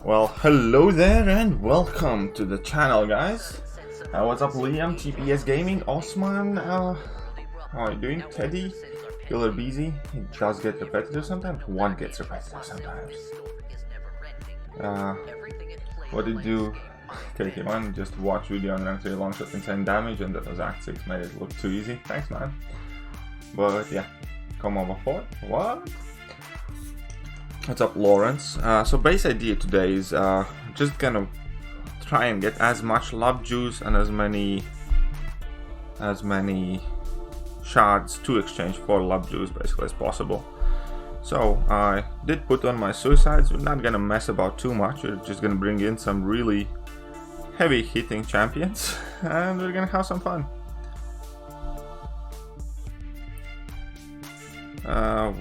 Well, hello there and welcome to the channel, guys. What's up, Liam, TPS Gaming, Osman, how are you doing? Teddy, Killer Busy. It does get repetitive sometimes. One gets repetitive sometimes. What did you take it on? Just watch video on rank 3 long shot insane damage, and that was Act 6, made it look too easy. Thanks, man. But yeah, come over for it. What? What's up, Lawrence? So base idea today is just gonna try and get as much love juice and as many shards to exchange for love juice basically as possible. So I did put on my suicides. We're not gonna mess about too much. We're just gonna bring in some really heavy hitting champions and we're gonna have some fun.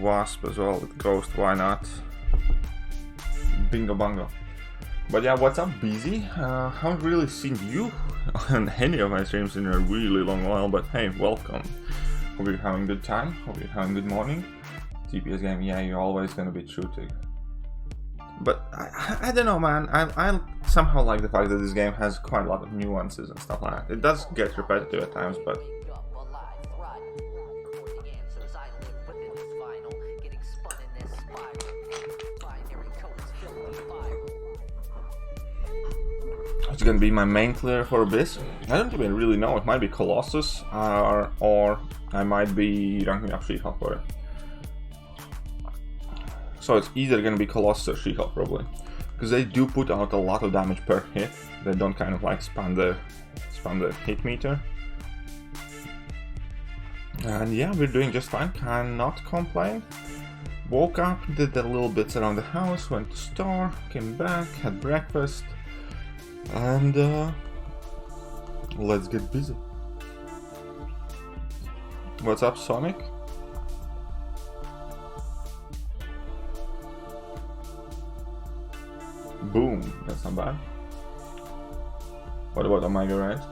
Wasp as well with Ghost, why not? Bingo bongo. But yeah, what's up, Busy? Haven't really seen you on any of my streams in a really long while, but hey, welcome. Hope you're having a good time, hope you're having a good morning. TPS game, yeah, you're always gonna be shooting. But I don't know, man, I somehow like the fact that this game has quite a lot of nuances and stuff like that. It does get repetitive at times, but it's gonna be my main clear for Abyss. I don't even really know. It might be Colossus, or I might be ranking up She-Hulk for it. So it's either gonna be Colossus or She-Hulk probably, because they do put out a lot of damage per hit. They don't kind of like spam the hit meter. And yeah, we're doing just fine. Cannot complain. Woke up, did a little bits around the house, went to store, came back, had breakfast. And let's get busy. What's up, Sonic? Boom, that's not bad. What about Omega Red?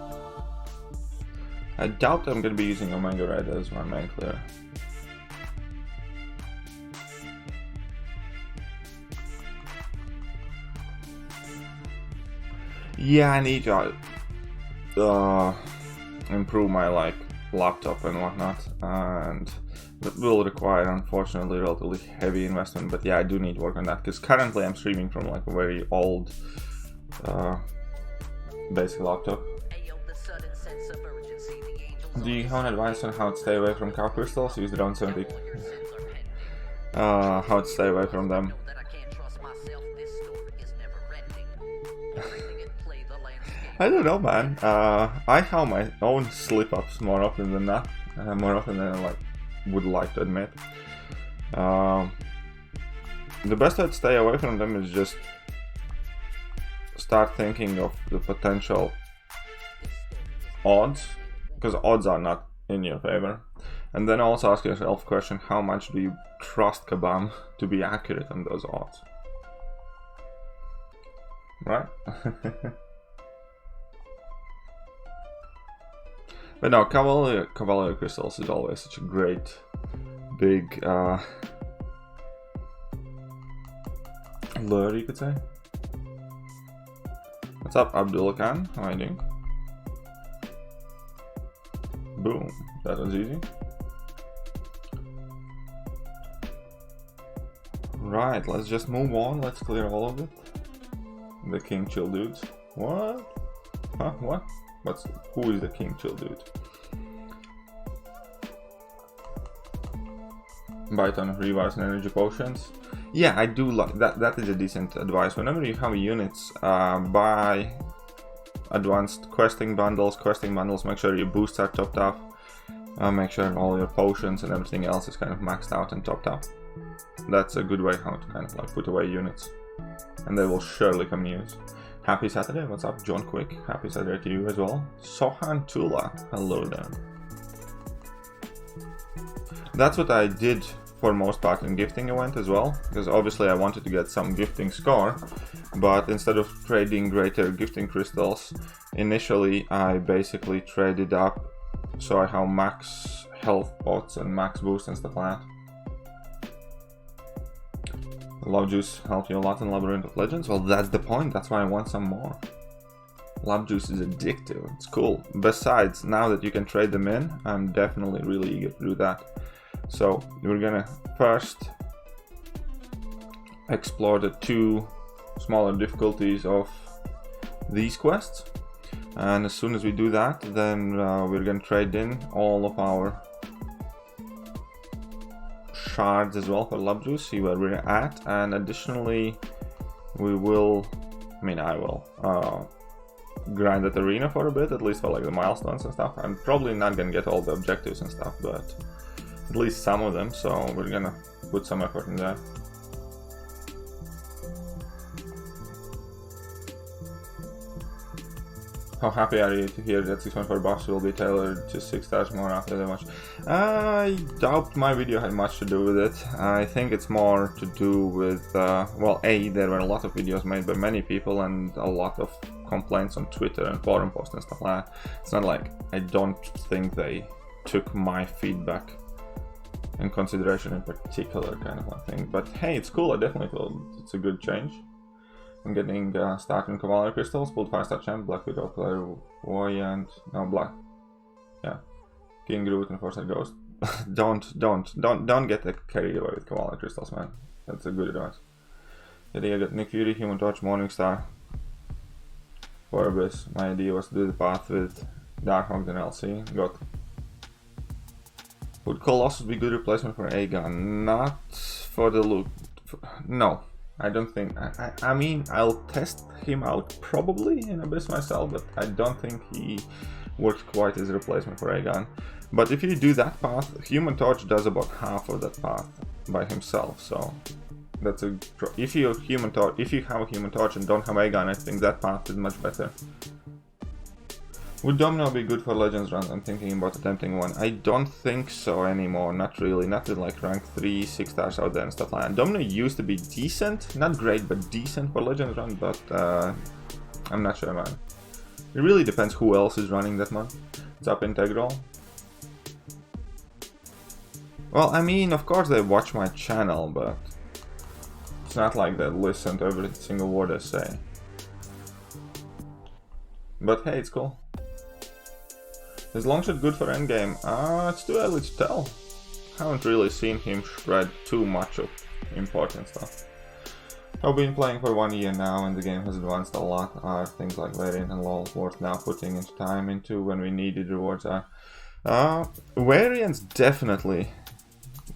I doubt I'm gonna be using Omega Red as my main clear. Yeah, I need to improve my laptop and whatnot, and that will require, unfortunately, relatively heavy investment. But yeah, I do need to work on that because currently I'm streaming from like a very old basic laptop. Do you have an advice on how to stay away from cow crystals? Use around 70. How to stay away from them? I don't know, man. I have my own slip-ups more often than not, more often than I would like to admit. The best way to stay away from them is just start thinking of the potential odds, because odds are not in your favor. And then also ask yourself the question, how much do you trust Kabam to be accurate on those odds? Right? But no, Cavalier Crystals is always such a great, big lure, you could say. What's up, Abdullah Khan? How are you doing? Boom, that was easy. Right, let's just move on. Let's clear all of it. The King Chill dudes. What? Huh? What? Who is the King Chill dude? Bite on revives and energy potions. Yeah, I do like that. That is a decent advice. Whenever you have units, buy advanced questing bundles. Make sure your boosts are topped up. Make sure all your potions and everything else is kind of maxed out and topped up. That's a good way how to kind of put away units, and they will surely come in use. Happy Saturday, what's up, John Quick? Happy Saturday to you as well. Sohan Tula, hello there. That's what I did for most part in gifting event as well, because obviously I wanted to get some gifting score, but instead of trading greater gifting crystals, initially I basically traded up so I have max health pots and max boost and stuff like that. Love Juice helped you a lot in Labyrinth of Legends. Well, that's the point. That's why I want some more. Love Juice is addictive. It's cool. Besides, now that you can trade them in, I'm definitely really eager to do that. So we're gonna first explore the 2 smaller difficulties of these quests. And as soon as we do that, then we're gonna trade in all of our shards as well for Love Juice, see where we're at, and additionally we will, I will grind that arena for a bit, at least for like the milestones and stuff. I'm probably not gonna get all the objectives and stuff, but at least some of them, so we're gonna put some effort in that. How happy are you to hear that 6.4 buffs will be tailored to 6 stars more after the match? I doubt my video had much to do with it. I think it's more to do with, well, there were a lot of videos made by many people and a lot of complaints on Twitter and forum posts and stuff like that. It's not like I don't think they took my feedback in consideration in particular, kind of a thing. But hey, it's cool. I definitely feel it's a good change. I'm getting starting Cavalry Crystals, pulled 5-star champ, Black Widow, Clairvoyant, no, Black, yeah, King Groot and 4-star Ghost. don't get carried away with Cavalry Crystals, man. That's a good advice. Yeah, I got Nick Fury, Human Torch, Morningstar, for Abyss. My idea was to do the path with Darkhawk and LC. Got. Would Colossus be good replacement for Aegon? Not for the loot. No. I don't think, I mean, I'll test him out probably in Abyss myself, but I don't think he works quite as a replacement for Aegon. But if you do that path, Human Torch does about half of that path by himself, so that's a, if you have a Human Torch and don't have Aegon, I think that path is much better. Would Domino be good for Legends runs? I'm thinking about attempting one. I don't think so anymore, not really, not with like rank 3, 6 stars out there and stuff like that. Domino used to be decent, not great, but decent for Legends run, but I'm not sure, man. It really depends who else is running that month. It's up Integral. Well, I mean, of course they watch my channel, but it's not like they listen to every single word I say. But hey, it's cool. Is Longshot good for Endgame? It's too early to tell. Haven't really seen him shred too much of important stuff. I've been playing for 1 year now and the game has advanced a lot. Are things like Variant and LoL worth now putting into time into when we needed rewards are? Variants definitely.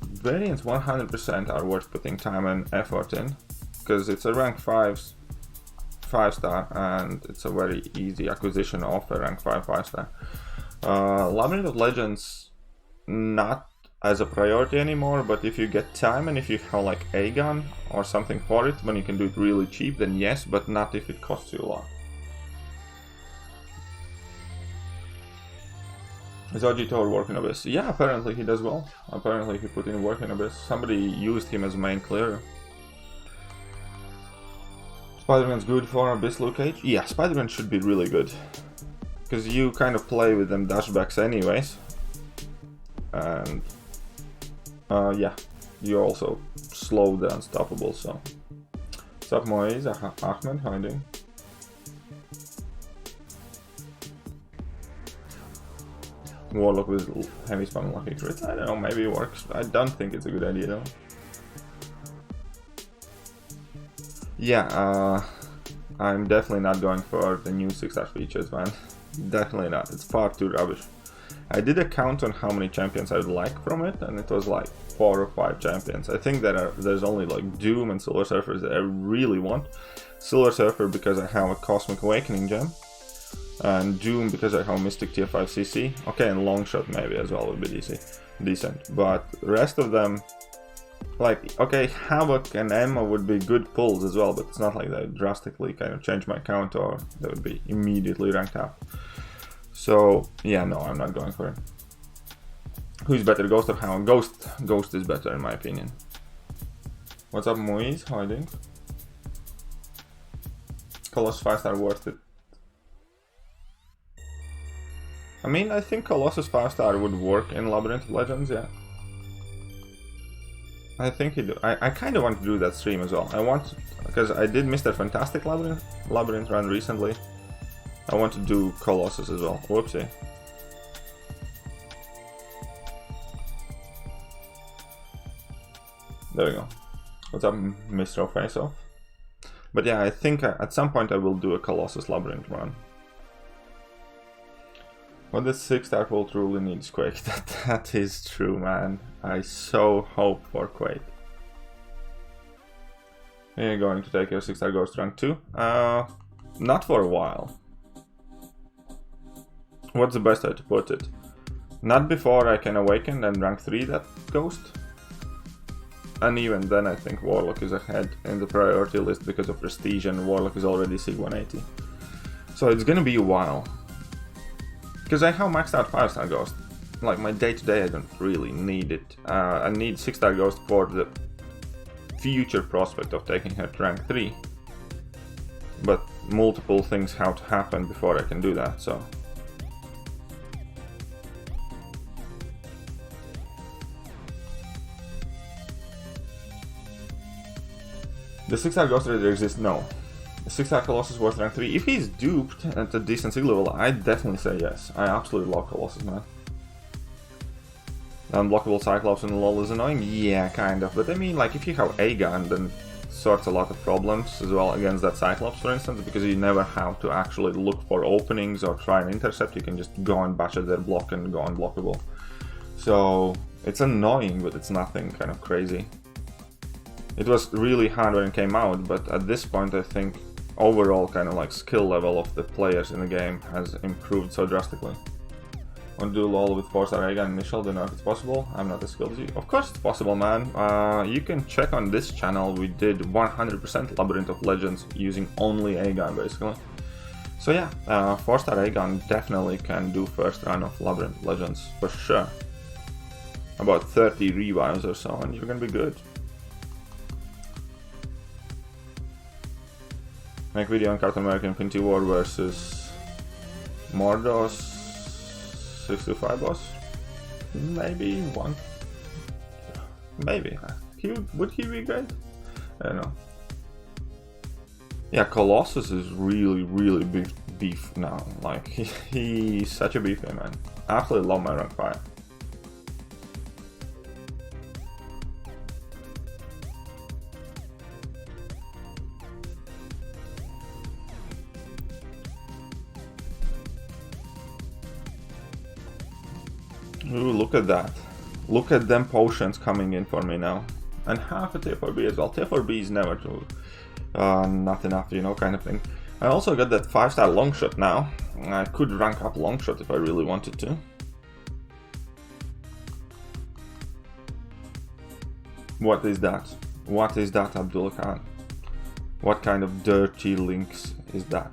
Variants 100% are worth putting time and effort in. Because it's a rank 5-star and it's a very easy acquisition of a rank 5-star. Labyrinth of Legends, not as a priority anymore, but if you get time and if you have like Aegon or something for it, when you can do it really cheap, then yes, but not if it costs you a lot. Is OG Thor working Abyss? Yeah, apparently he does well. Apparently he put in work in Abyss. Somebody used him as main clearer. Spider-Man's good for Abyss Luke Cage? Yeah, Spider-Man should be really good. Because you kind of play with them dashbacks anyways. And yeah, you're also slow the unstoppable, so. What's up, Moise? Ahmed, how are you doing? Warlock with heavy spam lucky crit? I don't know, maybe it works. I don't think it's a good idea though. Yeah, I'm definitely not going for the new 6-star features, man. Definitely not. It's far too rubbish. I did a count on how many champions I would like from it, and it was like 4 or 5 champions. I think that there's only like Doom and Silver Surfers that I really want. Silver Surfer because I have a Cosmic Awakening gem, and Doom because I have Mystic tier 5 CC. Okay, and Longshot maybe as well would be decent. But the rest of them, like, okay, Havoc and Emma would be good pulls as well, but it's not like they would drastically kind of change my count or they would be immediately ranked up. So, yeah, no, I'm not going for it. Who's better, Ghost or Hound? Ghost is better in my opinion. What's up, Moise? How are you doing? Colossus 5-star worth it. I mean, I think Colossus 5-star would work in Labyrinth of Legends, yeah. I think he do. I kind of want to do that stream as well. I want, because I did Mr. Fantastic Labyrinth run recently. I want to do Colossus as well. Whoopsie. There we go. What's up, Mr. Face Off? But yeah, I think at some point I will do a Colossus Labyrinth run. What the 6-star Vault truly needs Quake. That is true, man. I so hope for Quake. Are you going to take your 6-star Ghost rank 2? Not for a while. What's the best way to put it? Not before I can awaken and rank 3 that Ghost. And even then I think Warlock is ahead in the priority list because of Prestige, and Warlock is already Sig 180. So it's gonna be a while. Because I have maxed out 5-star Ghost. Like my day-to-day I don't really need it. I need 6-star Ghost for the future prospect of taking her to rank 3. But multiple things have to happen before I can do that, so... The 6-star Ghost Raider exists? No. The 6-star Colossus worth rank 3. If he's duped at a decent Sig level, I'd definitely say yes. I absolutely love Colossus, man. Unblockable Cyclops in LoL is annoying? Yeah, kind of. But I mean, like, if you have A-Gun, then it sorts a lot of problems as well against that Cyclops, for instance, because you never have to actually look for openings or try and intercept. You can just go and bash at their block and go unblockable. So, it's annoying, but it's nothing kind of crazy. It was really hard when it came out, but at this point I think overall kind of like skill level of the players in the game has improved so drastically. Want to do LoL with 4-star A-Gun initial? Don't know if it's possible. I'm not as skilled as you. Of course it's possible, man. You can check on this channel. We did 100% Labyrinth of Legends using only A-Gun basically. So yeah, 4-star A-Gun definitely can do first run of Labyrinth of Legends for sure. About 30 revives or so and you're gonna be good. Make video on Captain America Infinity War versus Mordos 65 boss? Maybe one. Maybe. Would he be great? I don't know. Yeah, Colossus is really beef now. Like, he's such a beefy man. I absolutely love my rank 5. Ooh, look at that. Look at them potions coming in for me now. And half a tier for B as well. Tier for B is never too... not enough, you know, kind of thing. I also got that 5-star Longshot now. I could rank up Longshot if I really wanted to. What is that? What is that, Abdullah Khan? What kind of dirty links is that?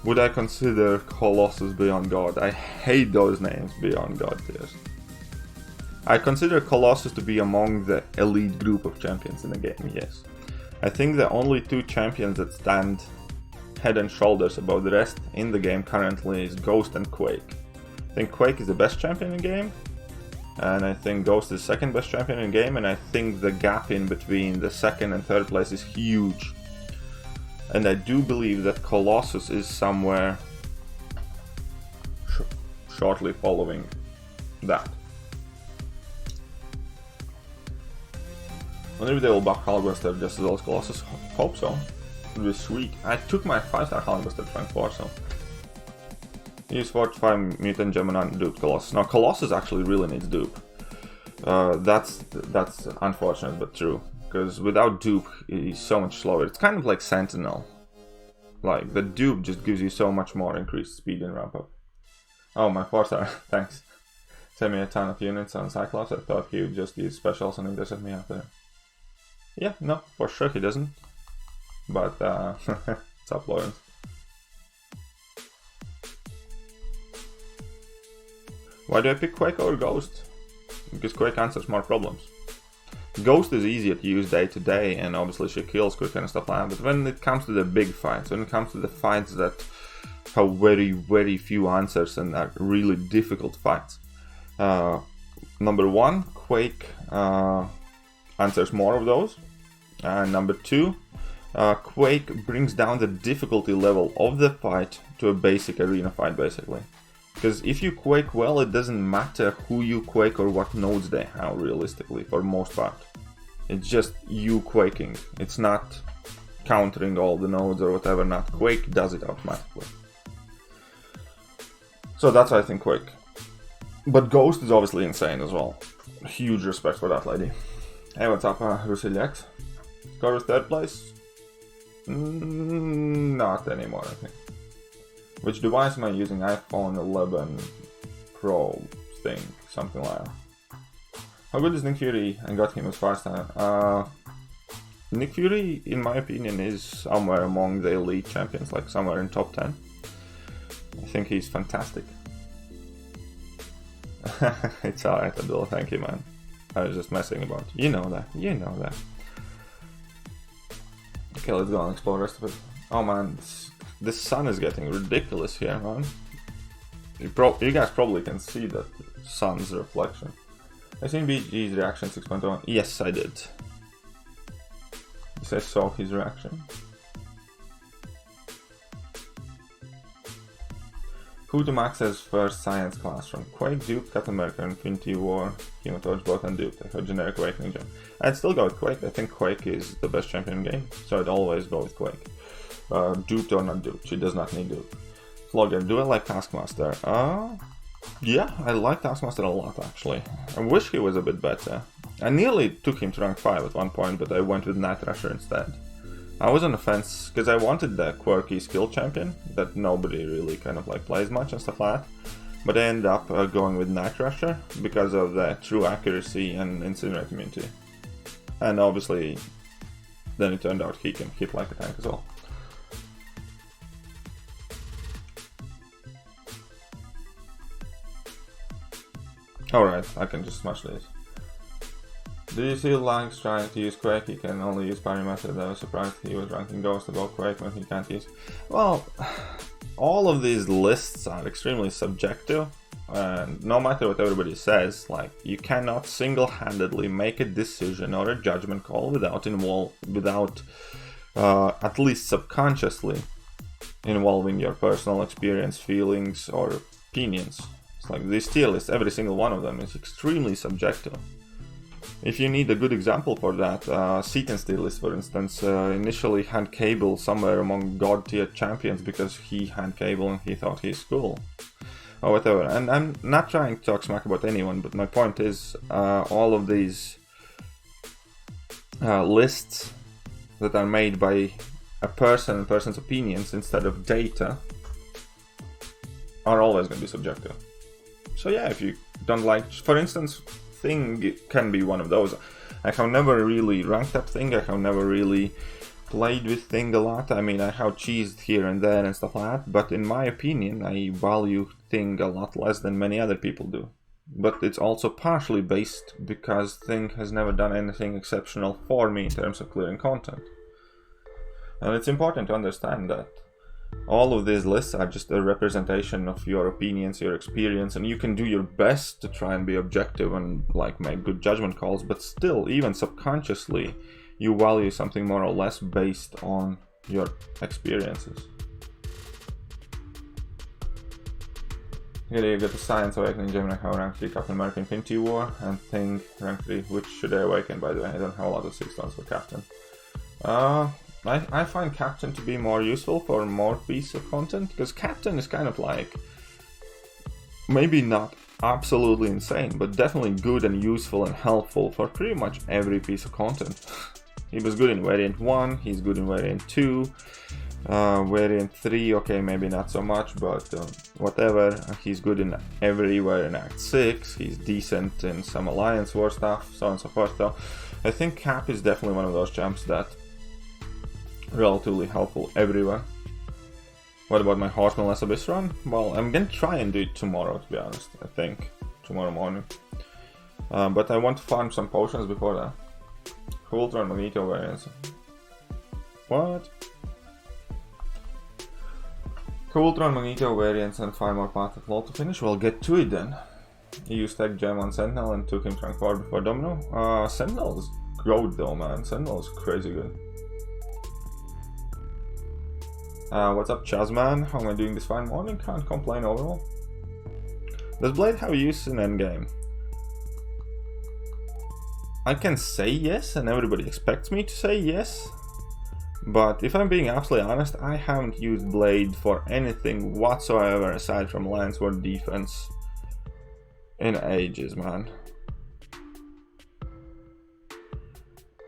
Would I consider Colossus Beyond God? I hate those names, Beyond God tiers. I consider Colossus to be among the elite group of champions in the game, yes. I think the only 2 champions that stand head and shoulders above the rest in the game currently is Ghost and Quake. I think Quake is the best champion in the game, and I think Ghost is second best champion in the game, and I think the gap in between the second and third place is huge. And I do believe that Colossus is somewhere shortly following that. I wonder if they will buff Hulkbuster just as well as Colossus. Hope so. It would be sweet. I took my 5-star Hulkbuster to rank 4, so... Use 45 Mutant Gem and dupe Colossus. Now Colossus actually really needs dupe. That's unfortunate but true. Because without dupe, he's so much slower. It's kind of like Sentinel. Like, the dupe just gives you so much more increased speed in ramp up. Oh, my 4-star, thanks. Send me a ton of units on Cyclops. I thought he would just use specials and intercept me after. Yeah, no, for sure he doesn't. But, what's up, Lawrence? Why do I pick Quake over Ghost? Because Quake answers more problems. Ghost is easier to use day to day, and obviously she kills quick and stuff like that, but when it comes to the big fights, when it comes to the fights that have very few answers and are really difficult fights. Number one, Quake answers more of those. And number two, Quake brings down the difficulty level of the fight to a basic arena fight, basically. Because if you Quake well, it doesn't matter who you Quake or what nodes they have, realistically, for most part. It's just you Quaking. It's not countering all the nodes or whatever, not Quake does it automatically. So that's why I think Quake. But Ghost is obviously insane as well. Huge respect for that lady. Hey, what's up, Rusiliax? Score with 3rd place? Not anymore, I think. Which device am I using? iPhone 11 Pro thing, something like that. How good is Nick Fury? I got him as fast time. Nick Fury, in my opinion, is somewhere among the elite champions, like somewhere in top 10. I think he's fantastic. It's alright, Abdul, thank you, man. I was just messing about. You know that, you know that. Okay, let's go and explore the rest of it. Oh man, this sun is getting ridiculous here, man. You guys probably can see that sun's reflection. I seen BG's reaction 6.1. Yes, I did. Yes, I saw his reaction. Who to max as first science classroom? Quake, Duke, Captain America, Infinity War, Hematology Bot, and Duke. I heard generic Awakening Gem. I'd still go with Quake. I think Quake is the best champion in the game, so I'd always go with Quake. Duped or not duped, she does not need dupe. Flogger, do I like Taskmaster? Yeah, I like Taskmaster a lot actually. I wish he was a bit better. I nearly took him to rank 5 at one point, but I went with Night Rusher instead. I was on the fence because I wanted the quirky skill champion that nobody really kind of like plays much and stuff like that. But I ended up going with Night Rusher because of the true accuracy and incinerate immunity. And obviously, then it turned out he can hit like a tank as well. Alright, I can just smash this. Do you see Langs trying to use Quake? He can only use parry method. I was surprised he was ranking Ghost above Quake when he can't use. Well, all of these lists are extremely subjective, and no matter what everybody says, like, you cannot single-handedly make a decision or a judgment call without at least subconsciously involving your personal experience, feelings, or opinions. It's like these tier lists, every single one of them is extremely subjective. If you need a good example for that, Seaton's tier list, for instance, initially had Cable somewhere among god tier champions because he had Cable and he thought he's cool. Or whatever. And I'm not trying to talk smack about anyone, but my point is, all of these lists that are made by a person and person's opinions instead of data are always going to be subjective. So yeah, if you don't like, for instance, Thing can be one of those. I have never really ranked up Thing, I have never really played with Thing a lot. I mean, I have cheesed here and there and stuff like that, but in my opinion, I value Thing a lot less than many other people do. But it's also partially based because Thing has never done anything exceptional for me in terms of clearing content. And it's important to understand that all of these lists are just a representation of your opinions, your experience, and you can do your best to try and be objective and like make good judgment calls, but still, even subconsciously, you value something more or less based on your experiences. Okay, you get the Science Awakening Gemini, how rank 3 Captain America Infinity War, and Thing rank 3, which should I awaken, by the way? I don't have a lot of 6 stones for Captain. I find Captain to be more useful for more piece of content, because Captain is kind of like, maybe not absolutely insane, but definitely good and useful and helpful for pretty much every piece of content. He was good in Variant 1, he's good in Variant 2, Variant 3, okay, maybe not so much, but whatever. He's good in everywhere in Act 6, he's decent in some Alliance War stuff, so on and so forth. So I think Cap is definitely one of those champs that relatively helpful everywhere. What about my Horseman-Less Abyss run? Well, I'm gonna try and do it tomorrow, to be honest. I think tomorrow morning. But I want to farm some potions before that. Ultra and Magneto variants. What? Ultron, Magneto variants and 5 more paths of law to finish. We'll get to it then. You used Tech Gem on Sentinel and took him rank 4 before Domino. Sentinel's growth though, man. Sentinel's crazy good. What's up, Chazman? How am I doing this fine morning? Can't complain overall. Does Blade have use in Endgame? I can say yes, and everybody expects me to say yes. But if I'm being absolutely honest, I haven't used Blade for anything whatsoever aside from lance or defense in ages, man.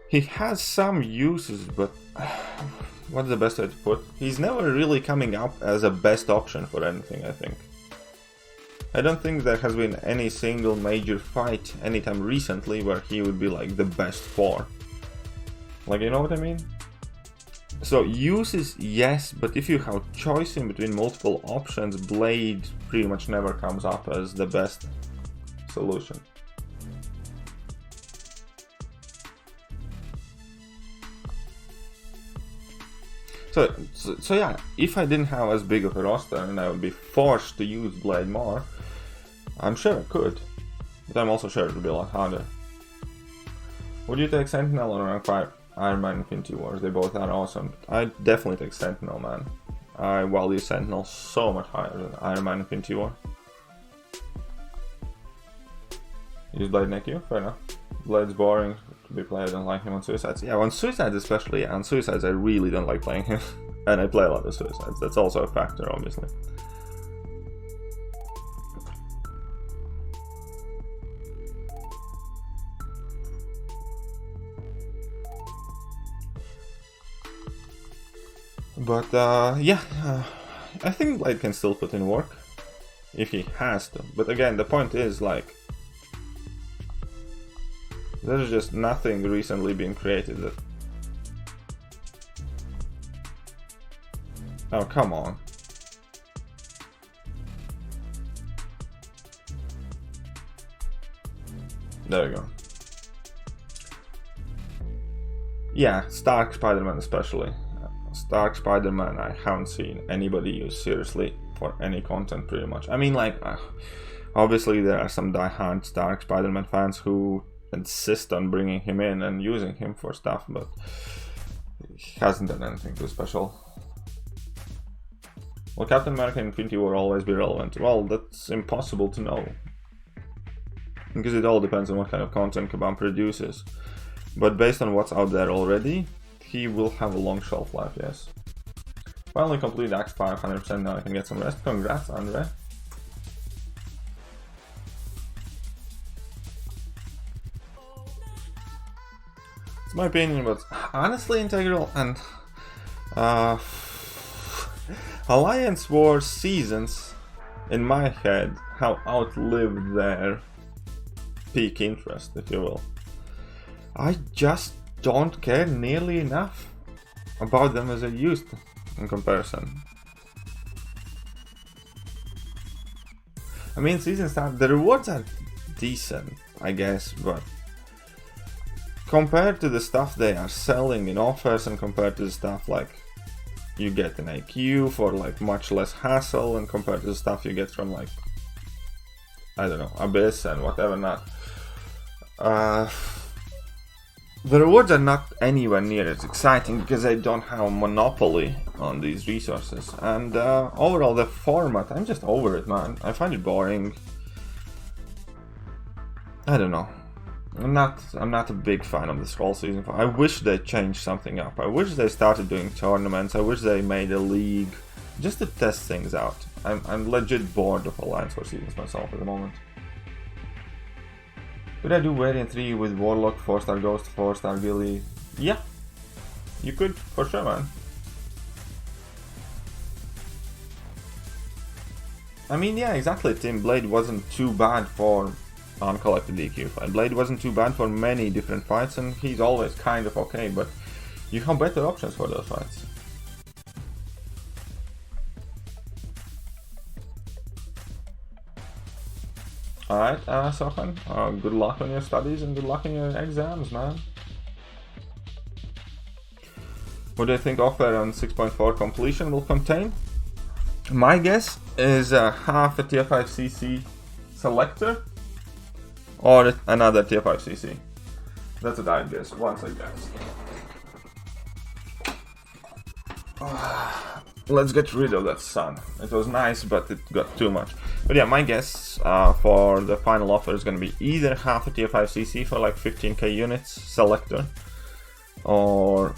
He has some uses, but what's the best way to put? He's never really coming up as a best option for anything, I think. I don't think there has been any single major fight anytime recently where he would be like the best for. Like, you know what I mean? So uses, yes, but if you have choice in between multiple options, Blade pretty much never comes up as the best solution. So yeah, if I didn't have as big of a roster and I would be forced to use Blade more, I'm sure I could, but I'm also sure it would be a lot harder. Would you take Sentinel or rank 5? Iron Man Infinity Wars, they both are awesome. I definitely take Sentinel, man. I value Sentinel so much higher than Iron Man Infinity War. Use Blade neck you? Fair enough. Blade's boring to be played, I don't like him on Suicides. Yeah, on Suicides especially, yeah, on Suicides I really don't like playing him. And I play a lot of Suicides, that's also a factor, obviously. But yeah, I think Blade can still put in work if he has to. But again, the point is, like, there's just nothing recently being created that... Oh, come on. There we go. Yeah, Stark Spider-Man especially. Stark Spider-Man I haven't seen anybody use seriously for any content pretty much. I mean, like, obviously there are some die-hard Stark Spider-Man fans who insist on bringing him in and using him for stuff, but he hasn't done anything too special. Will Captain America and Infinity War always be relevant? Well, that's impossible to know, because it all depends on what kind of content Kabam produces. But based on what's out there already, he will have a long shelf life, yes. Finally complete Act 5, 100%, now I can get some rest. Congrats, Andre. It's my opinion, but honestly, Integral and Alliance War seasons, in my head, have outlived their peak interest, if you will. I just don't care nearly enough about them as I used to, in comparison. I mean, season start, the rewards are decent, I guess, but compared to the stuff they are selling in offers and compared to the stuff like you get an AQ for like much less hassle and compared to the stuff you get from like, I don't know, Abyss and whatever not, the rewards are not anywhere near as exciting because they don't have a monopoly on these resources. And overall, the format, I'm just over it, man. I find it boring. I don't know. I'm not a big fan of this whole season. I wish they changed something up. I wish they started doing tournaments. I wish they made a league just to test things out. I'm legit bored of Alliance War seasons myself at the moment. Could I do Variant 3 with Warlock, 4-star Ghost, 4-star Gilly? Yeah, you could, for sure, man. I mean, yeah, exactly, Tim. Blade wasn't too bad for uncollected DQ fight. Blade wasn't too bad for many different fights, and he's always kind of okay, but you have better options for those fights. Alright, Sohan, good luck on your studies and good luck in your exams, man. What do you think offer on 6.4 completion will contain? My guess is half a tier 5 CC selector or another tier 5 CC. That's what I guess, once I guess. Let's get rid of that sun. It was nice, but it got too much. But yeah, my guess for the final offer is going to be either half a tier 5 CC for like 15k units selector, and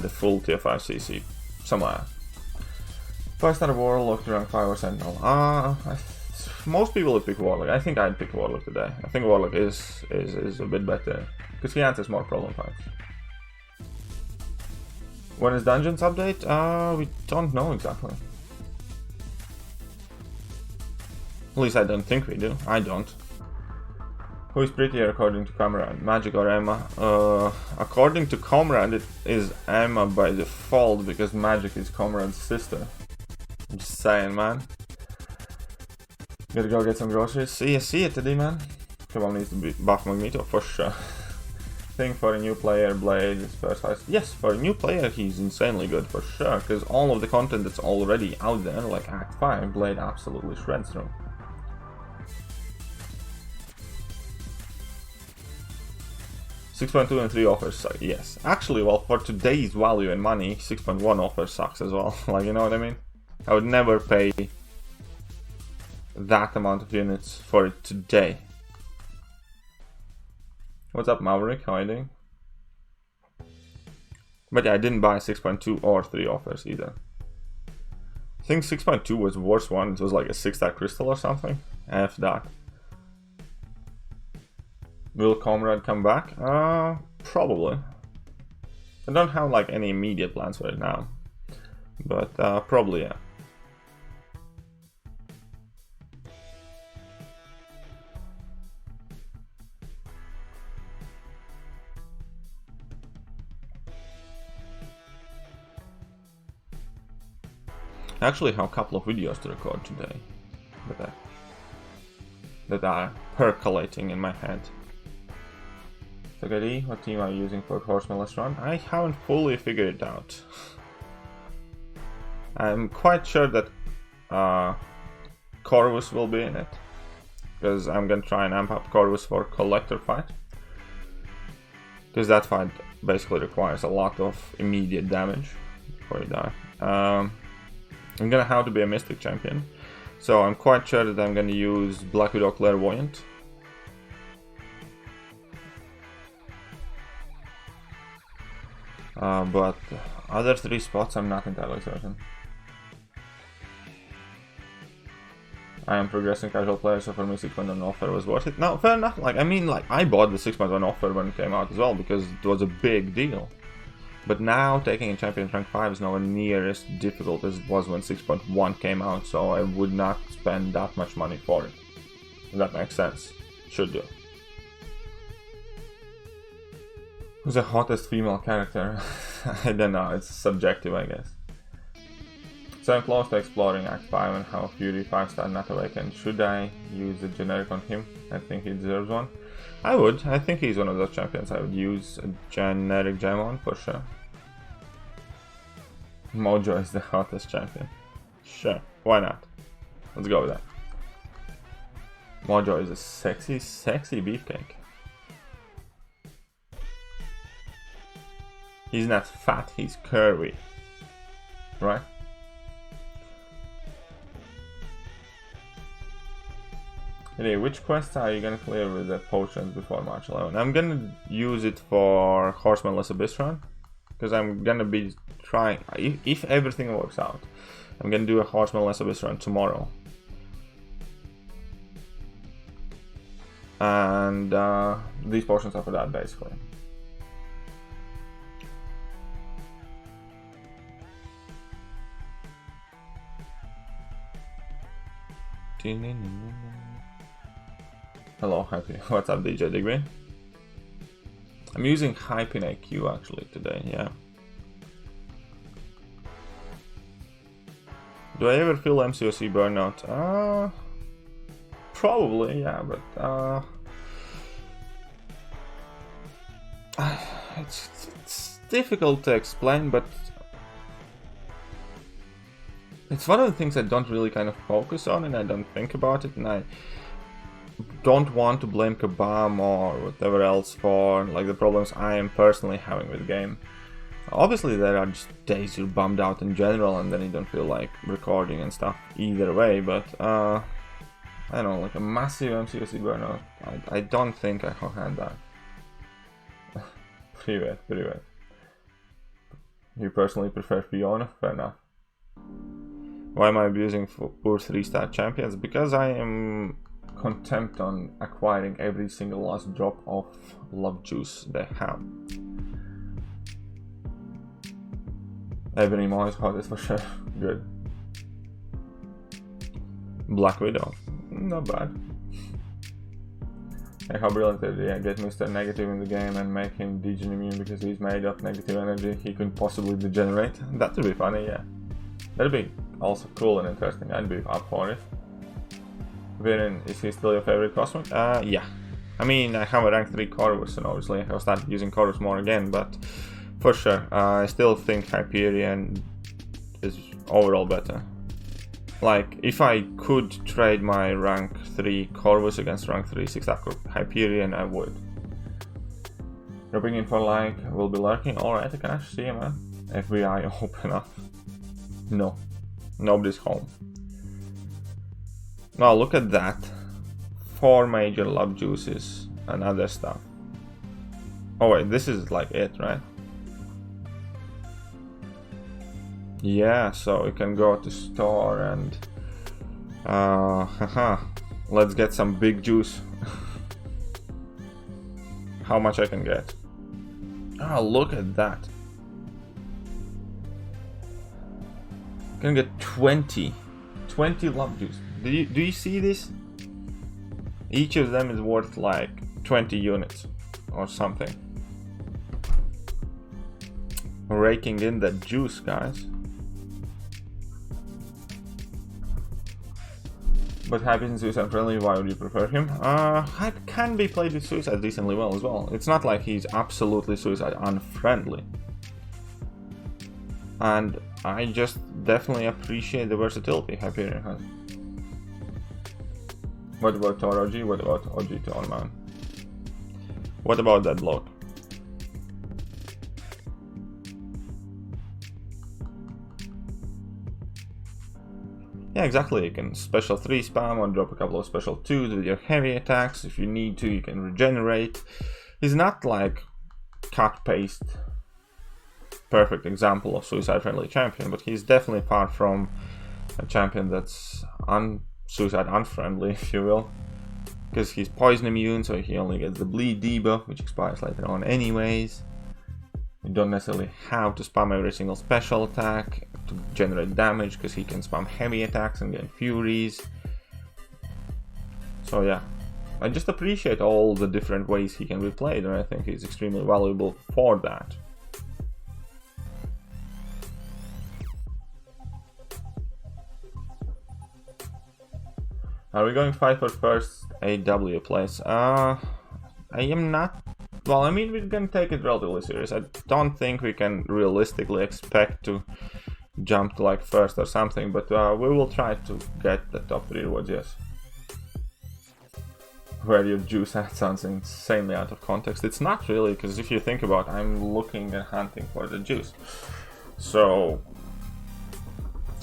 the full tier 5 CC somewhere. 5-star Warlock, rank 5 or Sentinel. Most people would pick Warlock. I think I'd pick Warlock today. I think Warlock is a bit better because he answers more problem fights. When is Dungeons update? We don't know exactly. At least I don't think we do. I don't. Who is prettier according to Comrade? Magic or Emma? According to Comrade, it is Emma by default because Magic is Comrade's sister. I'm just saying, man. Gotta go get some groceries. See you today, man. Come needs to be buff Magneto for sure. Thing for a new player, Blade is first size. Yes, for a new player, he's insanely good for sure. Because all of the content that's already out there, like Act 5, Blade absolutely shreds through. $6.2 and 3 offers suck. Yes. Actually, well, for today's value and money, 6.1 offer sucks as well. Like, you know what I mean? I would never pay that amount of units for it today. What's up, Maverick? How are you doing? But yeah, I didn't buy 6.2 or 3 offers either. I think 6.2 was the worst one. It was like a 6-star crystal or something. F that. Will Comrade come back? Probably. I don't have like any immediate plans for it now. But probably, yeah. I actually have a couple of videos to record today that are percolating in my head. Thekiryu, what team are you using for Horseman-Less run? I haven't fully figured it out. I'm quite sure that Corvus will be in it, because I'm gonna try and amp up Corvus for Collector fight. Because that fight basically requires a lot of immediate damage before you die. I'm gonna have to be a Mystic champion, so I'm quite sure that I'm gonna use Black Widow Clairvoyant. But other 3 spots I'm not entirely certain. I am progressing casual player, so for me 6.1 offer was worth it. No, fair enough. Like, I mean, like, I bought the 6.1 offer when it came out as well because it was a big deal. But now taking a champion rank 5 is nowhere near as difficult as it was when 6.1 came out, so I would not spend that much money for it. If that makes sense. Should do. Who's the hottest female character? I don't know, it's subjective, I guess. So I'm close to exploring Act 5 and how Fury 5-star not awakened. Should I use a generic on him? I think he deserves one. I would. I think he's one of those champions I would use a generic gem on for sure. Mojo is the hottest champion. Sure, why not? Let's go with that. Mojo is a sexy, sexy beefcake. He's not fat, he's curvy. Right? Anyway, which quests are you gonna clear with the potions before March 11? I'm gonna use it for Horseman-Less Abyss run, because I'm gonna be trying, if everything works out, I'm gonna do a Horseman-Less Abyss run tomorrow. And these potions are for that, basically. Hello, Happy. What's up, DJ Digby? I'm using Hype in AQ actually today, yeah. Do I ever feel MCOC burnout? Probably, yeah, but it's difficult to explain, but It's one of the things I don't really kind of focus on, and I don't think about it, and I don't want to blame Kabam or whatever else for like the problems I am personally having with the game. Obviously there are just days you're bummed out in general and then you don't feel like recording and stuff either way, but I don't know, like a massive MCOC burnout, I don't think I have had that. Привет. You personally prefer Fiona? Fair enough. Why am I abusing poor 3-star champions? Because I am contempt on acquiring every single last drop of love juice they have. Every more is hottest for sure. Good. Black Widow. Not bad. Hey, how brilliant is it? Yeah, get Mr. Negative in the game and make him degen immune because he's made of negative energy. He couldn't possibly degenerate. That would be funny, yeah. That'd be also cool and interesting. I'd be up for it. Viren, is he still your favorite cosmic? Yeah. I mean, I have a rank 3 Corvus, and obviously I have started using Corvus more again, but for sure, I still think Hyperion is overall better. Like, if I could trade my rank 3 Corvus against rank 3 6-star Hyperion, I would. Dropping in for like, will be lurking. Alright, I can actually see him, man. FBI open up. No. Nobody's home. Now look at that. 4 major love juices and other stuff. Oh wait, this is like it, right? Yeah, so we can go to store and let's get some big juice. How much I can get? Oh, look at that. I can get 20 love juice. Do you see this? Each of them is worth like 20 units or something. Raking in that juice, guys. But Hype isn't suicide friendly, why would you prefer him? Hype can be played with suicide decently well as well. It's not like he's absolutely suicide unfriendly. And I just definitely appreciate the versatility Hyperion has. What about Tor OG? What about OG Tor, man? What about that bloke? Yeah, exactly, you can special 3 spam or drop a couple of special 2s with your heavy attacks. If you need to, you can regenerate. He's not like cut-paste perfect example of suicide-friendly champion, but he's definitely far from a champion that's suicide unfriendly, if you will. Because he's poison immune, so he only gets the bleed debuff, which expires later on anyways. You don't necessarily have to spam every single special attack to generate damage, because he can spam heavy attacks and gain furies. So yeah, I just appreciate all the different ways he can be played, and I think he's extremely valuable for that. Are we going 5 for first AW place? I am not. Well, I mean, we're gonna take it relatively serious. I don't think we can realistically expect to jump to like first or something, but we will try to get the top 3 rewards, yes. Where your juice at sounds insanely out of context. It's not really, because if you think about it, I'm looking and hunting for the juice. So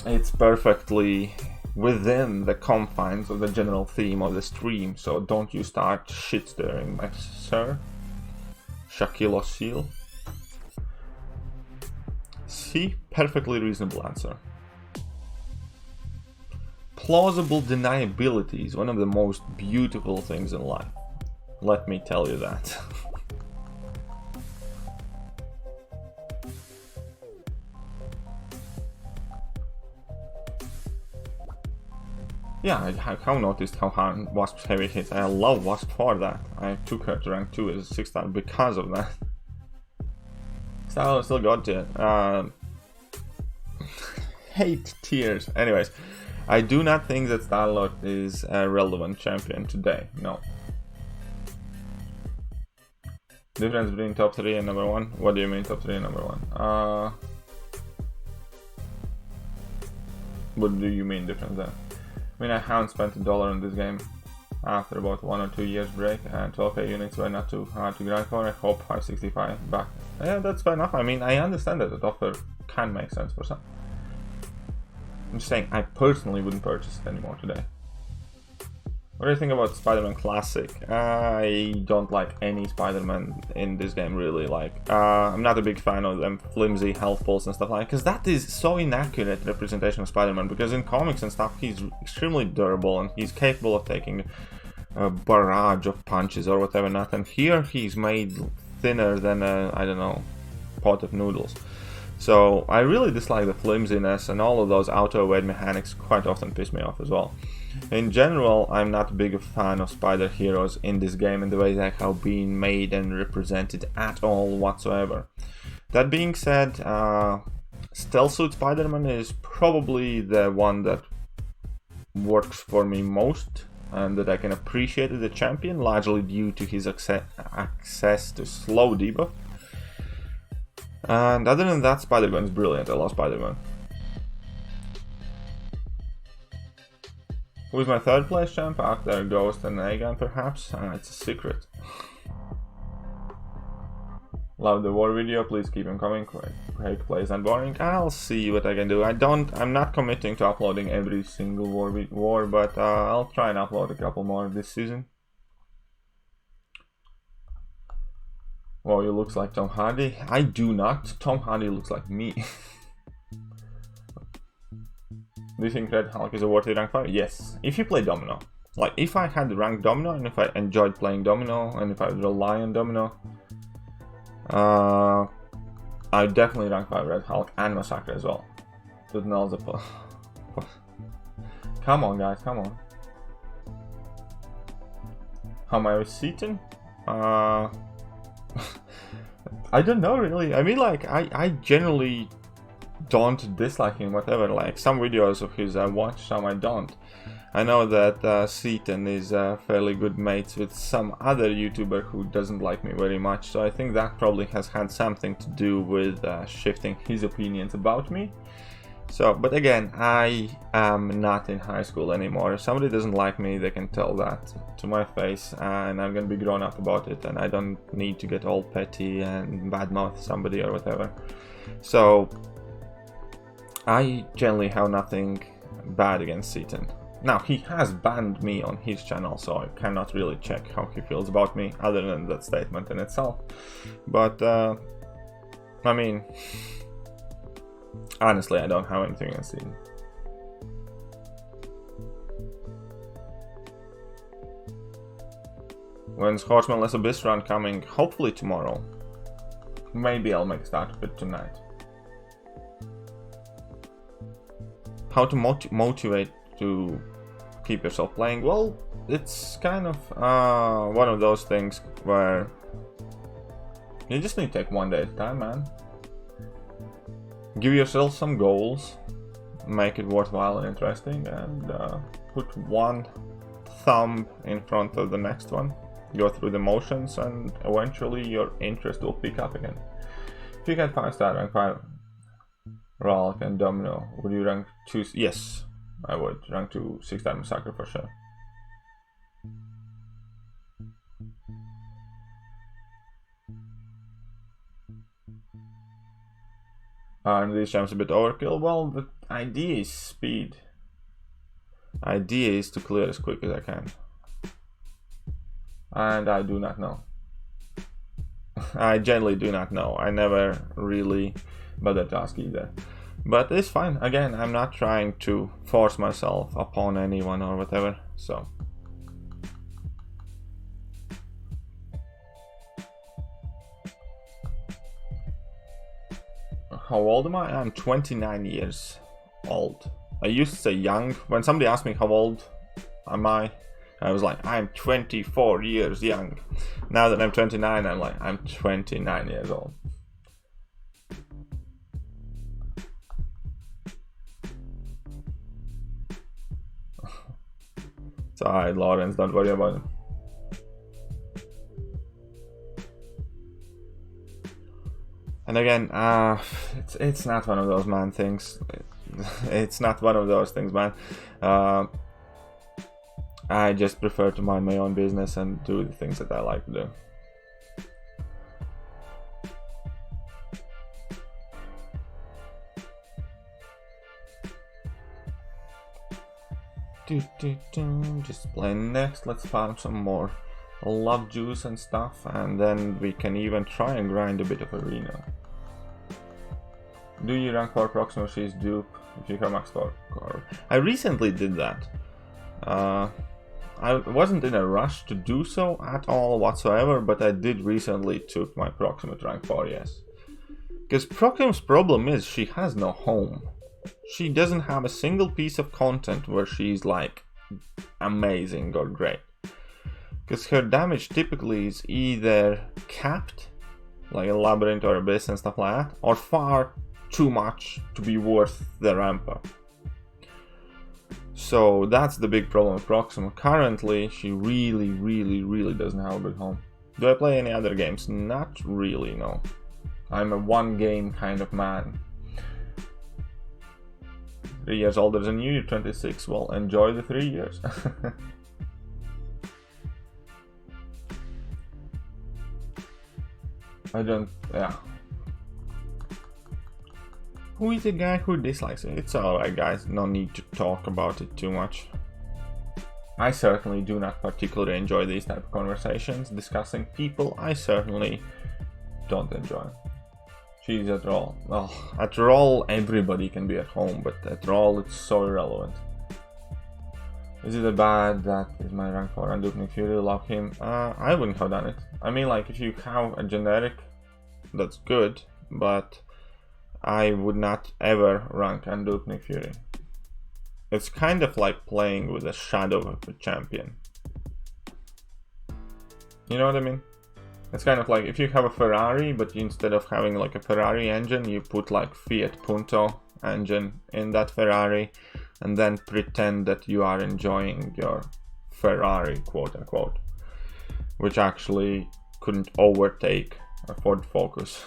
it's perfectly within the confines of the general theme of the stream, so don't you start shit stirring, my sir. Shaquille Seal. See, perfectly reasonable answer. Plausible deniability is one of the most beautiful things in life. Let me tell you that. Yeah, I have noticed how hard Wasp's heavy hits. I love Wasp for that. I took her to rank 2 as a 6-star because of that. Still got it. Hate tears. Anyways, I do not think that Starlord is a relevant champion today. No. Difference between top 3 and number 1? What do you mean top 3 and number 1? What do you mean difference then? I mean, I haven't spent $1 on this game after about 1 or 2 years break, and 12k units were not too hard to grind for. I hope 565 back. Yeah, that's fair enough. I mean, I understand that the offer can make sense for some. I'm just saying, I personally wouldn't purchase it anymore today. What do you think about Spider-Man Classic? I don't like any Spider-Man in this game, really. Like, I'm not a big fan of them flimsy health pulls and stuff like that, because that is so inaccurate representation of Spider-Man, because in comics and stuff, he's extremely durable and he's capable of taking a barrage of punches or whatever not, and here he's made thinner than a, I don't know, pot of noodles. So I really dislike the flimsiness, and all of those auto-evade mechanics quite often piss me off as well. In general, I'm not a big fan of spider heroes in this game and the way they have been made and represented at all whatsoever. That being said, Stealth Suit Spider-Man is probably the one that works for me most and that I can appreciate as a champion, largely due to his access to slow debuff. And other than that, Spider-Man is brilliant. I love Spider-Man. Who is my third place champ after Ghost and Endgame, perhaps? It's a secret. Love the war video, please keep them coming. Great plays and boring. I'll see what I can do. I'm not committing to uploading every single war, but I'll try and upload a couple more this season. Wow, you looks like Tom Hardy. I do not. Tom Hardy looks like me. Do you think Red Hulk is a worthy rank 5? Yes, if you play Domino. Like, if I had ranked Domino, and if I enjoyed playing Domino, and if I would rely on Domino, I would definitely rank 5 Red Hulk and Massacre as well. But no, come on, guys, come on. How am I with Seaton? I don't know, really. I mean, like, I generally don't dislike him, whatever. Like, some videos of his I watch, some I don't. I know that Seaton is fairly good mates with some other YouTuber who doesn't like me very much, so I think that probably has had something to do with shifting his opinions about me. So, but again, I am not in high school anymore. If somebody doesn't like me, they can tell that to my face, and I'm gonna be grown up about it, and I don't need to get all petty and badmouth somebody or whatever. So, I generally have nothing bad against Seaton. Now, he has banned me on his channel, so I cannot really check how he feels about me, other than that statement in itself. But, I mean, honestly, I don't have anything against Seaton. When's Horseman-Less Abyss run coming? Hopefully tomorrow. Maybe I'll make a start of it tonight. How to motivate to keep yourself playing? Well, it's kind of one of those things where you just need to take one day at a time, man. Give yourself some goals, make it worthwhile and interesting, and put one thumb in front of the next one. Go through the motions, and eventually your interest will pick up again. If you get 5-star, rank 5 Rolk and Domino, would you rank 2? Yes, I would rank 2 6-star Massacre for sure. Are these champs a bit overkill? Well, the idea is speed. Idea is to clear as quick as I can. And I do not know. I generally do not know. I never really bother to ask either. But it's fine. Again, I'm not trying to force myself upon anyone or whatever, so. How old am I? I'm 29 years old. I used to say young. When somebody asked me how old am I was like, I'm 24 years young. Now that I'm 29, I'm like, I'm 29 years old. It's alright, Lawrence, don't worry about it. And again, it's not one of those man things. It's not one of those things, man. I just prefer to mind my own business and do the things that I like to do. Just play next. Let's farm some more love juice and stuff, and then we can even try and grind a bit of arena. Do you rank 4 Proxima she's dupe if you have max 4 core? I recently did that. I wasn't in a rush to do so at all whatsoever, but I did recently took my Proxima to rank 4, yes. Because Proxima's problem is she has no home. She doesn't have a single piece of content where she's like amazing or great. Because her damage typically is either capped, like a labyrinth or abyss and stuff like that, or far too much to be worth the ramp up. So that's the big problem with Proxima. Currently, she really doesn't have a good home. Do I play any other games? Not really, no. I'm a one game kind of man. 3 years older than you, you're 26. Well, enjoy the 3 years. Yeah. Who is the guy who dislikes it? It's alright, guys, no need to talk about it too much. I certainly do not particularly enjoy these type of conversations. Discussing people, I certainly don't enjoy. Jeez, at all. Well, at all, everybody can be at home, but at all, it's so irrelevant. Is it a bad that is my rank 4 and Duke Fury? Love him. I wouldn't have done it. I mean, like, if you have a generic, that's good, but I would not ever rank and Duke Fury. It's kind of like playing with a shadow of a champion. You know what I mean? It's kind of like if you have a Ferrari, but instead of having like a Ferrari engine, you put like Fiat Punto engine in that Ferrari, and then pretend that you are enjoying your Ferrari, quote unquote, which actually couldn't overtake a Ford Focus.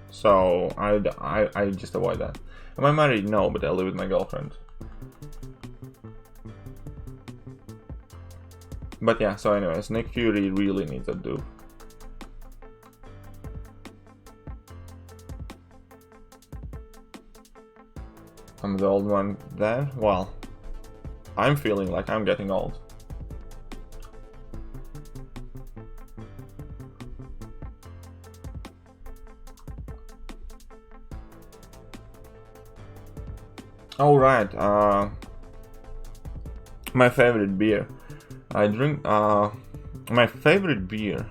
So I just avoid that. Am I married? No, but I live with my girlfriend. But yeah, so anyways, Nick Fury really needs a dupe. I'm the old one then? Well, I'm feeling like I'm getting old. Oh right, my favorite beer. I drink, my favorite beer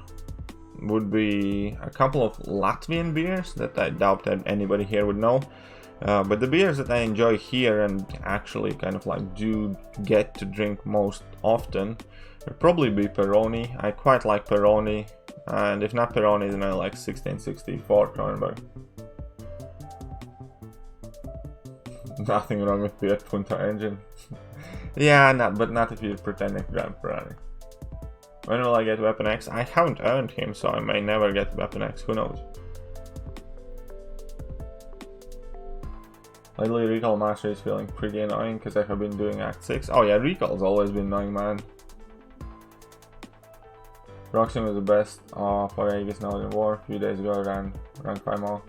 would be a couple of Latvian beers that I doubt that anybody here would know. But the beers that I enjoy here and actually kind of like do get to drink most often would probably be Peroni. I quite like Peroni, and if not Peroni, then I like 1664 Kronenberg. Nothing wrong with Fiat Punto engine. Yeah, but not if you're pretending to drive Ferrari. When will I get Weapon X? I haven't earned him, so I may never get Weapon X, who knows. Lately, Recall Master is feeling pretty annoying because I have been doing Act 6. Oh yeah, Recall's always been annoying, man. Proxima is the best for Aegis now in war. A few days ago, ran rank 5 more.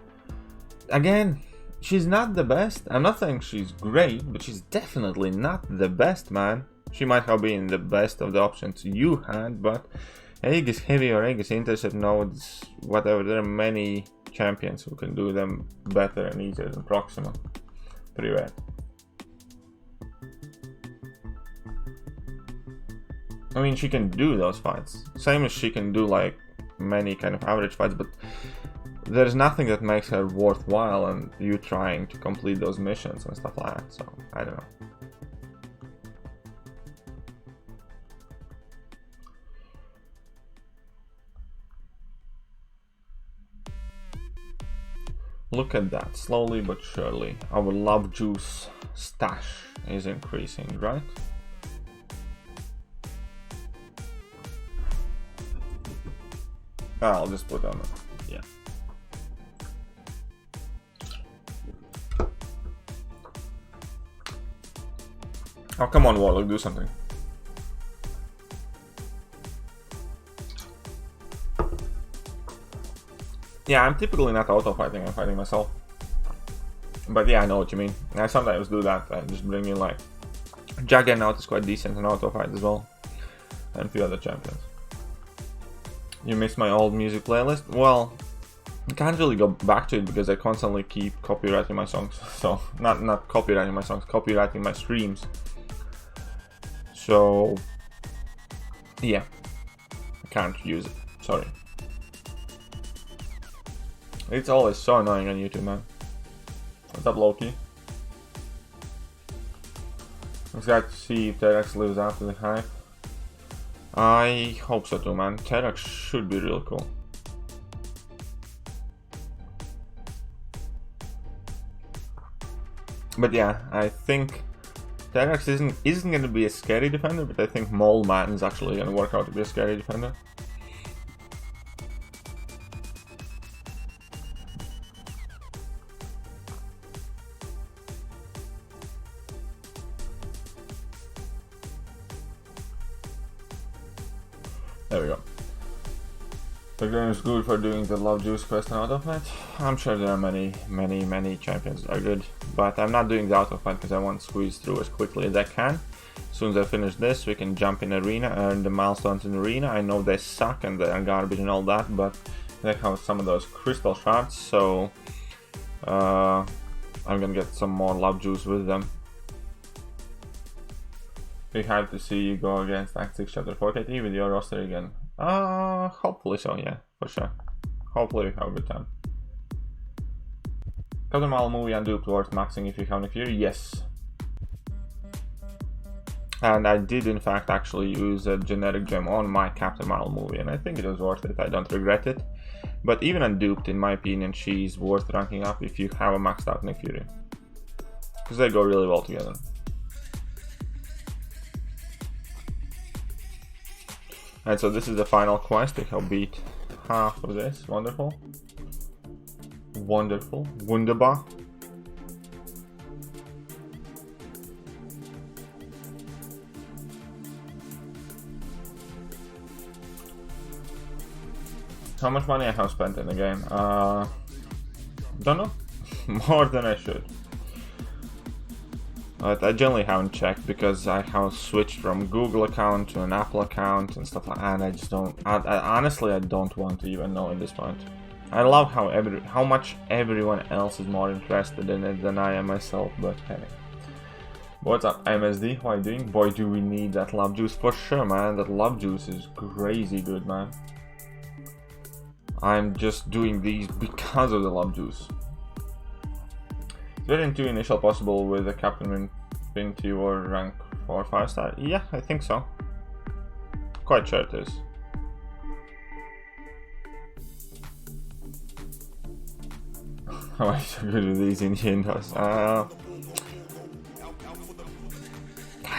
Again, she's not the best. I'm not saying she's great, but she's definitely not the best, man. She might have been the best of the options you had, but Aegis Heavy or Aegis Intercept nodes, whatever, there are many champions who can do them better and easier than Proxima. Pretty bad. I mean, she can do those fights. Same as she can do like many kind of average fights, but there's nothing that makes her worthwhile and you trying to complete those missions and stuff like that, so I don't know. Look at that, slowly but surely our love juice stash is increasing, right? I'll just put on it, yeah. Oh, come on, Warlock, do something. Yeah, I'm typically not auto-fighting, I'm fighting myself. But yeah, I know what you mean. I sometimes do that, I just bring in like... Juggernaut is quite decent in auto-fight as well. And a few other champions. You missed my old music playlist? Well, I can't really go back to it because I constantly keep copyrighting my songs. So, not copyrighting my songs, copyrighting my streams. So, yeah. I can't use it, sorry. It's always so annoying on YouTube, man. What's up, Loki? Excited to see if T-Rex lives after the hype. I hope so too, man. T-Rex should be real cool. But yeah, I think T-Rex isn't gonna be a scary defender, but I think Mole Man is actually gonna work out to be a scary defender. There we go. The game is good for doing the Love Juice quest and auto-fight. I'm sure there are many champions that are good, but I'm not doing the auto-fight because I want to squeeze through as quickly as I can. As soon as I finish this, we can jump in arena, earn the milestones in arena. I know they suck and they are garbage and all that, but they have some of those crystal shards, so I'm gonna get some more Love Juice with them. We have to see you go against Act 6 Chapter 4 KT with your roster again. Hopefully so, yeah, for sure. Hopefully we have a good time. Captain Marvel movie unduped worth maxing if you have Thekiryu? Yes. And I did in fact actually use a generic gem on my Captain Marvel movie, and I think it was worth it, I don't regret it. But even unduped, in my opinion, she's worth ranking up if you have a maxed out Thekiryu. Because they go really well together. And so this is the final quest. We have beat half of this. Wonderful. Wonderful. Wunderbar. How much money I have spent in the game? Don't know. More than I should. But I generally haven't checked because I have switched from Google account to an Apple account and stuff like that, and I just don't... honestly, I don't want to even know at this point. I love how much everyone else is more interested in it than I am myself, but hey. What's up, MSD? How are you doing? Boy, do we need that Love Juice. For sure, man. That Love Juice is crazy good, man. I'm just doing these because of the Love Juice. Is it 2 initial possible with a Captain Pin to your rank 4 or 5 star? Yeah, I think so. Quite sure it is. How are you so good with these innuendos? I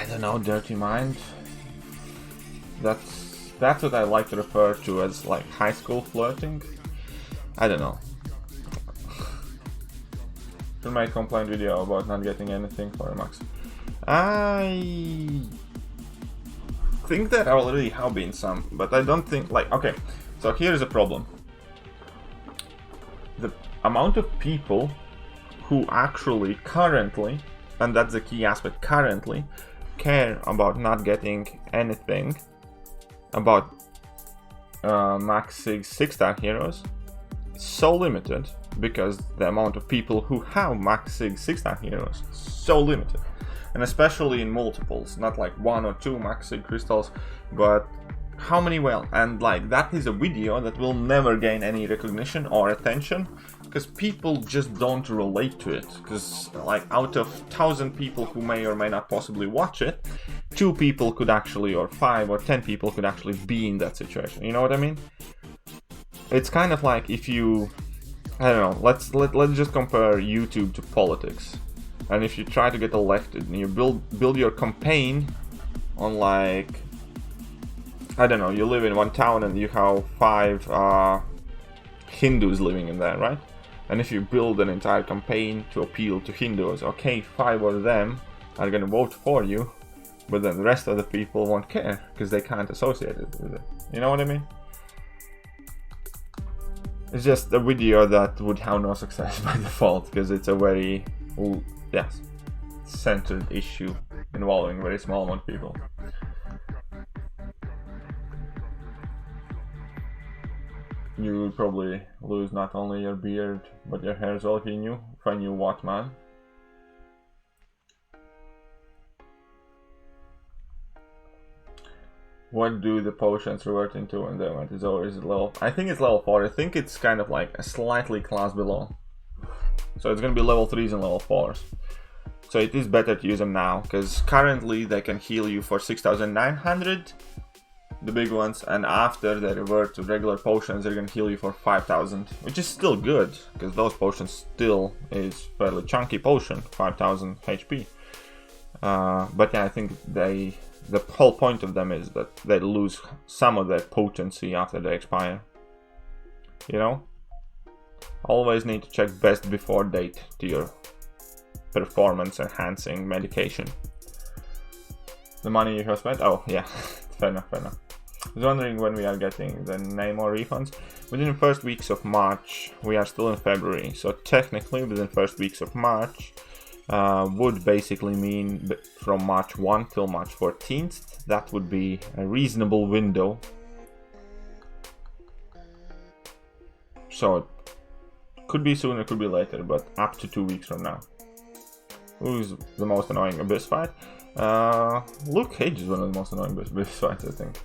don't know, Dirty Mind. That's what I like to refer to as like high school flirting. I don't know. Should make a complaint video about not getting anything for a max. I think that already have been some, but I don't think, like, okay, so here's a problem. The amount of people who actually currently, and that's the key aspect, currently care about not getting anything about max 6-star heroes is so limited, because the amount of people who have max 6-star heroes is so limited. And especially in multiples, not like 1 or 2 max 6 crystals, but how many? Well, and like that is a video that will never gain any recognition or attention, because people just don't relate to it. Because like out of 1,000 people who may or may not possibly watch it, 2 people could actually, or 5 or 10 people could actually be in that situation. You know what I mean? It's kind of like if you, I don't know, let's just compare YouTube to politics. And if you try to get elected and you build your campaign on, like, I don't know, you live in one town and you have 5 Hindus living in there, right? And if you build an entire campaign to appeal to Hindus, okay, 5 of them are gonna vote for you, but then the rest of the people won't care because they can't associate it with it. You know what I mean? It's just a video that would have no success by default because it's a very, yes, centered issue involving a very small amount of people. You would probably lose not only your beard, but your hair as well if I knew what, man. What do the potions revert into when the event is over? Is it level? I think it's level 4. I think it's kind of like a slightly class below. So it's gonna be level 3s and level 4s. So it is better to use them now, because currently they can heal you for 6,900. The big ones, and after they revert to regular potions, they're gonna heal you for 5,000, which is still good because those potions still is fairly chunky potion, 5,000 HP. But yeah, I think the whole point of them is that they lose some of their potency after they expire. You know, always need to check best before date to your performance enhancing medication. The money you have spent? Oh yeah, fair enough. I was wondering when we are getting the Namor refunds. Within the first weeks of March. We are still in February, so technically within the first weeks of March would basically mean from March 1 till March 14th. That would be a reasonable window. So it could be sooner, could be later, but up to 2 weeks from now. Who's the most annoying Abyss fight? Luke Cage is one of the most annoying Abyss fights, I think.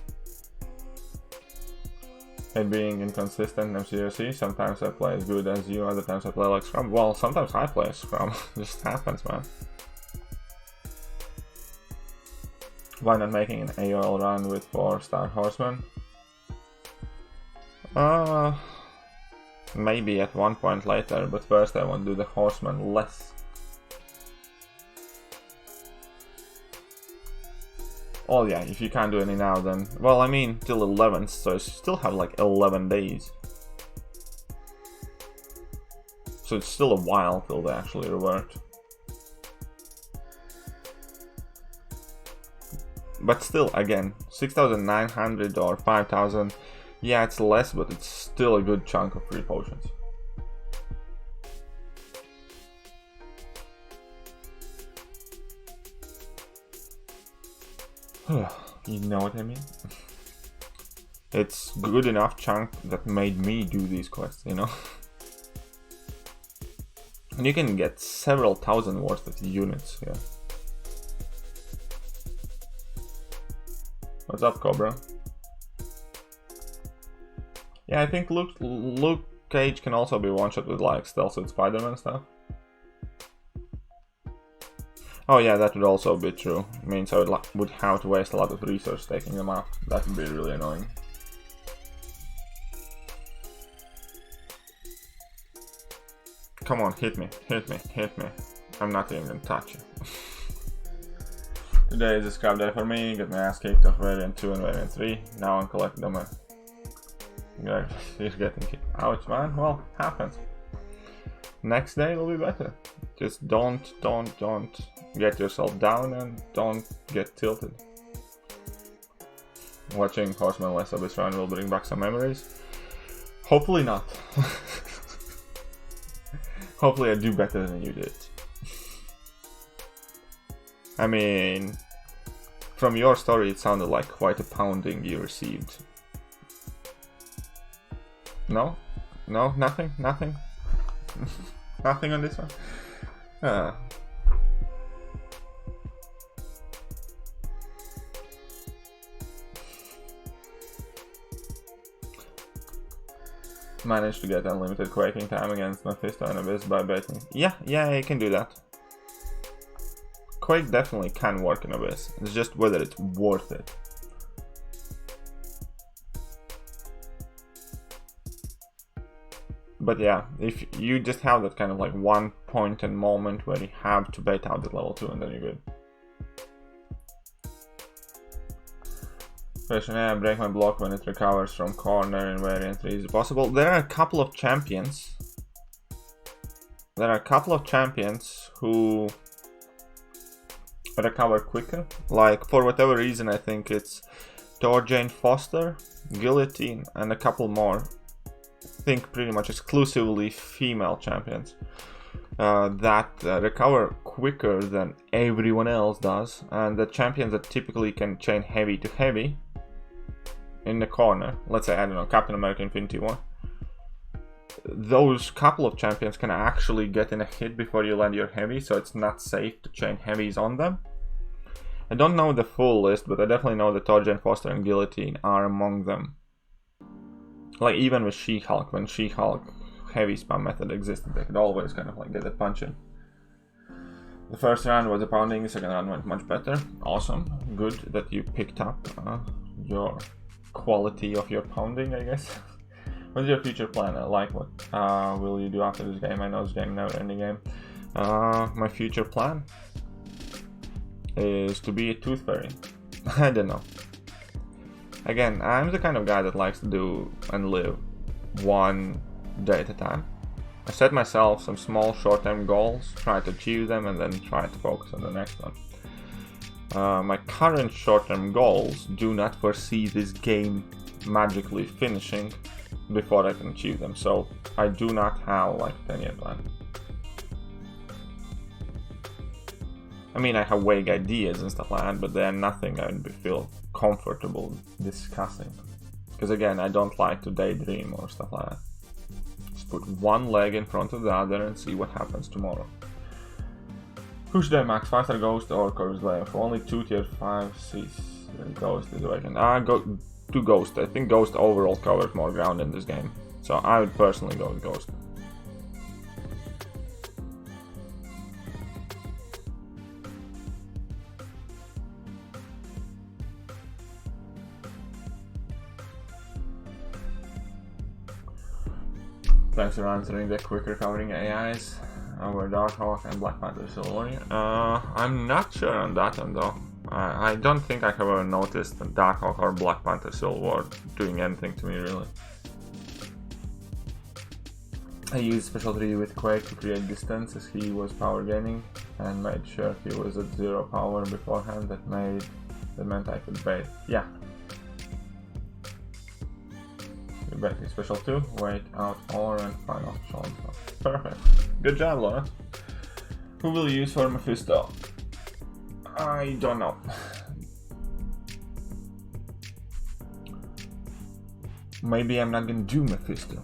It being inconsistent MCRC, sometimes I play as good as you, other times I play like Scrum. Well, sometimes I play as Scrum, just happens, man. Why not making an AOL run with 4-star Horseman? Maybe at one point later, but first I want to do the Horseman-Less. Oh yeah, if you can't do any now, then... Well, I mean, till 11th, so you still have like 11 days. So it's still a while till they actually revert. But still, again, 6,900 or 5,000, yeah, it's less, but it's still a good chunk of free potions. You know what I mean? It's good enough chunk that made me do these quests, you know? And you can get several thousand worth of units here. What's up, Cobra? Yeah, I think Luke Cage can also be one-shot with like Stealth with Spider-Man stuff. Oh yeah, that would also be true. Means I would have to waste a lot of resources taking them up. That would be really annoying. Come on, hit me. I'm not even gonna touch you. Today is a scrap day for me. Got my ass kicked off variant 2 and variant 3. Now I'm collecting them. He's getting kicked. Ouch, man. Well, happens. Next day will be better. Just don't get yourself down and don't get tilted. Watching Horseman-Less Abyss run will bring back some memories. Hopefully not. Hopefully I do better than you did. I mean, from your story it sounded like quite a pounding you received. No? No? Nothing? Nothing? Nothing on this one? Managed to get unlimited quaking time against Mephisto and Abyss by baiting. Yeah, you can do that. Quake definitely can work in Abyss. It's just whether it's worth it. But yeah, if you just have that kind of like one point and moment where you have to bait out at level 2 and then you're good. Question A, I break my block when it recovers from corner in variant 3. Is it possible? There are a couple of champions. Who recover quicker. Like, for whatever reason, I think it's Jane Foster, Guillotine, and a couple more. I think pretty much exclusively female champions that recover quicker than everyone else does, and the champions that typically can chain heavy to heavy in the corner, let's say, I don't know, Captain America Infinity War, those couple of champions can actually get in a hit before you land your heavy, so it's not safe to chain heavies on them. I don't know the full list, but I definitely know that Jane Foster and Guillotine are among them. Like, even with She-Hulk, when She-Hulk heavy spam method existed, they could always kind of like get a punch in. The first round was a pounding, the second round went much better. Awesome. Good that you picked up your quality of your pounding, I guess. What's your future plan? Like, what will you do after this game? I know this game never ending game. My future plan is to be a tooth fairy. I don't know. Again, I'm the kind of guy that likes to do and live one day at a time. I set myself some small short-term goals, try to achieve them, and then try to focus on the next one. My current short-term goals do not foresee this game magically finishing before I can achieve them, so I do not have like a 10-year plan. I mean, I have vague ideas and stuff like that, but they're nothing I would feel comfortable discussing. Because again, I don't like to daydream or stuff like that. Just put one leg in front of the other and see what happens tomorrow. Who should I max? 5-star Ghost or Corvus Layer? For only 2 tier 5 Cs. Ghost is awakened. Go to Ghost. I think Ghost overall covers more ground in this game. So I would personally go with Ghost. Thanks for answering the quick recovering AIs over Darkhawk and Black Panther Silver Warrior. I'm not sure on that one though. I don't think I have ever noticed that Darkhawk or Black Panther Silver War doing anything to me really. I used Special 3 with Quake to create distance as he was power gaining and made sure he was at 0 power beforehand. That meant I could bait. Yeah. Baiting Special 2, wait out or and final special. Perfect. Good job, Laura. Who will you use for Mephisto? I don't know. Maybe I'm not gonna do Mephisto.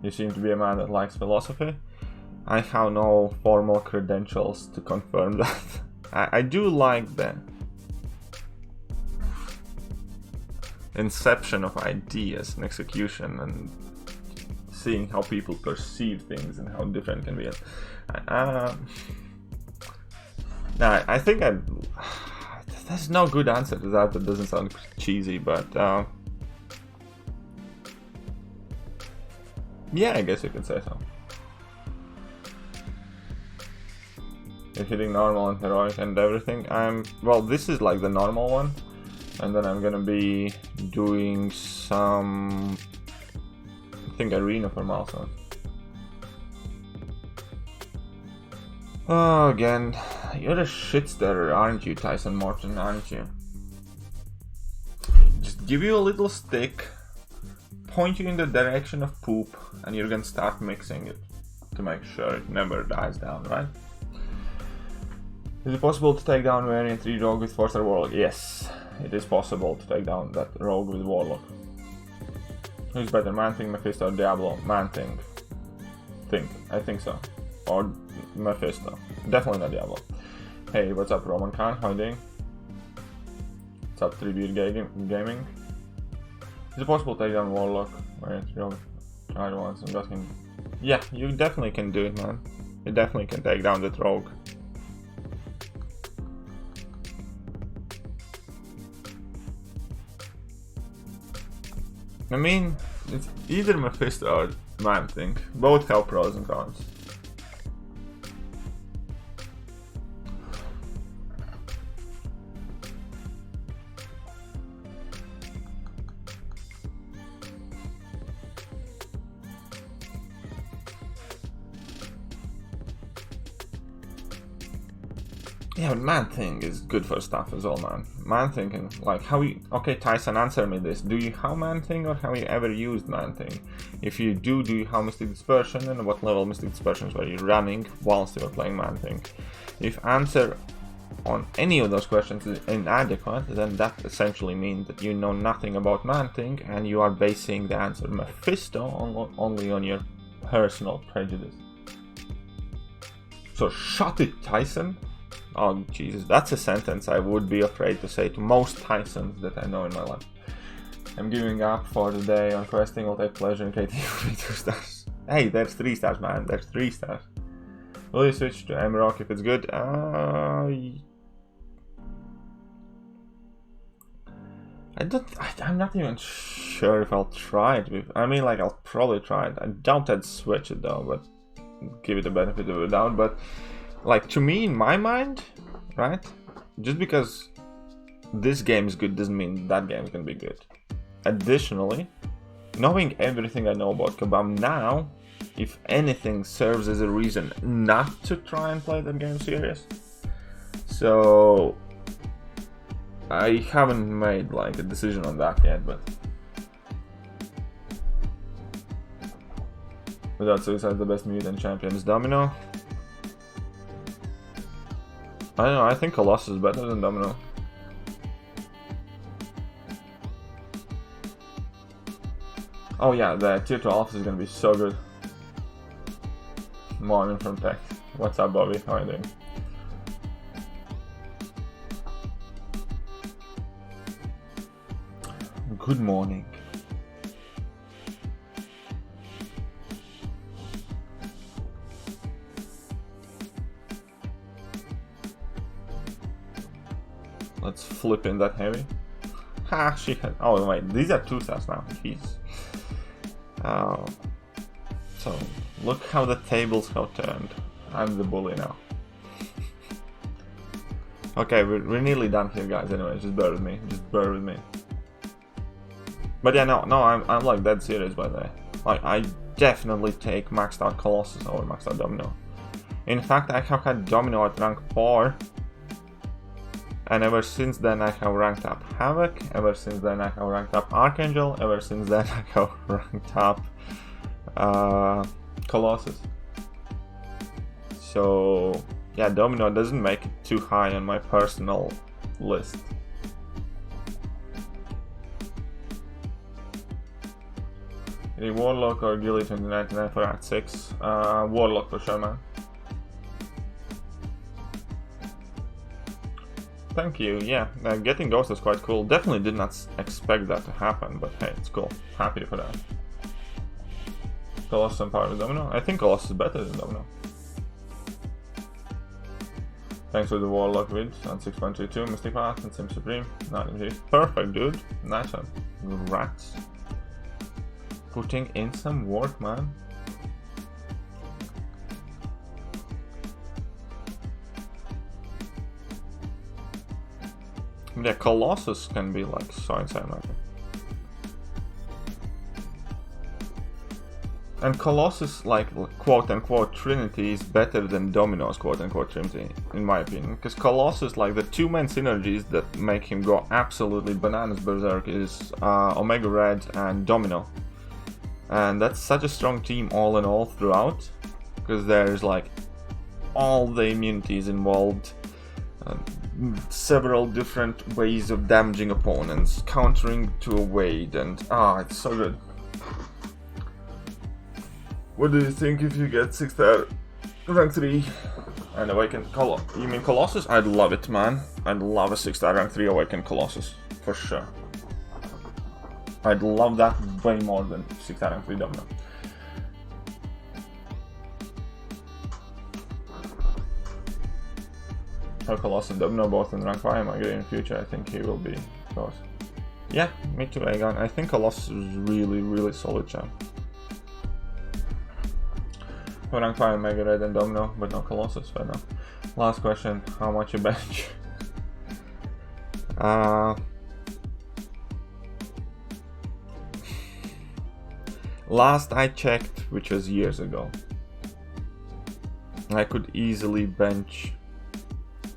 You seem to be a man that likes philosophy. I have no formal credentials to confirm that. I do like the inception of ideas and execution and seeing how people perceive things and how different it can be. I think there's no good answer to that. That doesn't sound cheesy, but yeah, I guess you could say so. You're hitting normal and heroic and everything. Well, this is like the normal one. And then I'm gonna be doing some, I think, arena for milestone. Oh, again, you're a shitster, aren't you, Tyson Morton, aren't you? Just give you a little stick, point you in the direction of poop, and you're gonna start mixing it to make sure it never dies down, right? Is it possible to take down Variant 3 Rogue with 4-star Warlock? Yes, it is possible to take down that Rogue with Warlock. Who's better, Man-Thing, Mephisto, or Diablo? Man-Thing. I think so. Or Mephisto. Definitely not Diablo. Hey, what's up, Roman Khan? How you doing? What's up, 3Beard Gaming? Is it possible to take down Warlock? Variant 3 Rogue. Tried once and got him. Yeah, you definitely can do it, man. You definitely can take down that Rogue. I mean, it's either Mephisto or Man-Thing. Both have pros and cons. Yeah, but Man-Thing is good for stuff as well, man. Man-Thing, like, how you... Okay, Tyson, answer me this. Do you have Man-Thing, or have you ever used Man-Thing? If you do you have Mystic Dispersion, and what level Mystic Dispersions were you running whilst you were playing Man-Thing? If answer on any of those questions is inadequate, then that essentially means that you know nothing about Man-Thing, and you are basing the answer Mephisto only on your personal prejudice. So shut it, Tyson! Oh Jesus, that's a sentence I would be afraid to say to most Tysons that I know in my life. I'm giving up for the day on questing, I'll take pleasure in KT 2 stars. Hey, there's 3 stars, man, there's 3 stars. Will you switch to MRock if it's good? I'm not even sure if I'll try it. I mean, like, I'll probably try it. I doubt I'd switch it though, but give it the benefit of the doubt. But like, to me, in my mind, right, just because this game is good doesn't mean that game is gonna be good. Additionally, knowing everything I know about Kabam now, if anything, serves as a reason not to try and play that game serious. So I haven't made like a decision on that yet, but without suicide, the best mutant champion is Domino. I don't know, I think Colossus is better than Domino. Oh yeah, the tier 2 alpha is gonna be so good. Morning from Tech. What's up, Bobby? How are you doing? Good morning. Let's flip in that heavy. Ha, she had. Oh wait, these are 2 stars now. Jeez. So look how the tables have turned. I'm the bully now. Okay, we're nearly done here, guys. Anyway, just bear with me. Just bear with me. But yeah, no, I'm like dead serious by the way. Like, I definitely take maxed out Colossus over maxed out Domino. In fact, I have had Domino at rank 4. And ever since then I have ranked up Havoc, ever since then I have ranked up Archangel, ever since then I have ranked up Colossus. So yeah, Domino doesn't make it too high on my personal list. A Warlock or Gilly 2099 for Act 6? Warlock for sure, man. Thank you, yeah, getting Ghost is quite cool. Definitely did not expect that to happen, but hey, it's cool. Happy for that. Colossus and Power Domino? I think Colossus is better than Domino. Thanks for the Warlock vid on 6.22, Mystic Path and Sim Supreme. Perfect, dude. Nice one. Rats. Putting in some work, man. Yeah, Colossus can be like so insane, man. And Colossus, like, quote-unquote Trinity is better than Domino's quote-unquote Trinity, in my opinion. Because Colossus, like, the 2 main synergies that make him go absolutely bananas berserk is Omega Red and Domino. And that's such a strong team all in all throughout. Because there's, like, all the immunities involved. Several different ways of damaging opponents, countering to evade, and it's so good. What do you think if you get 6-star rank 3 and awaken You mean Colossus? I'd love it, man. I'd love a 6-star rank 3 awaken Colossus, for sure. I'd love that way more than 6-star rank 3 Domino. Colossus and Domino both in rank 5, I agree in future, I think he will be close. Yeah, me too, Aegon. I think Colossus is really solid champ. For rank 5, Mega Red and Domino, but no Colossus, fair enough. Last question, how much you bench? Last I checked, which was years ago, I could easily bench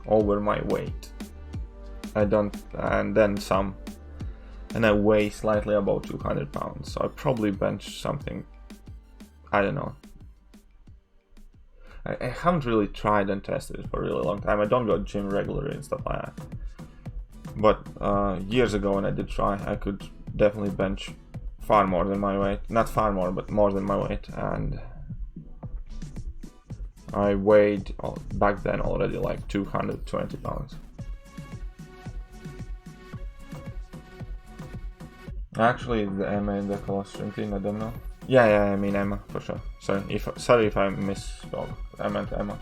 over my weight. I don't, and then some, and I weigh slightly above 200 pounds. So I probably bench something, I don't know. I haven't really tried and tested it for a really long time. I don't go to gym regularly and stuff like that. But years ago when I did try, I could definitely bench far more than my weight. Not far more, but more than my weight. And I weighed back then already like 220 pounds. Actually, the Emma and the colostrum clean, I don't know. Yeah, I mean Emma for sure. Sorry if I misspoke. I meant Emma.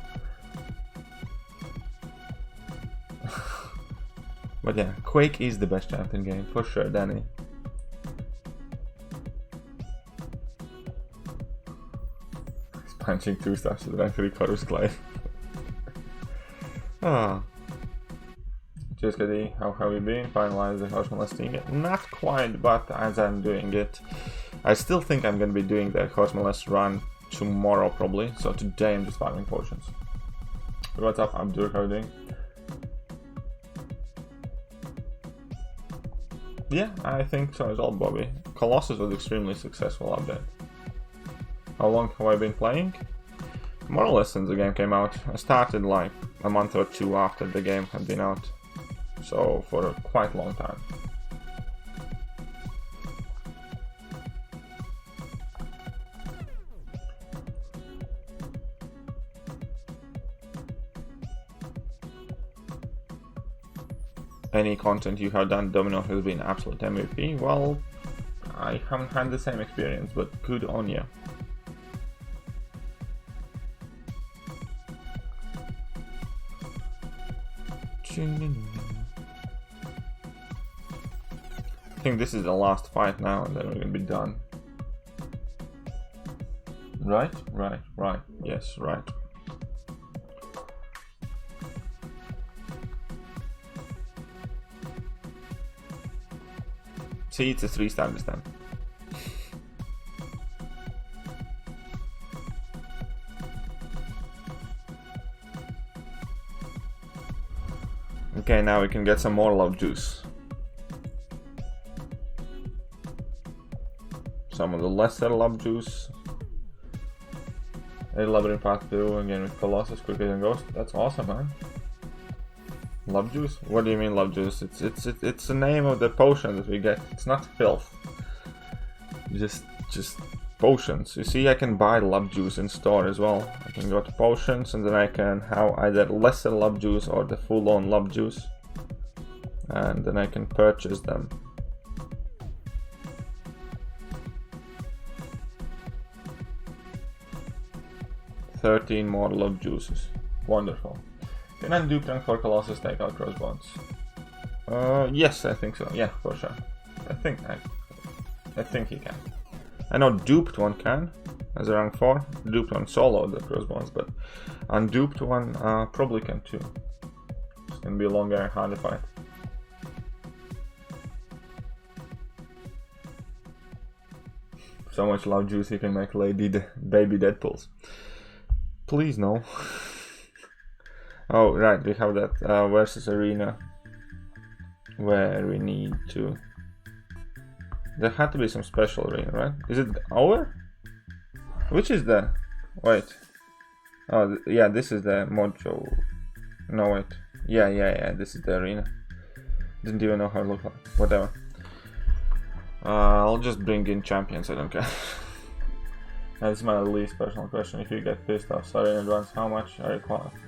But yeah, Quake is the best champion game for sure, Danny. He's punching 2 stars to the rank 3 Chorus Clay. Ah. Just Kd, how have you been? Finalize the Horseman-Less team? Not quite, but as I'm doing it, I still think I'm gonna be doing the Horseman-Less run tomorrow probably. So today I'm just farming potions. But what's up, Abdur? How are you doing? Yeah, I think so as well, Bobby. Colossus was extremely successful update. How long have I been playing? More or less since the game came out. I started like a month or 2 after the game had been out. So for a quite long time. Any content you have done, Domino has been absolute MVP. Well, I haven't had the same experience, but good on you. I think this is the last fight now, and then we're gonna be done. Right? Yes, right. See, it's a 3-star this time. Okay, now we can get some more love juice. Some of the lesser love juice. A Labyrinth Path 2 again with Colossus, quicker than Ghost. That's awesome, man. Love juice? What do you mean love juice? It's the name of the potion that we get. It's not filth. Just potions. You see, I can buy love juice in store as well. I can go to potions and then I can have either lesser love juice or the full-on love juice. And then I can purchase them. $13 more love juices. Wonderful. Can I dupe tank for Colossus take out crossbones? Yes, I think so. Yeah, for sure. I think he can. I know duped one can, as a rank 4. Duped one solo the crossbones, but unduped one probably can too. It's gonna be a longer and harder fight. So much love juice he can make baby Deadpools. Please no. Oh right, we have that versus arena where we need to. There had to be some special arena, right? Is it over? Which is the? Wait. Oh yeah, this is the mojo. No wait. Yeah. This is the arena. Didn't even know how it looked like. Whatever. I'll just bring in champions. I don't care. That's my least personal question. If you get pissed off, sorry in advance. How much are you qualified?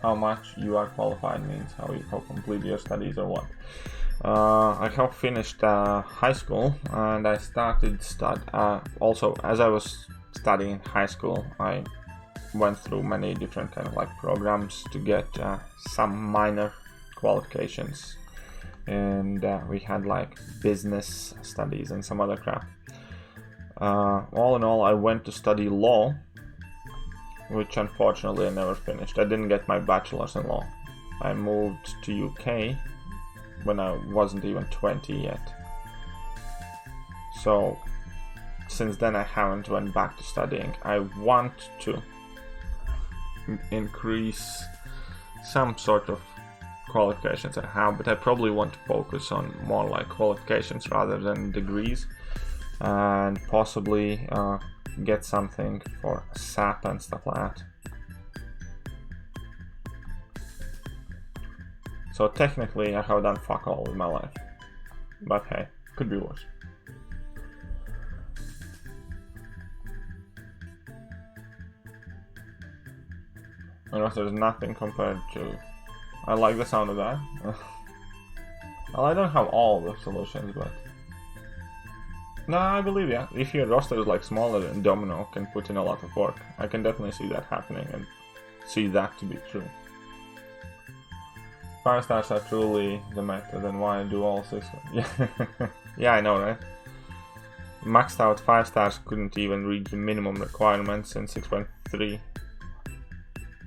How much you are qualified means how complete your studies or what? I have finished high school and I started also as I was studying high school, I went through many different kind of like programs to get some minor qualifications, and we had like business studies and some other crap. All in all, I went to study law, which unfortunately I never finished. I didn't get my bachelor's in law. I moved to UK when I wasn't even 20 yet. So since then I haven't went back to studying. I want to increase some sort of qualifications I have, but I probably want to focus on more like qualifications rather than degrees, and possibly get something for SAP and stuff like that. So technically I have done fuck all with my life, but hey, could be worse. And there's nothing compared to... I like the sound of that. Well, I don't have all the solutions, but... No, I believe, yeah. If your roster is like smaller than Domino can put in a lot of work, I can definitely see that happening and see that to be true. 5 stars are truly the meta, then why do all 6? Yeah, yeah, I know, right? Maxed out 5 stars couldn't even reach the minimum requirements in 6.3.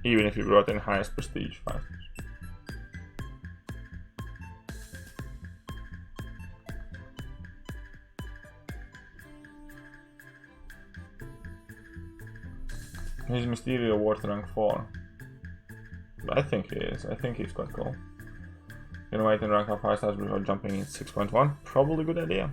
Even if you brought in highest prestige 5 stars. Is Mysterio worth rank 4? I think he is. I think he's quite cool. Gonna wait and rank up 5 stars before jumping in 6.1? Probably a good idea.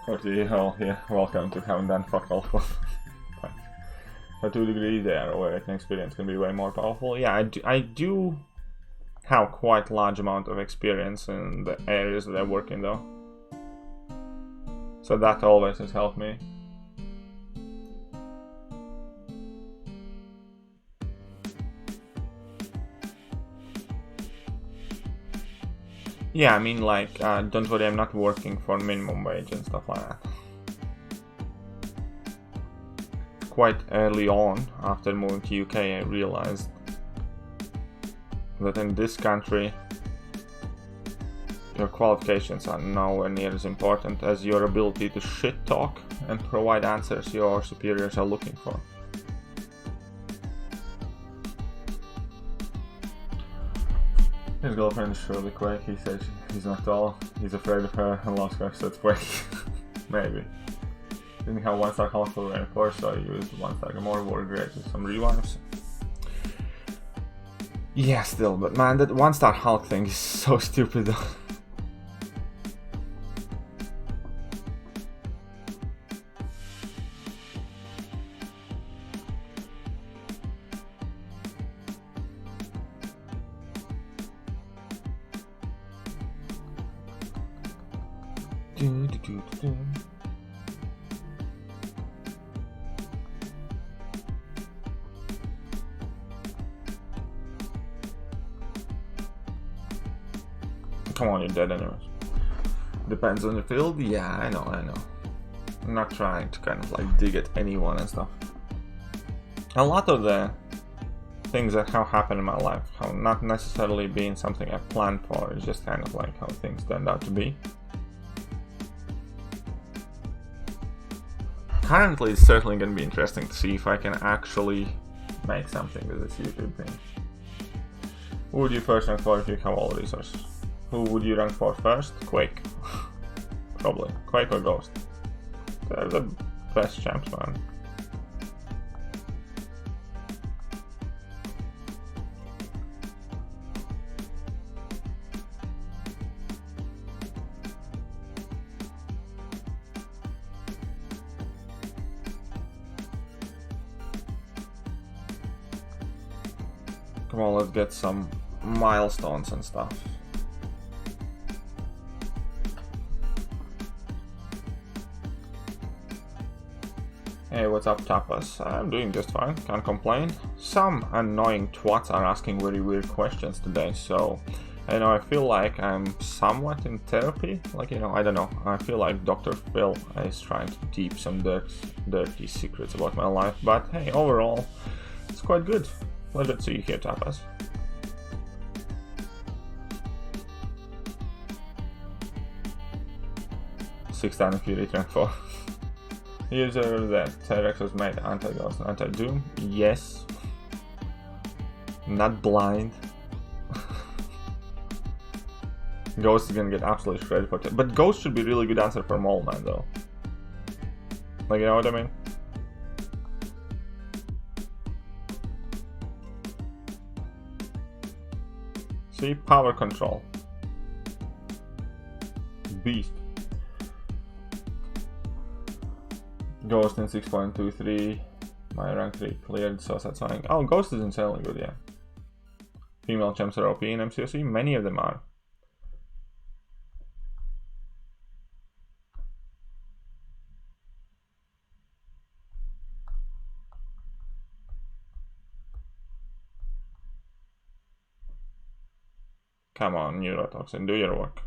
What the hell, yeah, welcome to having done fuck all. But to a degree there, where an experience can be way more powerful. Yeah, I do have quite large amount of experience in the areas that I work in though. So that always has helped me. Yeah, I mean, like, don't worry, I'm not working for minimum wage and stuff like that. Quite early on, after moving to UK, I realized that in this country, your qualifications are nowhere near as important as your ability to shit talk and provide answers your superiors are looking for. His girlfriend is surely Quake. He says he's not tall, he's afraid of her and loves her, so it's Quake. Maybe. Didn't have 1-star Hulk for Rain 4, so I used 1-star Gamora, were great with some revives. Yeah, still, but man, that 1-star Hulk thing is so stupid though. Come on, you're dead anyways. Depends on the field. Yeah, I know. I'm not trying to kind of like dig at anyone and stuff. A lot of the things that have happened in my life have not necessarily been something I planned for. It's just kind of like how things turned out to be. Currently, it's certainly going to be interesting to see if I can actually make something with this YouTube thing. Who would you first rank for if you have all the resources? Who would you rank for first? Quake. Probably. Quake or Ghost. They're the best champs, man. Come on, let's get some milestones and stuff. Hey, what's up, Tapas? I'm doing just fine, can't complain. Some annoying twats are asking very weird questions today, so I feel like I'm somewhat in therapy. Like, I don't know. I feel like Dr. Phil is trying to deep some dirty secrets about my life, but hey, overall, it's quite good. Pleasure to see you here, Tapas. 6,000 Fury rank 4. User that T-Rex was made anti-ghost and anti-doom. Yes. Not blind. Ghost is gonna get absolutely shredded for but Ghost should be really good answer for Mole Man though. Like, you know what I mean? See, power control. Beast. Ghost in 6.23. My rank 3 cleared, so satisfying. Oh, Ghost is insanely good, yeah. Female champs are OP in MCOC. Many of them are. Come on, Neurotoxin, do your work.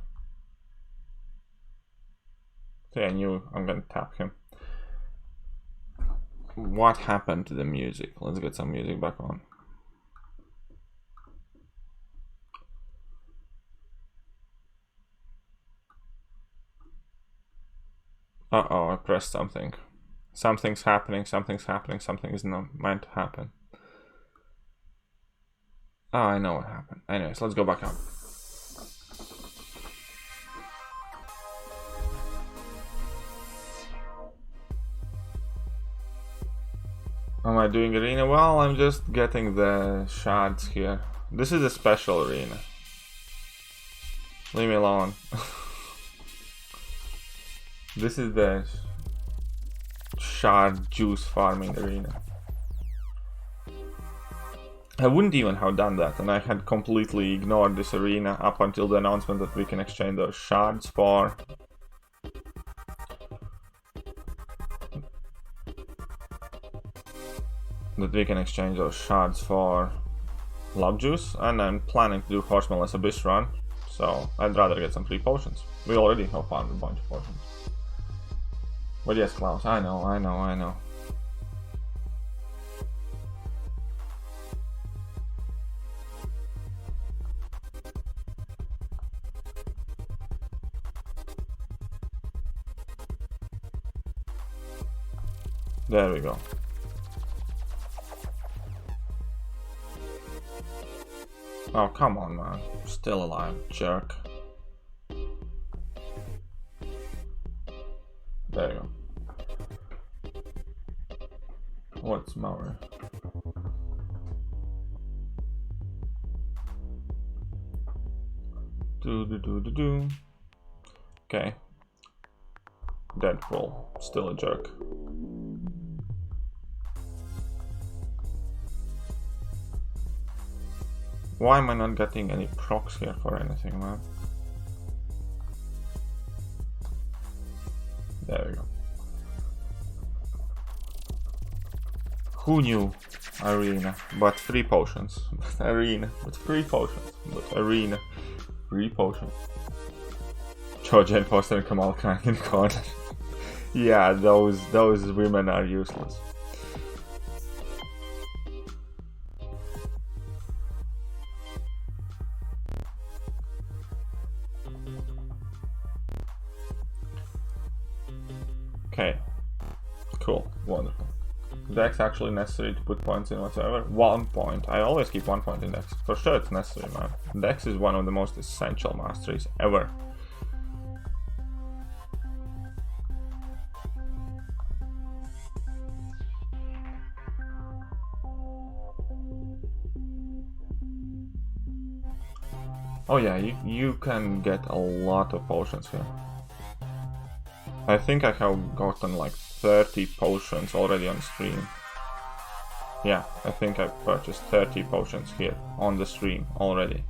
See, I knew I'm gonna tap him. What happened to the music? Let's get some music back on. Uh-oh, I pressed something. Something's happening, something is not meant to happen. Oh, I know what happened. Anyways, let's go back up. Am I doing arena? Well, I'm just getting the shards here. This is a special arena. Leave me alone. This is the shard juice farming arena. I wouldn't even have done that, and I had completely ignored this arena up until the announcement that we can exchange those shards for love juice, and I'm planning to do Horseman-Less Abyss run, so I'd rather get some free potions. We already have found a bunch of potions. But yes, Klaus, I know. There we go. Oh, come on, man. Still alive, jerk. There you go. What's Maury? Do. Okay. Deadpool, still a jerk. Why am I not getting any procs here for anything, man? There we go. Who knew? Arena, but 3 potions. Arena, but 3 potions. But arena, 3 potions. George and Poster and Kamal Khan in the corner. Yeah, those women are useless. Okay, cool, wonderful. Dex actually necessary to put points in whatsoever? 1 point. I always keep 1 point in Dex. For sure it's necessary, man. Dex is one of the most essential masteries ever. Oh yeah, you can get a lot of potions here. I think I have gotten like 30 potions already on stream. Yeah, I think I purchased 30 potions here on the stream already.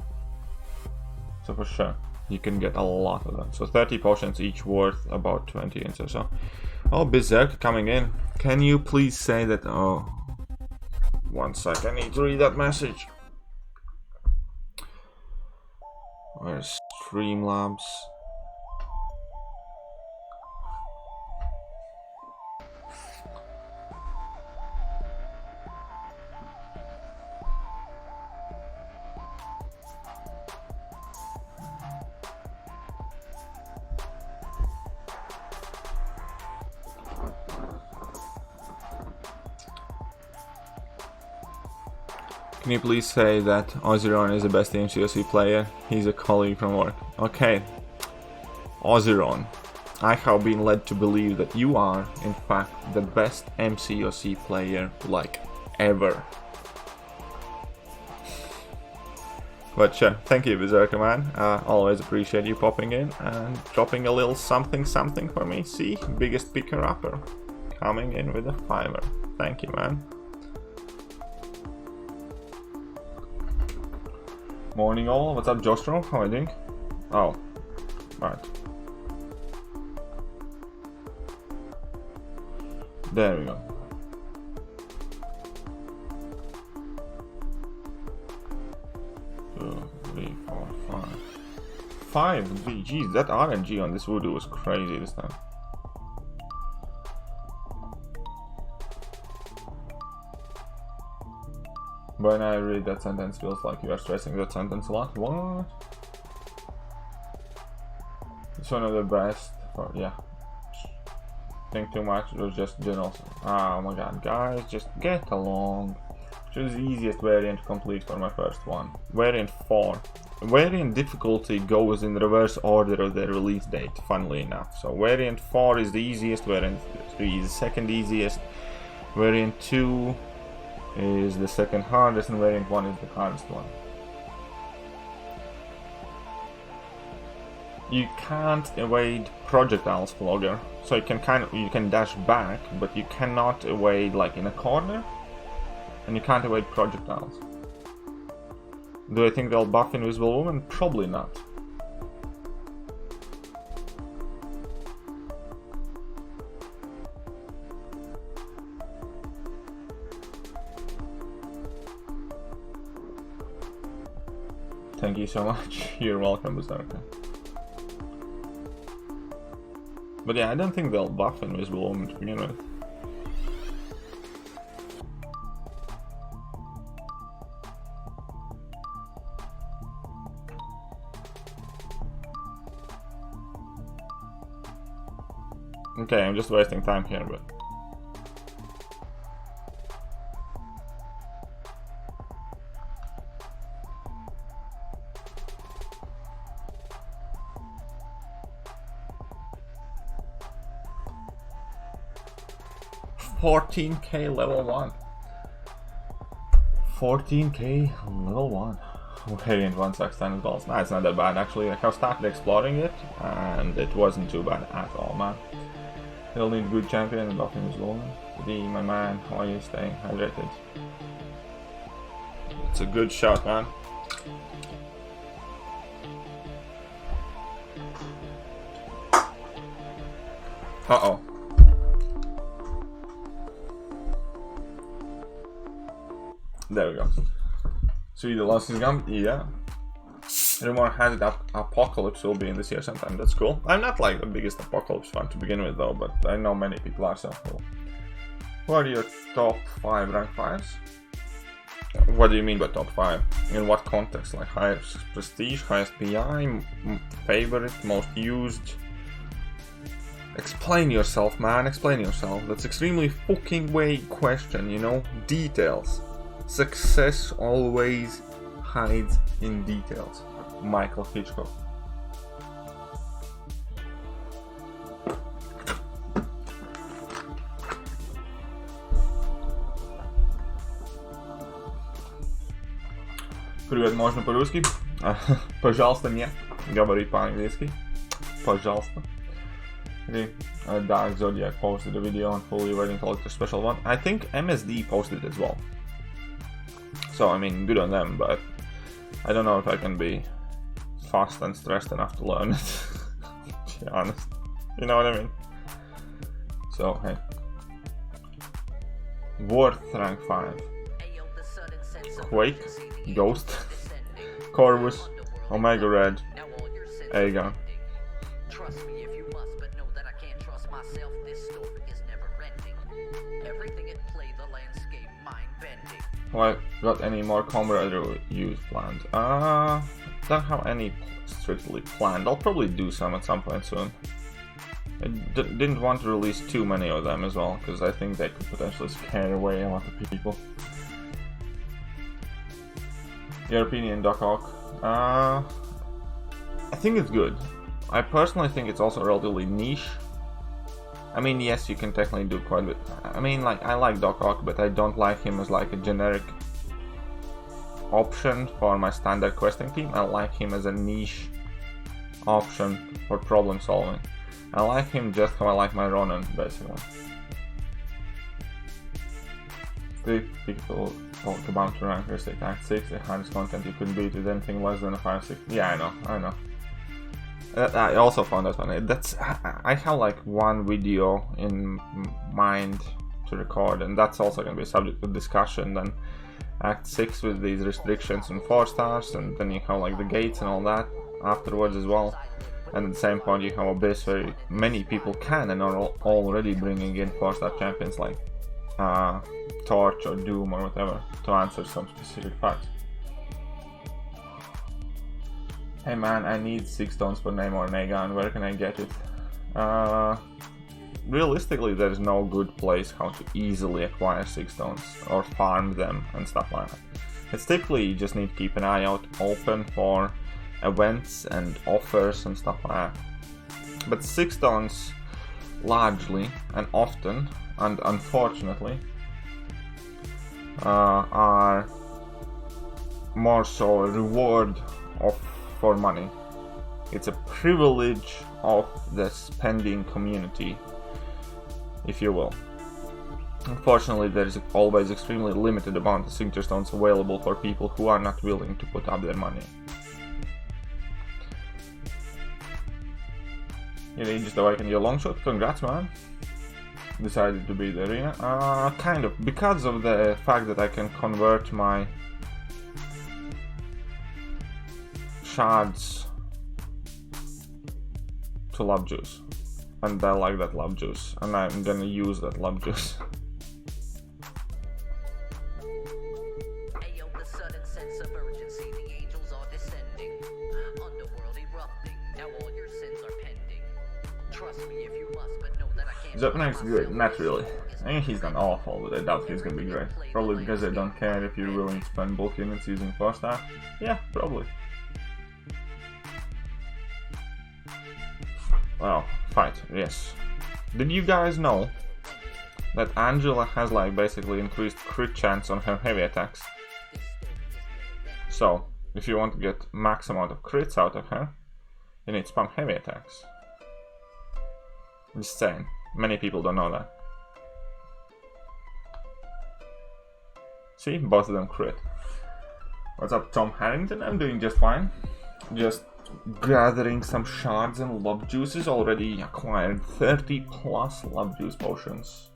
So for sure, you can get a lot of them. So 30 potions each worth about 20 inches or so. Oh, Berserk coming in. Can you please say that? Oh, 1 sec, I need to read that message. Where's Streamlabs? Can you please say that Oziron is the best MCOC player? He's a colleague from work. Okay. Oziron, I have been led to believe that you are, in fact, the best MCOC player, like, ever. But sure, thank you, Berserker man. Always appreciate you popping in and dropping a little something for me. See, biggest picker upper coming in with a $5. Thank you, man. Morning all, what's up, Jostro? How are you doing? Oh, right. There we go. Two, three, four, five. 5. Geez, that RNG on this voodoo was crazy this time. When I read that sentence, feels like you are stressing that sentence a lot. What? It's one of the best. Yeah. Think too much. It was just general. Oh my god, guys, just get along. Choose the easiest variant to complete for my first one. Variant 4. Variant difficulty goes in reverse order of the release date, funnily enough. So variant 4 is the easiest, variant 3 is the second easiest, variant 2 is the second hardest, and variant 1 is the hardest one. You can't evade projectiles, Vlogger. So you can dash back, but you cannot evade like in a corner, and you can't evade projectiles. Do I think they'll buff Invisible Woman? Probably not. Thank you so much. You're welcome, Berserker. But yeah, I don't think they'll buff Invisible Woman to begin with. Okay, I'm just wasting time here, but... $14k level 1. 14k level 1. Variant 1 sucks times balls. Nah, it's not that bad actually. Like, I started exploring it and it wasn't too bad at all, man. You'll need a good champion and buffing as well. D, my man, how are you staying hydrated? It's a good shot, man. Uh-oh. There we go. Sweet, the loss is gone? Yeah. Rumor has it Apocalypse will be in this year sometime. That's cool. I'm not like the biggest Apocalypse fan to begin with though, but I know many people are, so cool. What are your top 5 rank 5s? What do you mean by top 5? In what context? Like highest prestige, highest PI, favorite, most used? Explain yourself, man. Explain yourself. That's extremely fucking vague question, you know? Details. Success always hides in details. Michael Hitchcock. Привет, можно по-русски? Пожалуйста, нет. Говори по-английски. Пожалуйста. Dark Zodiac posted a video on fully waiting collector special one. I think MSD posted it as well. So I mean, good on them, but I don't know if I can be fast and stressed enough to learn it. To be honest, you know what I mean. So hey, Worth rank 5. Quake, Ghost, Corvus, Omega Red, Aegon. Trust me if you must, but know that I can't trust myself. This story is never ending. Everything at play, the landscape, mind bending. Well, got any more camaraderie use planned? Don't have any strictly planned. I'll probably do some at some point soon. I didn't want to release too many of them as well, because I think they could potentially scare away a lot of people. Your opinion, Doc Ock? I think it's good. I personally think it's also relatively niche. I mean, yes, you can technically do quite a bit. I mean, like, I like Doc Ock, but I don't like him as like a generic option for my standard questing team. I like him as a niche option for problem solving. I like him just how I like my Ronin, basically. People talk about the rankers at Act 6, the hardest content you could beat with anything less than a 5-6. Yeah, I know. I also found that one. I have like one video in mind to record, and that's also going to be subject to discussion. Then Act 6 with these restrictions and 4 stars, and then you have like the gates and all that afterwards as well. And at the same point you have Abyss, where many people can and are already bringing in 4-star champions like Torch or Doom or whatever to answer some specific fights. Hey man, I need 6 stones for Namor Negan, where can I get it? Realistically, there is no good place how to easily acquire 6 stones or farm them and stuff like that. It's typically you just need to keep an eye out open for events and offers and stuff like that. But 6 stones largely and often and unfortunately are more so a reward for money. It's a privilege of the spending community, if you will. Unfortunately, there is always extremely limited amount of signature stones available for people who are not willing to put up their money. You just awakened your long shot. Congrats, man. Decided to be the arena. Kind of. Because of the fact that I can convert my shards to love juice. And I like that love juice. And I'm gonna use that love juice. Zepnak's good, not really. I mean, he's not awful, but I doubt he's gonna be great. Probably because I don't care if you're willing to spend bulk units using 4-star. Yeah, probably. Well, fight, yes. Did you guys know that Angela has like basically increased crit chance on her heavy attacks? So, if you want to get max amount of crits out of her, you need to spam heavy attacks. Just saying. Many people don't know that. See, both of them crit. What's up, Tom Harrington? I'm doing just fine. Just gathering some shards and love juices. Already acquired 30 plus love juice potions.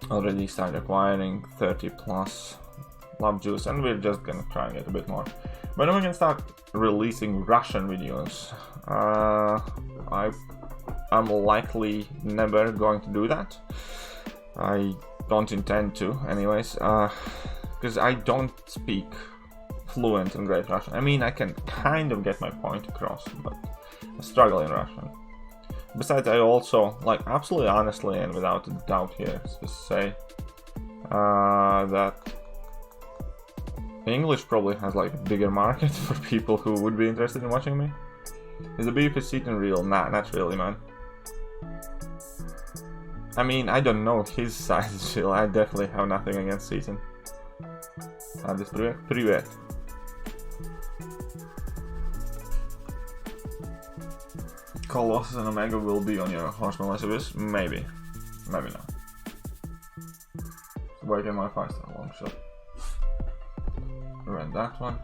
Already started acquiring 30 plus love juice, and we're just gonna try and get a bit more. But then we can start releasing Russian videos. I'm likely never going to do that. I don't intend to, anyways, because I don't speak fluent and great Russian. I mean, I can kind of get my point across, but I struggle in Russian. Besides, I also, like, absolutely honestly and without a doubt here, to say that English probably has like a bigger market for people who would be interested in watching me. Is the beef is Seaton real? Nah, not really, man. I mean, I don't know his size real. I definitely have nothing against Seaton. This привет. Colossus and Omega will be on your Horseman-Less. Maybe. Maybe not. Where can my 5-star long shot? Run that one.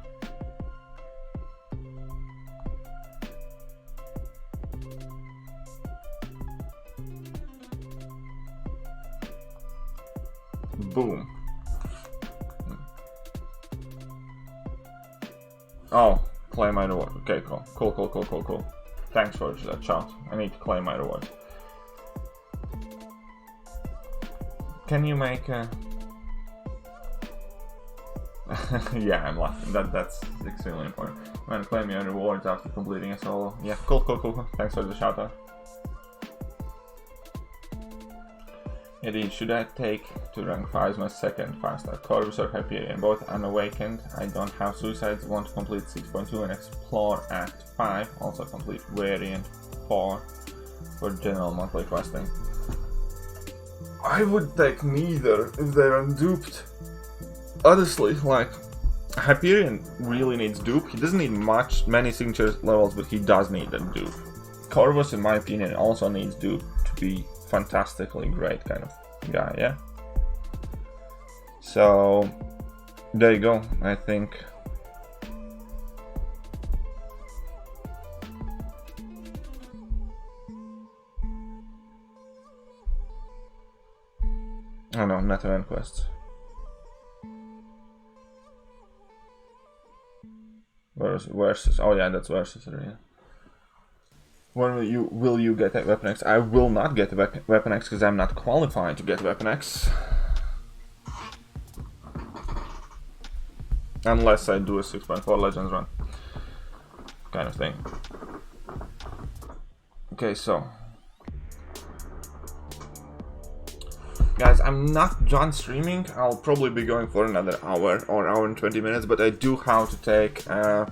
Boom. Oh, claim my reward. Okay, cool. Cool. Thanks for that shout. I need to claim my reward. Can you make a... Yeah, I'm laughing. That's extremely important. I'm gonna claim your rewards after completing a solo. Yeah, cool. Thanks for the shout out. Indeed, should I take to rank 5 as my second 5-star? Corvus or Hyperion? Both unawakened. I don't have suicides. Want to complete 6.2 and explore at 5. Also complete variant 4 for general monthly questing. I would take neither if they're unduped. Honestly, like, Hyperion really needs dupe. He doesn't need many signature levels, but he does need a dupe. Corvus, in my opinion, also needs dupe to be fantastically great kind of guy, yeah? So, there you go, I think. Oh no, not event quests. Versus, oh yeah, that's versus arena. When will you get a Weapon X? I will not get a Weapon X because I'm not qualified to get Weapon X. Unless I do a 6.4 Legends run. Kind of thing. Okay, so. Guys, I'm not done streaming. I'll probably be going for another hour or hour and 20 minutes, but I do have to take a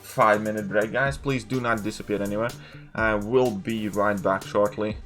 5-minute break, guys. Please do not disappear anywhere. I will be right back shortly.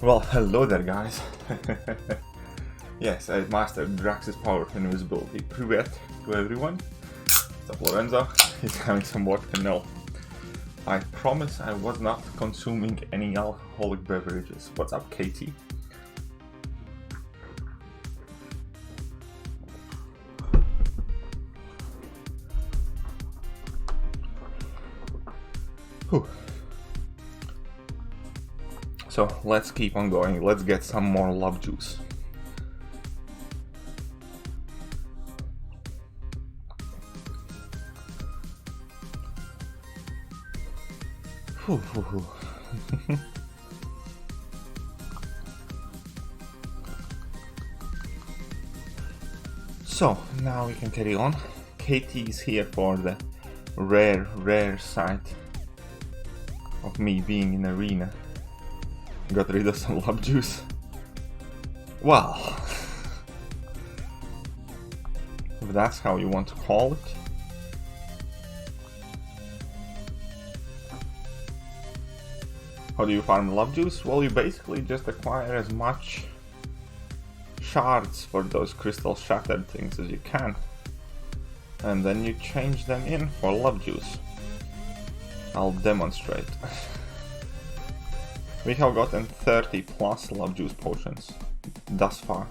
Well, hello there, guys. Yes, I mastered Drax's power invisibility. Привет to everyone. What's up, Lorenzo? He's having some work to know. I promise I was not consuming any alcoholic beverages. What's up, Katie? Whew. So let's keep on going. Let's get some more love juice. Whew, whew, whew. So now we can carry on. Katie's here for the rare sight of me being in arena. Got rid of some love juice. Well, if that's how you want to call it. How do you farm love juice? Well, you basically just acquire as much shards for those crystal shattered things as you can. And then you change them in for love juice. I'll demonstrate. We have gotten 30 plus love juice potions thus far.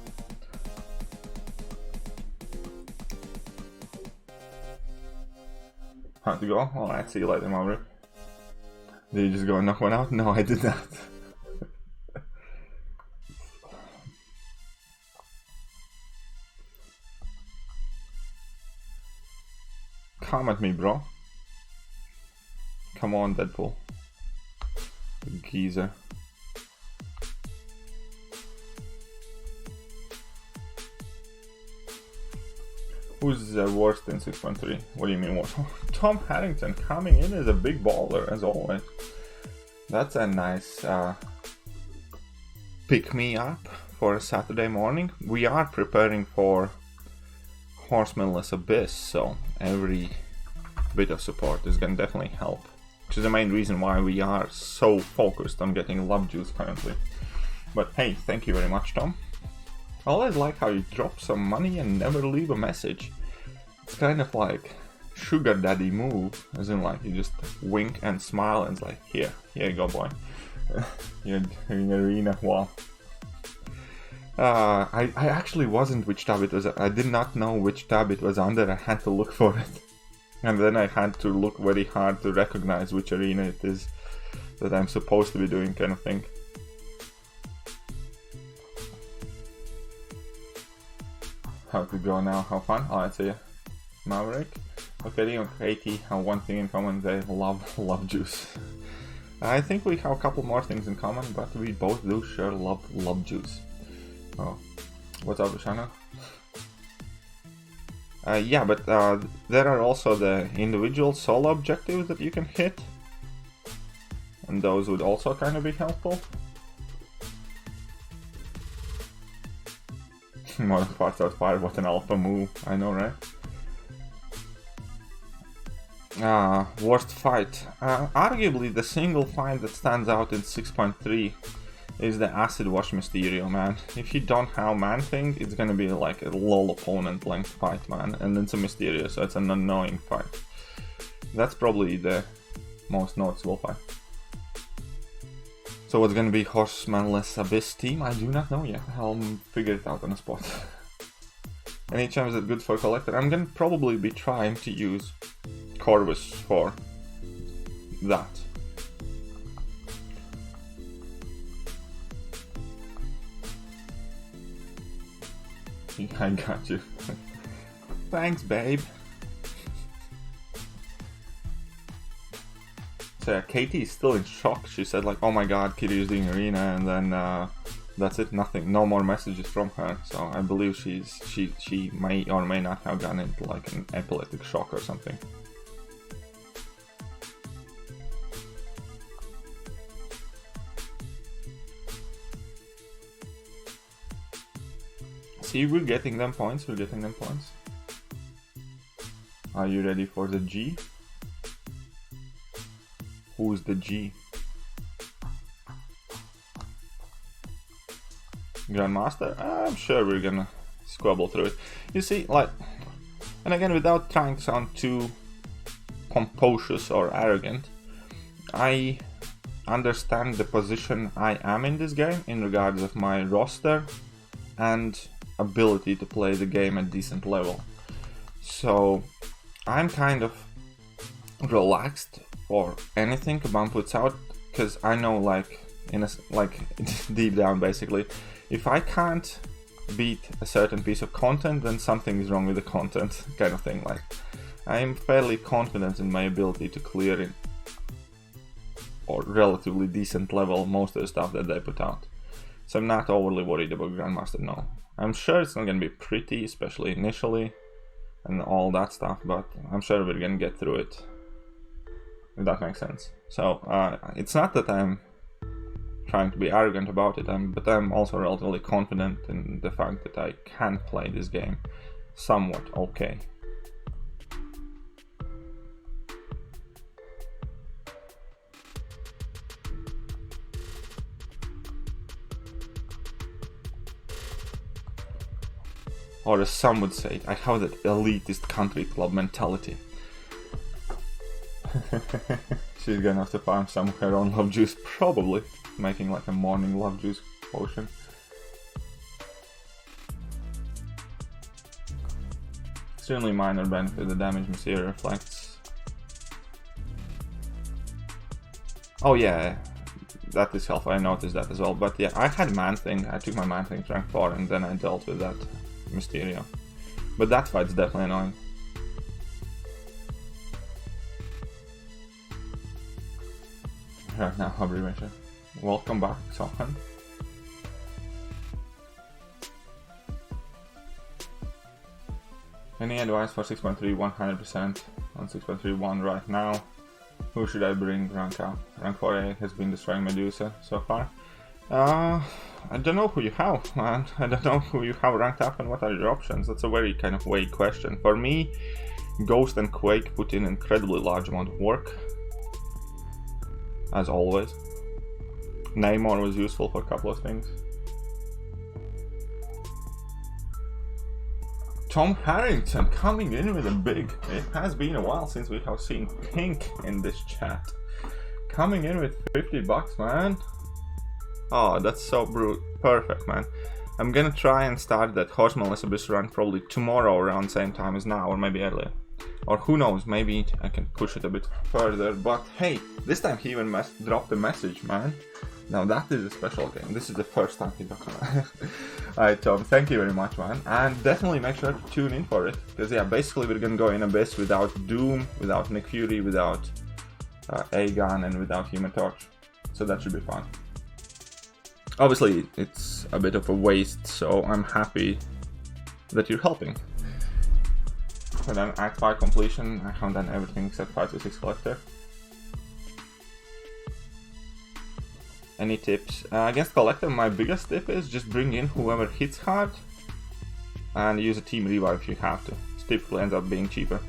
How'd you go? Alright, see you later, Maverick. Did you just go and knock one out? No, I did not. Come at me, bro. Come on, Deadpool. Geezer. Who's the worst in 6.3? What do you mean worst? Tom Harrington coming in as a big baller, as always. That's a nice pick-me-up for a Saturday morning. We are preparing for Horseman-Less Abyss, so every bit of support is gonna definitely help. Which is the main reason why we are so focused on getting love juice currently. But hey, thank you very much, Tom. I always like how you drop some money and never leave a message. It's kind of like sugar daddy move, as in like you just wink and smile and it's like, here you go, boy. You're in arena. Wow. I actually wasn't which tab it was. I did not know which tab it was under. I had to look for it. And then I had to look very hard to recognize which arena it is that I'm supposed to be doing, kind of thing. How to go now? How fun? Oh, let's see. Maverick. Okay, and Katie have one thing in common. They love juice. I think we have a couple more things in common, but we both do share love juice. Oh, what's up, Shana? Yeah, but there are also the individual solo objectives that you can hit, and those would also kind of be helpful. More parts out fire, what an alpha move, I know, right? Worst fight. Arguably the single fight that stands out in 6.3 is the Acid Wash Mysterio, man. If you don't have Man Thing, it's gonna be like a lol opponent length fight, man. And it's a Mysterio, so it's an annoying fight. That's probably the most noticeable fight. So what's gonna be Horseman-Less Abyss team? I do not know yet. I'll figure it out on the spot. Any chance that good for collector? I'm gonna probably be trying to use Corvus for that. I got you. Thanks, babe. So yeah, Katie is still in shock. She said like, oh my god, Kiryu's doing arena, and then that's it, nothing, no more messages from her. So I believe she may or may not have gone into like an epileptic shock or something. See, we're getting them points, Are you ready for the G? Who's the G? Grandmaster? I'm sure we're gonna squabble through it. You see, like, and again, without trying to sound too pompous or arrogant, I understand the position I am in this game in regards of my roster and ability to play the game at decent level. So I'm kind of relaxed for anything Kabam puts out, because I know, like, deep down basically, if I can't beat a certain piece of content, then something is wrong with the content, kind of thing. Like, I am fairly confident in my ability to clear it or relatively decent level most of the stuff that they put out. So I'm not overly worried about Grandmaster, no. I'm sure it's not gonna be pretty, especially initially, and all that stuff, but I'm sure we're gonna get through it, if that makes sense. So it's not that I'm trying to be arrogant about it, but I'm also relatively confident in the fact that I can play this game somewhat okay. Or as some would say, I have that elitist country club mentality. She's gonna have to farm some of her own love juice, probably. Making like a morning love juice potion. Extremely minor benefit, the damage Messiah reflects. Oh yeah, that is helpful, I noticed that as well. But yeah, I had Man-Thing, I took my Man-Thing to rank 4 and then I dealt with that Mysterio. But that fight's definitely annoying. Right now, abbreviation. Welcome back, Sohan. Any advice for 6.3 100% on 6.31 right now? Who should I bring rank up? Rank 4A has been destroying Medusa so far. I don't know who you have, man. I don't know who you have ranked up and what are your options. That's a very kind of vague question. For me, Ghost and Quake put in an incredibly large amount of work, as always. Namor was useful for a couple of things. Tom Harrington coming in with a big. It has been a while since we have seen pink in this chat. Coming in with $50, man. Oh, that's so perfect, man. I'm gonna try and start that Horseman-Less Abyss run probably tomorrow around same time as now, or maybe earlier. Or who knows, maybe I can push it a bit further. But hey, this time he even dropped a message, man. Now that is a special game. This is the first time he dropped it. Alright, Tom, thank you very much, man. And definitely make sure to tune in for it. Because yeah, basically we're gonna go in Abyss without Doom, without Nick Fury, without Aegon, and without Human Torch. So that should be fun. Obviously, it's a bit of a waste, so I'm happy that you're helping. And then Act 5 completion, I have done everything except 5 to 6 collector. Any tips? Against collector, my biggest tip is just bring in whoever hits hard and use a team revive if you have to. It typically ends up being cheaper.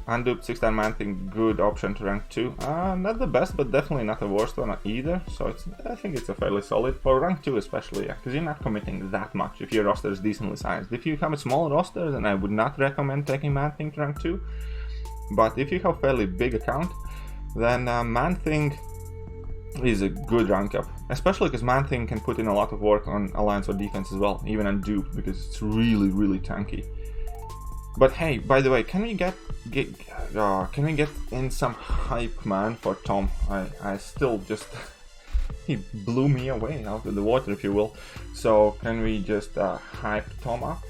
Unduped 6-star Man-Thing, good option to rank 2. Not the best, but definitely not the worst one either. So I think it's a fairly solid for rank 2 especially, yeah, because you're not committing that much if your roster is decently sized. If you have a small roster, then I would not recommend taking Man-Thing to rank 2. But if you have a fairly big account, then Man-Thing is a good rank up. Especially because Man-Thing can put in a lot of work on alliance or defense as well, even unduped, because it's really, really tanky. But hey, by the way, can we get in some hype, man, for Tom? I still just he blew me away out of the water, if you will. So can we just hype Tom up?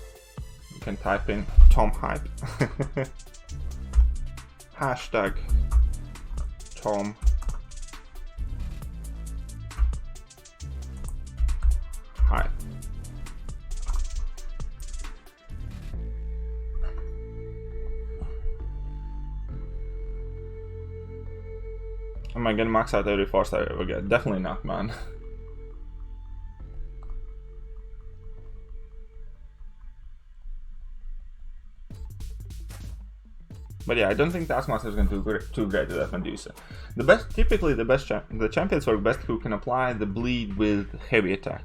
You can type in Tom hype. Hashtag Tom hype. Am I gonna max out every 4-star I ever get? Definitely not, man. But yeah, I don't think Taskmaster is going to do too great with that Medusa. Typically the champions work best who can apply the bleed with heavy attack.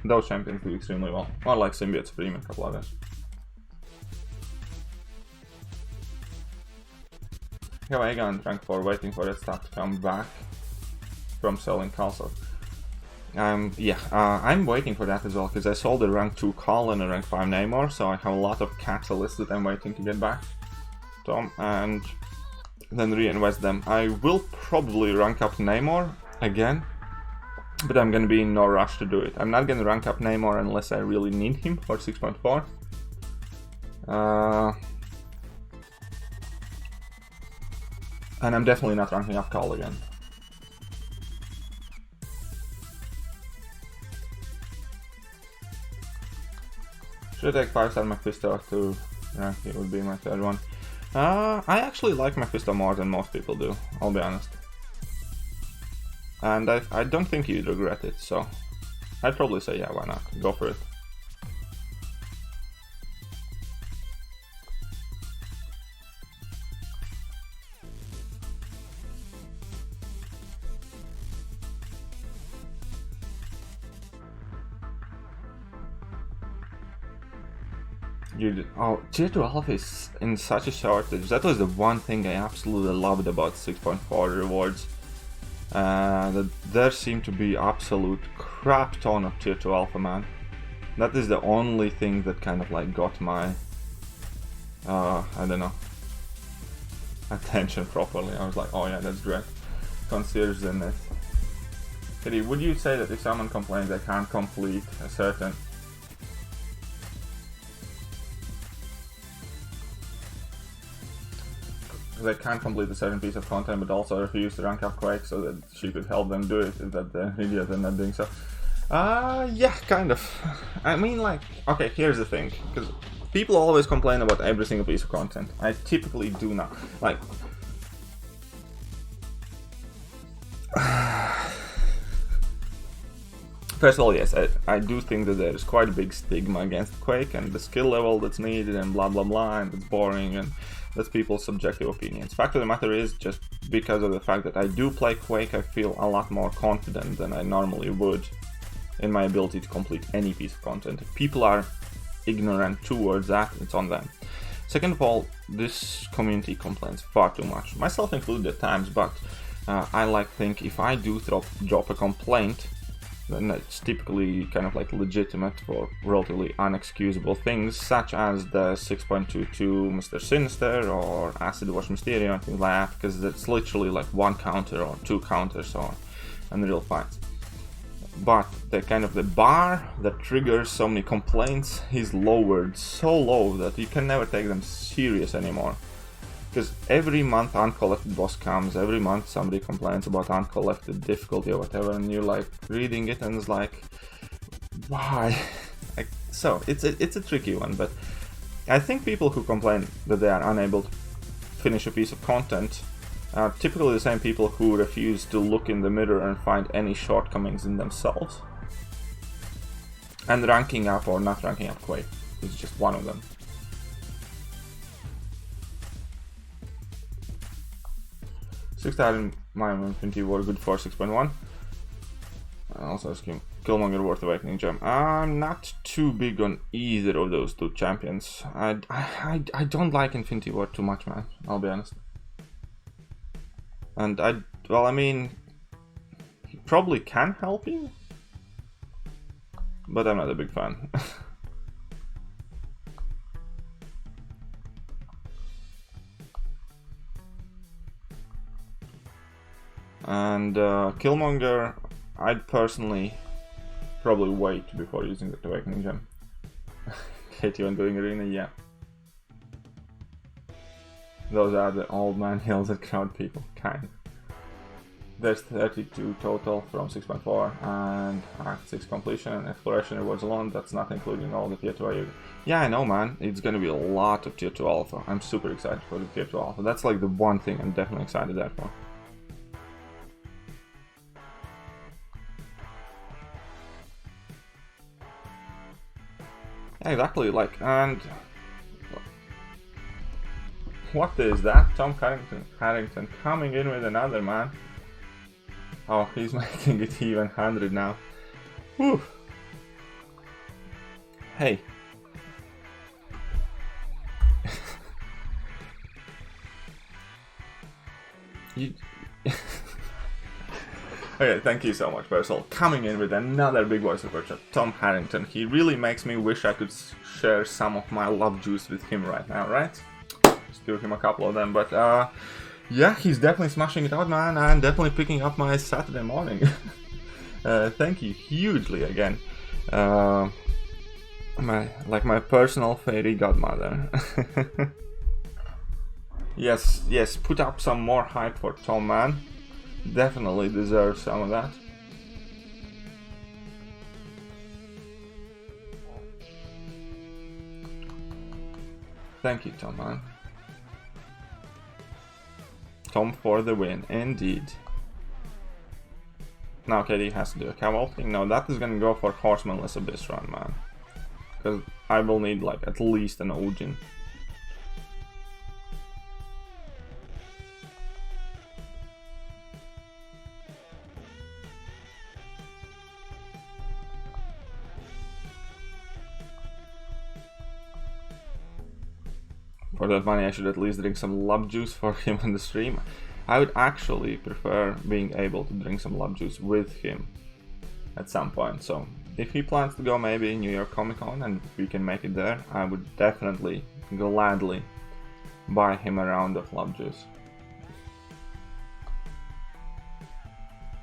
Those champions do extremely well. Or like Symbiote Supreme and a couple others. Yeah, Aegon and rank 4 waiting for that stuff to come back from selling Castle. I'm waiting for that as well, because I sold a rank 2 Call and a rank 5 Namor, so I have a lot of catalysts that I'm waiting to get back, Tom, and then reinvest them. I will probably rank up Namor again, but I'm gonna be in no rush to do it. I'm not gonna rank up Namor unless I really need him for 6.4. And I'm definitely not ranking up Call again. Should I take 5-star Mephisto to rank? It would be my third one. I actually like Mephisto more than most people do, I'll be honest. And I don't think you'd regret it, so I'd probably say yeah, why not? Go for it. Tier 2 Alpha is in such a shortage. That was the one thing I absolutely loved about 6.4 rewards. That there seemed to be absolute crap ton of Tier 2 Alpha, man. That is the only thing that kind of like got my, I don't know, attention properly. I was like, oh yeah, that's great. Concierge Zenith. Kitty, would you say that if someone complains they can't complete a certain they can't complete a certain piece of content but also refuse to rank up Quake so that she could help them do it, is that the idiot and not doing so? Yeah, kind of. I mean, like, okay, here's the thing, because people always complain about every single piece of content. I typically do not. Like, first of all, yes, I do think that there's quite a big stigma against Quake and the skill level that's needed and blah blah blah, and it's boring and that's people's subjective opinions. Fact of the matter is, just because of the fact that I do play Quake, I feel a lot more confident than I normally would in my ability to complete any piece of content. If people are ignorant towards that, it's on them. Second of all, this community complains far too much, myself included at times, but I like to think if I do drop a complaint, then it's typically kind of like legitimate for relatively unexcusable things, such as the 6.22 Mr. Sinister or Acid Wash Mysterio and things like that, because it's literally like one counter or two counters or unreal fights. But the kind of the bar that triggers so many complaints is lowered so low that you can never take them serious anymore. Because every month uncollected boss comes, every month somebody complains about uncollected difficulty or whatever, and you're like reading it and it's like, why? So it's a tricky one, but I think people who complain that they are unable to finish a piece of content are typically the same people who refuse to look in the mirror and find any shortcomings in themselves. And ranking up or not ranking up Quake is just one of them. Six-star in my Infinity War good for 6.1. Also Killmonger worth Awakening Gem. I'm not too big on either of those two champions. I don't like Infinity War too much, man. I'll be honest. And I mean, he probably can help you, but I'm not a big fan. And Killmonger, I'd personally probably wait before using the Awakening Gem. Hate you on doing arena, yeah. Those are the old man hills that crowd people, kind. There's 32 total from 6.4 and Act 6 completion and exploration rewards alone. That's not including all the tier 2 AU. Yeah, I know, man. It's gonna be a lot of tier 2 alpha. I'm super excited for the tier 2 alpha. That's like the one thing I'm definitely excited there for. Yeah, exactly, like, and What is that? Tom Harrington coming in with another, man. Oh, he's making it even 100 now. Whew. Hey. You... Okay, thank you so much, Versal. Coming in with another big voice super chat. Tom Harrington. He really makes me wish I could share some of my love juice with him right now, right? Just give him a couple of them, but yeah, he's definitely smashing it out, man, and definitely picking up my Saturday morning. Thank you hugely again. My personal fairy godmother. Yes, put up some more hype for Tom, man. Definitely deserves some of that. Thank you, Tom, man. Tom for the win, indeed. Now KD has to do a cavalcade. No, that is gonna go for Horseman-Less Abyss run, man. Because I will need like at least an Ojin. For that money I should at least drink some love juice for him on the stream. I would actually prefer being able to drink some love juice with him at some point. So if he plans to go maybe New York Comic Con and we can make it there, I would definitely gladly buy him a round of love juice.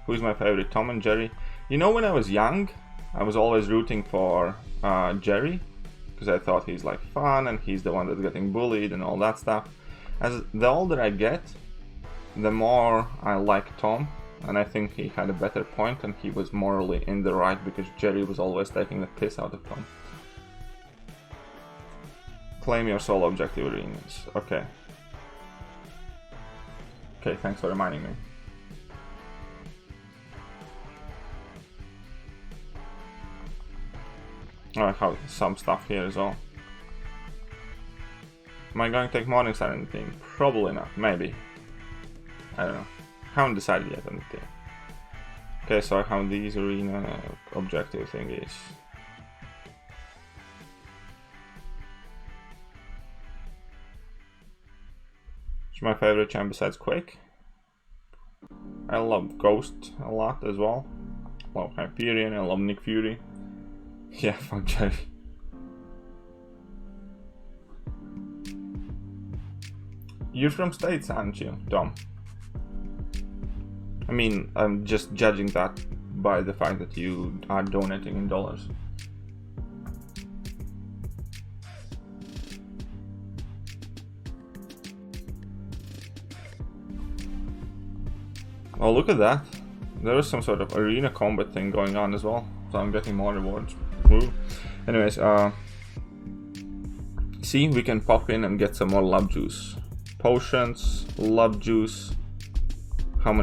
Who's my favorite? Tom and Jerry. You know, when I was young, I was always rooting for Jerry, because I thought he's like fun and he's the one that's getting bullied and all that stuff. As the older I get, the more I like Tom, and I think he had a better point and he was morally in the right because Jerry was always taking the piss out of Tom. Claim your solo objective reunions. Okay. Okay, thanks for reminding me. I have some stuff here as well. Am I going to take morning star in the team? Probably not. Maybe. I don't know. Haven't decided yet on the team. Okay, so I have these arena objective thingies. Which is my favorite champ besides Quake? I love Ghost a lot as well. I love Hyperion, I love Nick Fury. Yeah, fuck Jerry. You're from States, aren't you, Tom? I mean, I'm just judging that by the fact that you are donating in dollars. Oh, look at that. There is some sort of arena combat thing going on as well. So I'm getting more rewards. Ooh. Anyways, see, we can pop in and get some more love juice. Potions, love juice. How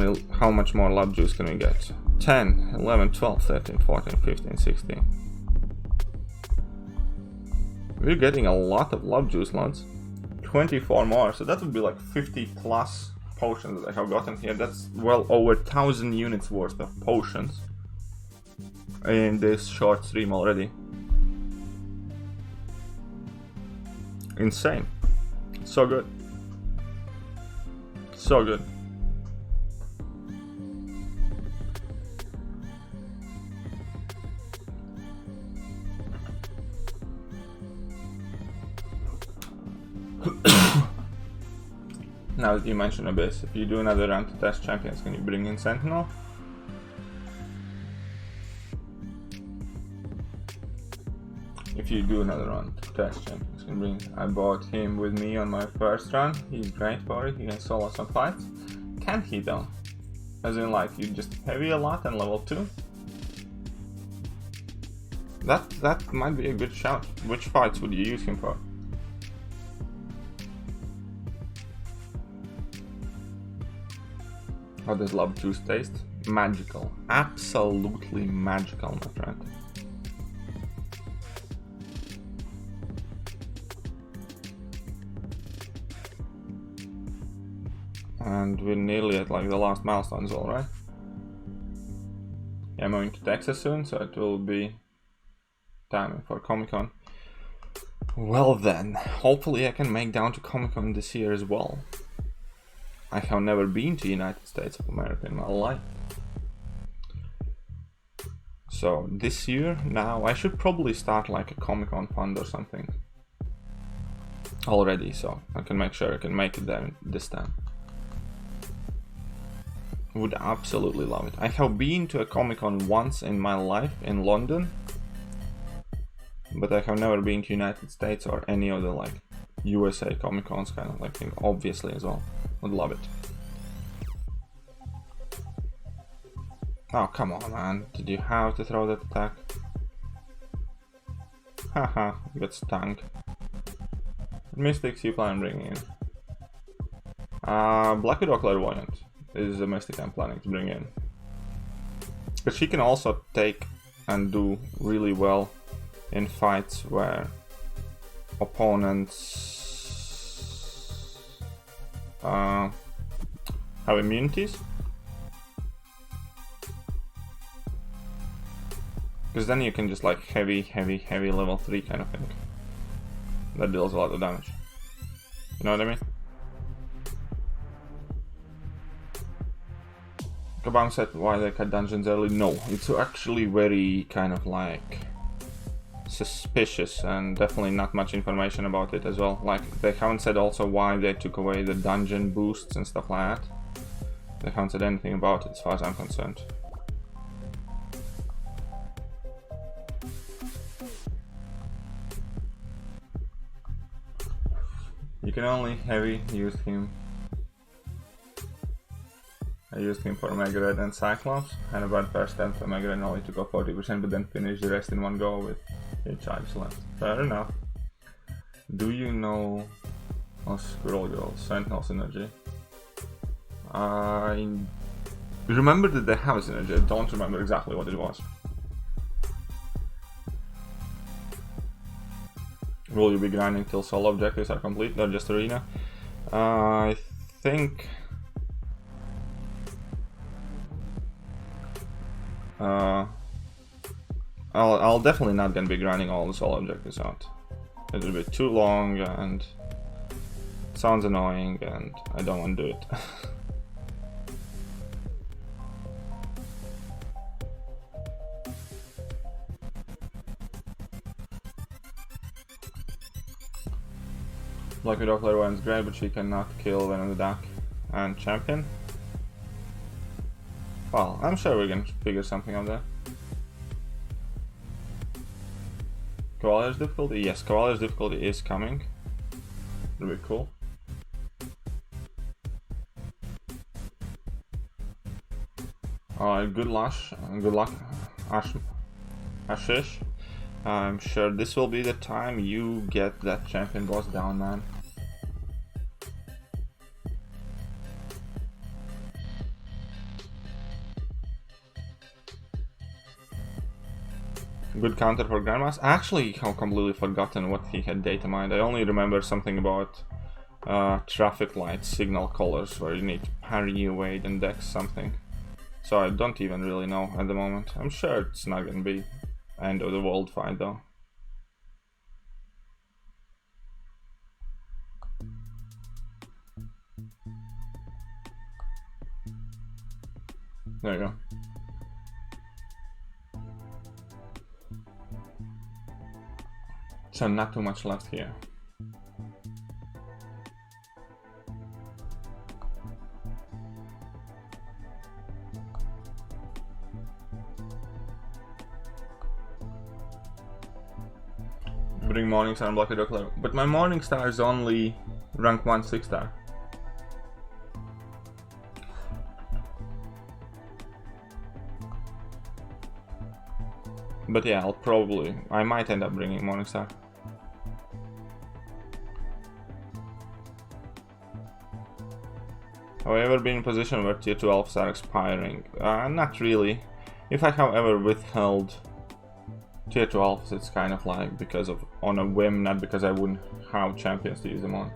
much more love juice can we get? 10, 11, 12, 13, 14, 15, 16. We're getting a lot of love juice, lads. 24 more, so that would be like 50 plus potions that I have gotten here. That's well over 1,000 units worth of potions in this short stream already. Insane. So good. So good. Now that you mention Abyss, if you do another round to test champions, can you bring in Sentinel? If you do another run to test champions, can bring. I bought him with me on my first run. He's great for it. He can solo some fights. Can he though? As in, like, you just heavy a lot and level 2? That might be a good shout. Which fights would you use him for? How does love juice taste? Magical. Absolutely magical, my friend. And we're nearly at like the last milestone as well, right? Yeah, I'm moving to Texas soon, so it will be timing for Comic-Con. Well then, hopefully I can make down to Comic-Con this year as well. I have never been to United States of America in my life. So this year, now, I should probably start like a Comic-Con fund or something already, so I can make sure I can make it there this time. Would absolutely love it. I have been to a Comic-Con once in my life in London, but I have never been to United States or any other like USA Comic-Cons kind of like thing, obviously as well. Would love it. Oh, come on, man. Did you have to throw that attack? Haha, you got stung. Mystics you plan on bringing in. Black Widow Clairvoyant is a mystic I'm planning to bring in. But she can also take and do really well in fights where opponents have immunities. Because then you can just like heavy level 3 kind of thing. That deals a lot of damage. You know what I mean? Kabam said why they cut dungeons early. No, it's actually very kind of like suspicious and definitely not much information about it as well. Like they haven't said also why they took away the dungeon boosts and stuff like that. They haven't said anything about it as far as I'm concerned. You can only heavy use him. I used him for Mega Red and Cyclops, and a bad first attempt for Mega Red only took off 40%, but then finished the rest in one go with 8 charges left. Fair enough. Do you know Squirrel Girl, Sentinel Synergy? I remember that they have a synergy, I don't remember exactly what it was. Will you be grinding till solo objectives are complete, not just arena? I think... I'll definitely not gonna be grinding all the solo objectives out. It'll be too long and it sounds annoying and I don't want to do it. Black Widow Clairvoyant is great, but she cannot kill Venom the Duck and Champion. Well, I'm sure we can figure something out there. Cavalier's difficulty? Yes, Cavalier's difficulty is coming. It'll be cool. Alright, good luck, Ashish. I'm sure this will be the time you get that champion boss down, man. Good counter for Grandmaster. I actually have completely forgotten what he had data mined. I only remember something about traffic light signal colors where you need to parry, evade, and dex something. So I don't even really know at the moment. I'm sure it's not gonna be end of the world fight though. There you go. So not too much left here. Bring Morningstar and Black Widow Clairvoyant. But my Morningstar is only rank 1 6-star. But yeah, I might end up bringing Morningstar. Have I ever been in a position where tier 2 alphas are expiring? Not really. If I have ever withheld tier 2 alphas, it's kind of like because of on a whim, not because I wouldn't have champions to use them on.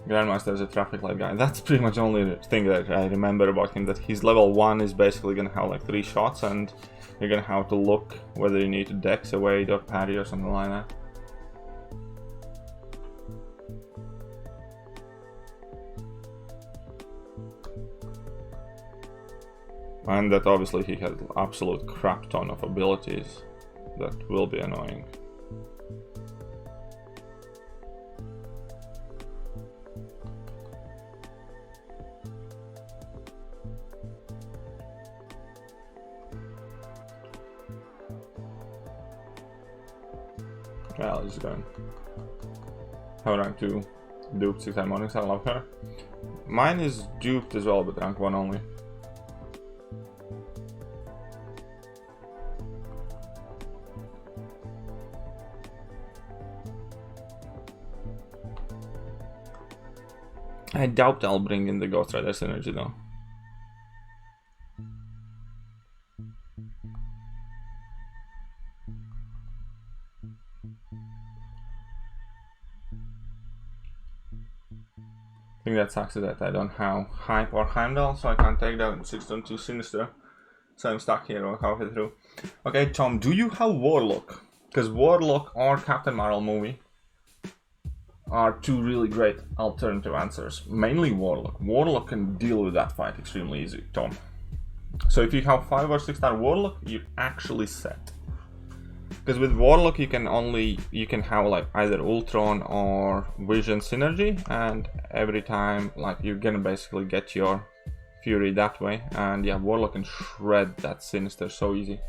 Grandmaster is a traffic light guy. That's pretty much the only thing that I remember about him, that his level 1 is basically gonna have like 3 shots and you're gonna have to look whether you need to dex away or parry or something like that. And that obviously he has absolute crap ton of abilities that will be annoying. Well, he's going. How rank 2 duped 6 harmonics, I love her. Mine is duped as well, but rank 1 only. I doubt I'll bring in the Ghost Rider synergy though. I think that sucks is that I don't have Hype or Heimdall, so I can't take down 6-2 Sinister. So I'm stuck here, I'll halfway through. Okay, Tom, do you have Warlock? Because Warlock or Captain Marvel movie are two really great alternative answers. Mainly Warlock. Warlock can deal with that fight extremely easy, Tom. So if you have 5 or 6 star Warlock, you're actually set. Because with Warlock you can have like either Ultron or Vision synergy, and every time like you're gonna basically get your Fury that way, and yeah, Warlock can shred that Sinister so easy.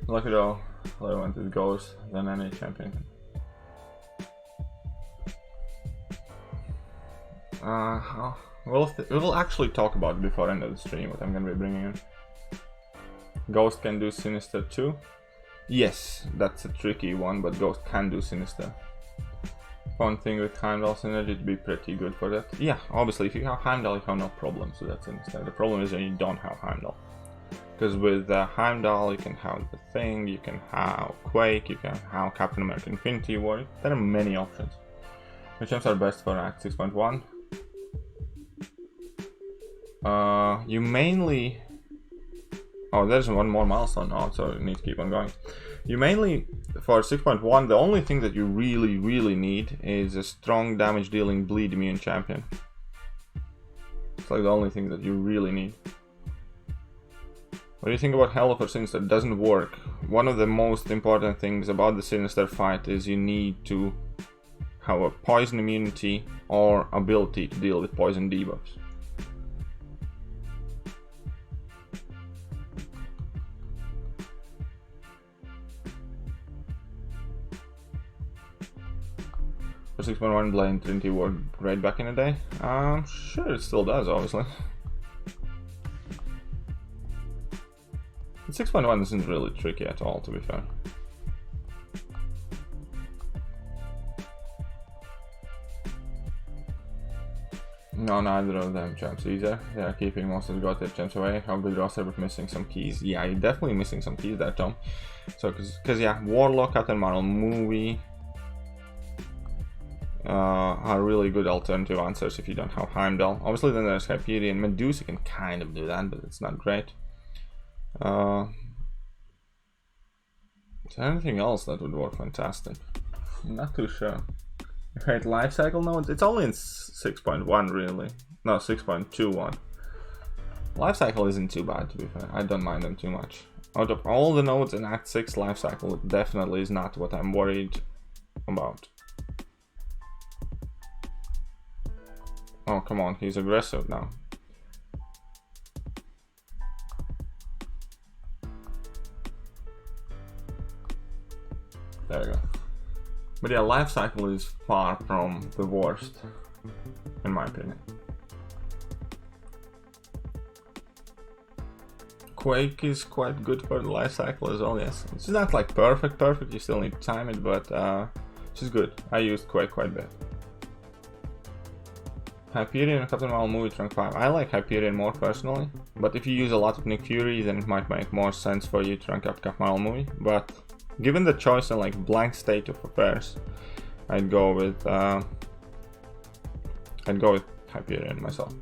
Lucky though, I went with Ghost than any champion. We will actually talk about it before end of the stream what I'm gonna be bringing in. Ghost can do Sinister too. Yes, that's a tricky one, but Ghost can do Sinister. One thing with Heimdall synergy to be pretty good for that. Yeah, obviously if you have Heimdall you have no problems with that Sinister. The problem is when you don't have Heimdall. Because with Heimdall you can have the Thing, you can have Quake, you can have Captain America Infinity War. There are many options. Which ones are best for Act 6.1? You mainly... Oh, there's one more milestone now, so you need to keep on going. You mainly, for 6.1, the only thing that you really need is a strong damage dealing bleed immune champion. It's like the only thing that you really need. What do you think about Hell for Sinister? It doesn't work. One of the most important things about the Sinister fight is you need to have a poison immunity or ability to deal with poison debuffs. For 6.1, Blade Trinity worked great back in the day. Sure, it still does, obviously. 6.1 isn't really tricky at all, to be fair. No, neither of them champs either. They are keeping most of the god champs away. Have good roster but missing some keys. Yeah, you're definitely missing some keys there, Tom. So, because yeah, Warlock, Captain Marvel movie are really good alternative answers if you don't have Heimdall. Obviously then there's Hyperion. Medusa can kind of do that, but it's not great. Is there anything else that would work fantastic? I'm not too sure. You hate life cycle nodes? It's only in 6.1 really. No, 6.21. Life cycle isn't too bad, to be fair. I don't mind them too much. Out of all the nodes in Act 6, life cycle definitely is not what I'm worried about. Oh, come on, he's aggressive now. There we go. But yeah, life cycle is far from the worst, in my opinion. Quake is quite good for the life cycle as well, yes. It's not like perfect, you still need to time it, but it's good. I used Quake quite a bit. Hyperion and Captain Marvel movie rank 5. I like Hyperion more personally, but if you use a lot of Nick Fury, then it might make more sense for you to rank up Captain Marvel movie. But given the choice and like blank state of affairs, I'd go with Hyperion myself.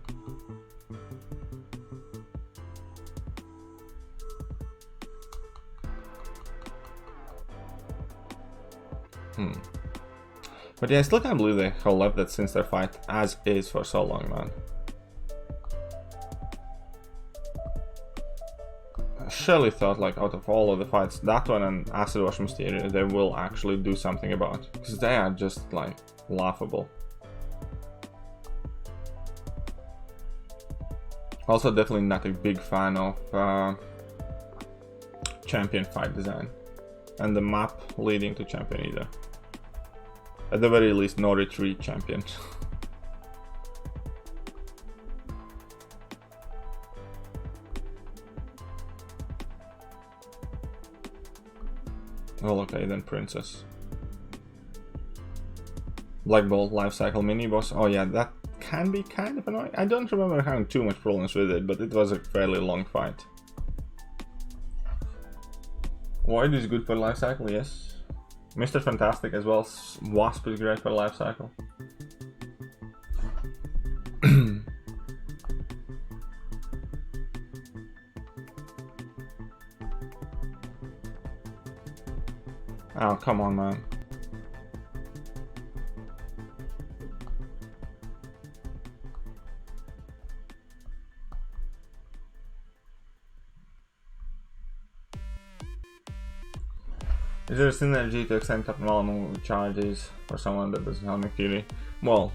But yeah, I still can't believe they have left that Sinister fight as is for so long, man. I surely thought, like, out of all of the fights, that one and Acid Wash Mysterio, they will actually do something about, because they are just, like, laughable. Also, definitely not a big fan of champion fight design, and the map leading to champion either. At the very least, no retreat champion. Well, okay, then Princess. Black Bolt Lifecycle mini boss. Oh yeah, that can be kind of annoying. I don't remember having too much problems with it, but it was a fairly long fight. Void is good for Lifecycle, yes. Mr. Fantastic as well. Wasp is great for life cycle. Oh, come on, man. Is there a synergy to extend Captain Marvel charges for someone that doesn't have Nick Fury? Well,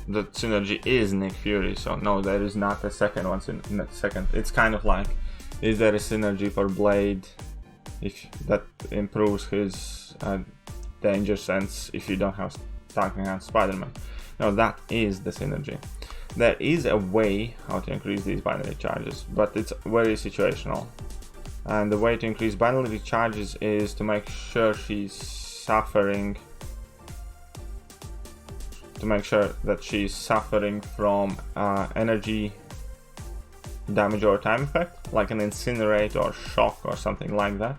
the synergy is Nick Fury, so no, there is not a second one. It's kind of like, is there a synergy for Blade if that improves his danger sense if you don't have Talking Hand Spider-Man? No, that is the synergy. There is a way how to increase these binary charges, but it's very situational. And the way to increase binary charges is to make sure she's suffering, from energy damage or time effect, like an incinerate or shock or something like that.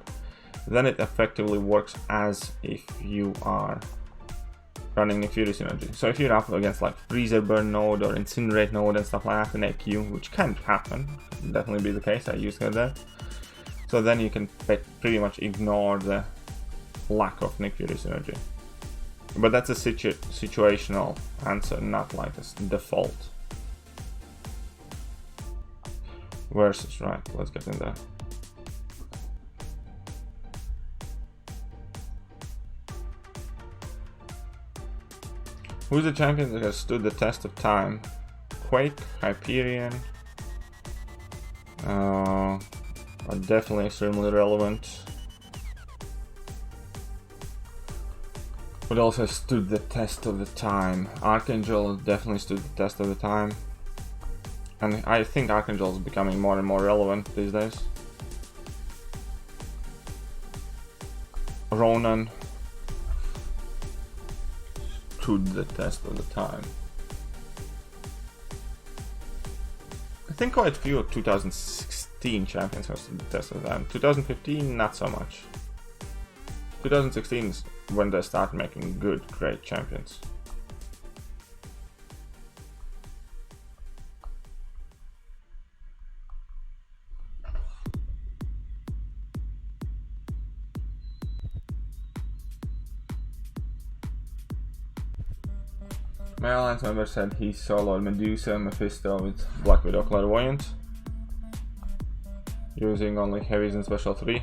Then it effectively works as if you are running Nick Fury synergy. So if you're up against like Freezer Burn node or Incinerate node and stuff like that in AQ, which can happen, definitely be the case, I used her there. So then you can pretty much ignore the lack of Nick Fury synergy. But that's a situational answer, not like a default. Versus, right, let's get in there. Who's the champion that has stood the test of time? Quake, Hyperion, are definitely extremely relevant. But also stood the test of the time. Archangel definitely stood the test of the time. And I think Archangel is becoming more and more relevant these days. Ronan stood the test of the time. I think quite a few of 2016 champions have stood the test of the time. 2015, not so much. 2016 is when they start making good, great champions. My alliance member said he soloed Medusa and Mephisto with Black Widow Clairvoyant, using only heavies and special 3.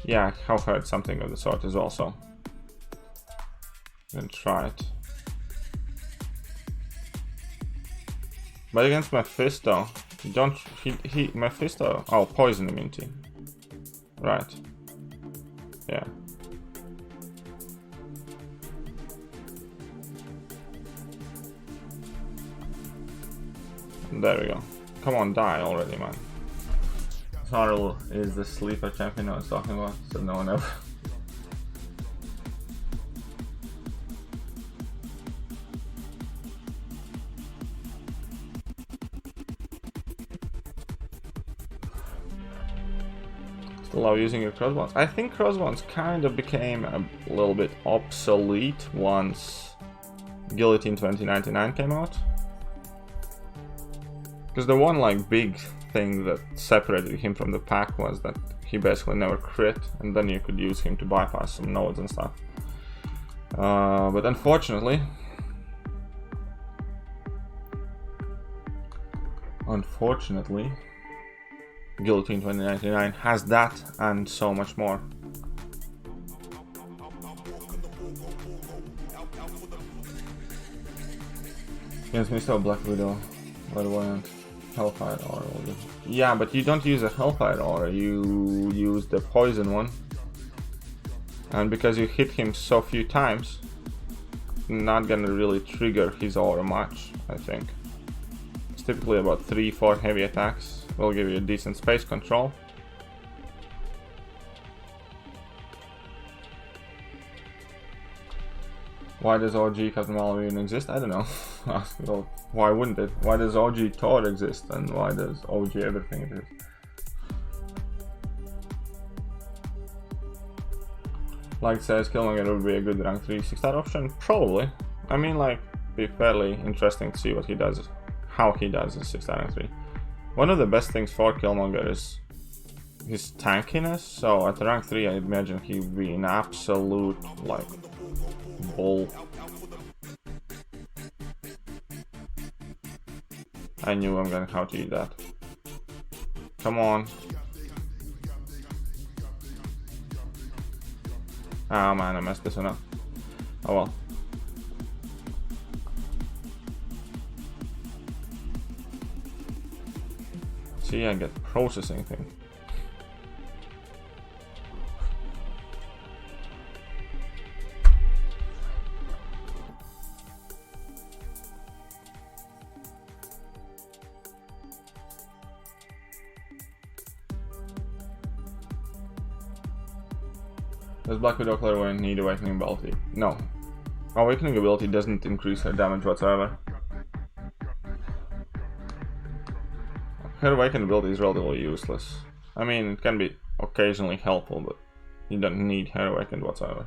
Yeah, I've heard something of the sort as well, so I'm gonna try it. But against Mephisto, Mephisto, oh, poison immunity. Right. Yeah. There we go. Come on, die already, man. Snarl is the sleeper champion I was talking about, so no one ever. Still love using your crossbones. I think crossbones kind of became a little bit obsolete once Guillotine 2099 came out. Because the one like big thing that separated him from the pack was that he basically never crit, and then you could use him to bypass some nodes and stuff. But unfortunately, Guillotine 2099 has that and so much more. Against me, still Black Widow, Clairvoyant, Hellfire Aura. Yeah, but you don't use a Hellfire Aura, you use the poison one. And because you hit him so few times, not gonna really trigger his aura much, I think. It's typically about 3-4 heavy attacks. Will give you a decent space control. Why does OG Captain Marvel even exist? I don't know. Well, why wouldn't it? Why does OG Thor exist, and why does OG everything exist? Like says, Killmonger would be a good rank 3 6-star option? Probably. I mean, like, be fairly interesting to see what he does, how he does in 6-star rank 3. One of the best things for Killmonger is his tankiness, so at rank 3 I imagine he would be an absolute, like, bull. I knew I'm gonna how to eat that. Come on. Ah man, I messed this one up. Oh well. See, I get processing thing. Does Black Widow Clairvoyant need Awakening ability? No. Awakening ability doesn't increase her damage whatsoever. Her Awakened ability is relatively useless. I mean, it can be occasionally helpful, but you don't need her Awakened whatsoever.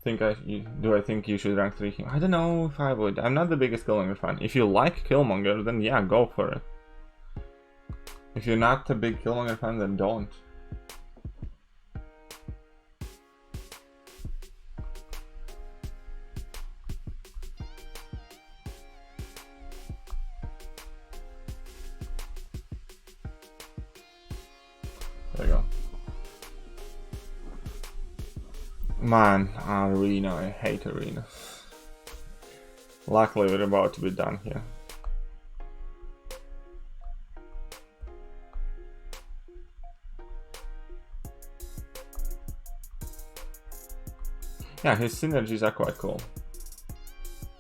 Do I think you should rank 3 him? I don't know if I would. I'm not the biggest Killmonger fan. If you like Killmonger, then yeah, go for it. If you're not a big Killmonger fan, then don't. There you go. Man, Arena, I hate Arena. Luckily we're about to be done here. Yeah, his synergies are quite cool.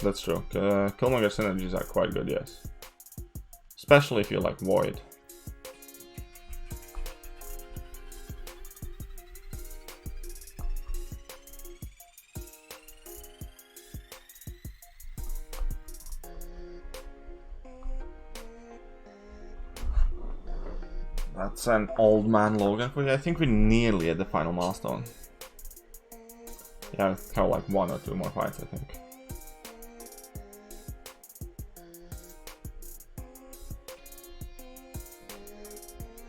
That's true. Killmonger synergies are quite good, yes. Especially if you like Void. That's an old man Logan for you. I think we're nearly at the final milestone. Yeah, it's kind of like 1 or 2 more fights, I think.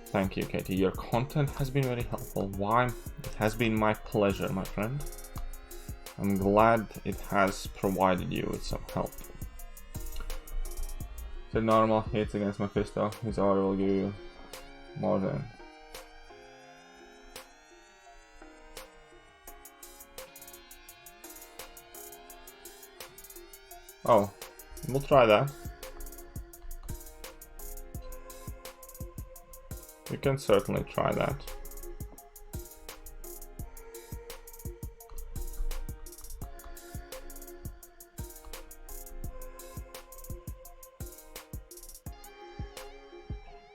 Thank you, Katie. Your content has been very helpful. Why? It has been my pleasure, my friend. I'm glad it has provided you with some help. The normal hits against Mephisto. His aura will give you more than. Oh, we'll try that. We can certainly try that.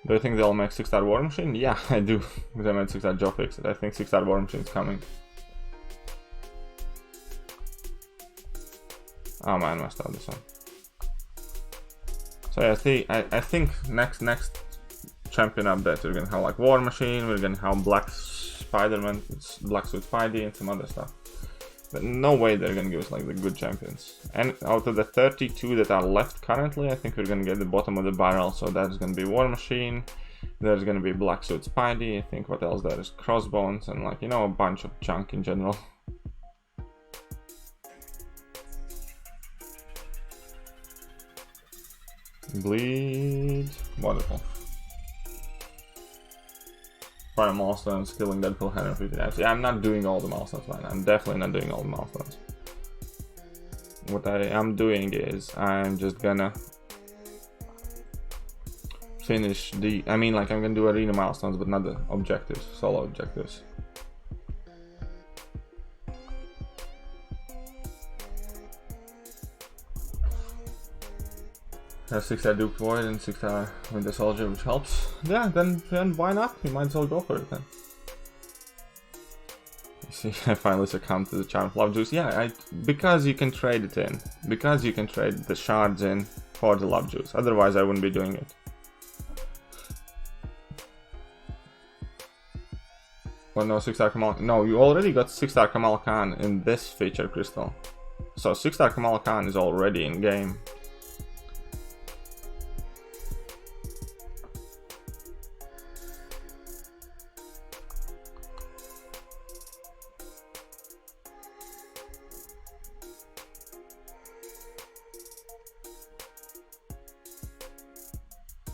Do I think they'll make 6-star War Machine? Yeah, I do. They made 6-star Joe Fix it. I think 6-star War Machine is coming. Oh man, messed up this one. So yeah, I think next champion update we're gonna have like War Machine, we're gonna have Black Spider-Man, Black Suit Spidey, and some other stuff. But no way they're gonna give us like the good champions. And out of the 32 that are left currently, I think we're gonna get the bottom of the barrel. So that's gonna be War Machine, there's gonna be Black Suit Spidey, I think what else there is, Crossbones, and like, you know, a bunch of junk in general. Bleed. Wonderful. Final milestones, killing Deadpool 150 times. Yeah, I'm not doing all the milestones, man. I'm definitely not doing all the milestones. What I am doing is I'm just gonna finish the... I mean, like, I'm gonna do arena milestones, but not the objectives, solo objectives. 6-star Duke Void and 6-star Winter Soldier, which helps. Yeah, then why not? We might as well go for it then. You see, I finally succumbed to the charm of Love Juice. Yeah, because you can trade it in. Because you can trade the shards in for the Love Juice. Otherwise, I wouldn't be doing it. Well, no, 6-star Kamal... No, you already got 6-star Kamal Khan in this feature crystal. So 6-star Kamal Khan is already in game.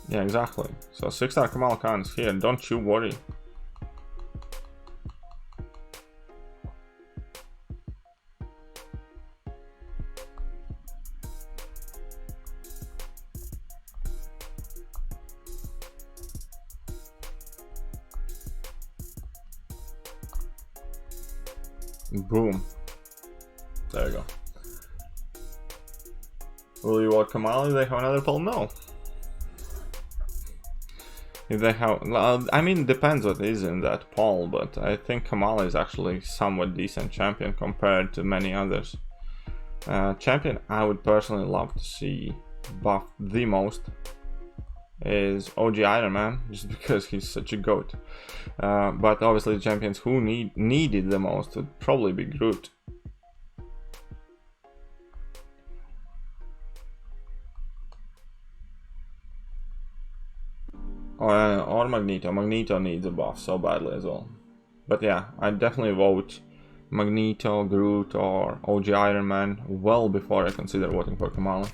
Yeah, exactly. So 6-star Kamal Khan is here, don't you worry. Boom. There you go. Will you want Kamal if they have another pull? No. If they have, I mean, it depends what is in that poll, but I think Kamala is actually somewhat decent champion compared to many others. Champion I would personally love to see buffed the most is OG Iron Man, just because he's such a goat. But obviously the champions who needed the most would probably be Groot. Or Magneto. Magneto needs a buff so badly as well. But yeah, I'd definitely vote Magneto, Groot, or OG Iron Man well before I consider voting for Kamala.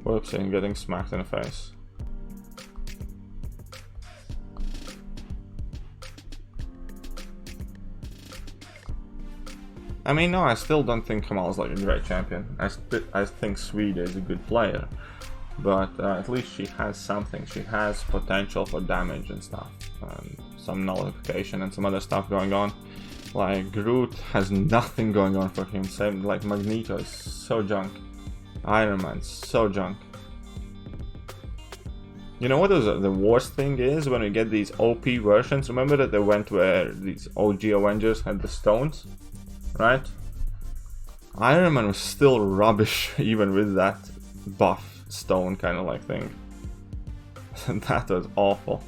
Whoops, and getting smacked in the face. I mean, no, I still don't think Kamal's like a great champion. I think Swede is a good player, but at least she has something. She has potential for damage and stuff, and some nullification and some other stuff going on. Like Groot has nothing going on for him. Same like Magneto is so junk. Iron Man's so junk. You know what the worst thing is when we get these OP versions? Remember that they went where these OG Avengers had the stones? Right? Iron Man was still rubbish even with that buff stone kind of like thing. That was awful.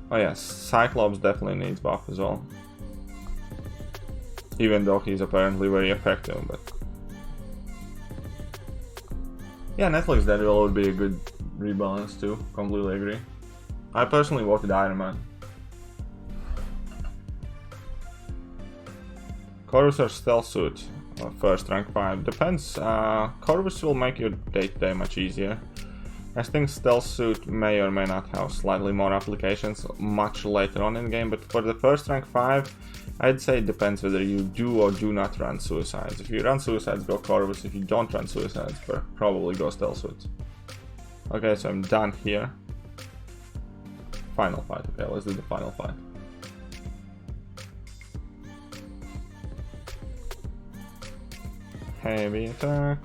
Oh yeah, Cyclops definitely needs buff as well. Even though he's apparently very effective, but... Yeah, Netflix Deadpool would be a good rebalance too, completely agree. I personally voted Iron Man. Corvus or Stealth Suit? First rank 5. Depends. Corvus will make your day-to-day much easier. I think Stealth Suit may or may not have slightly more applications much later on in the game, but for the first rank 5, I'd say it depends whether you do or do not run suicides. If you run suicides, go Corvus. If you don't run suicides, probably go Stealth Suit. Okay, so I'm done here. Final fight. Okay, let's do the final fight. Heavy attack.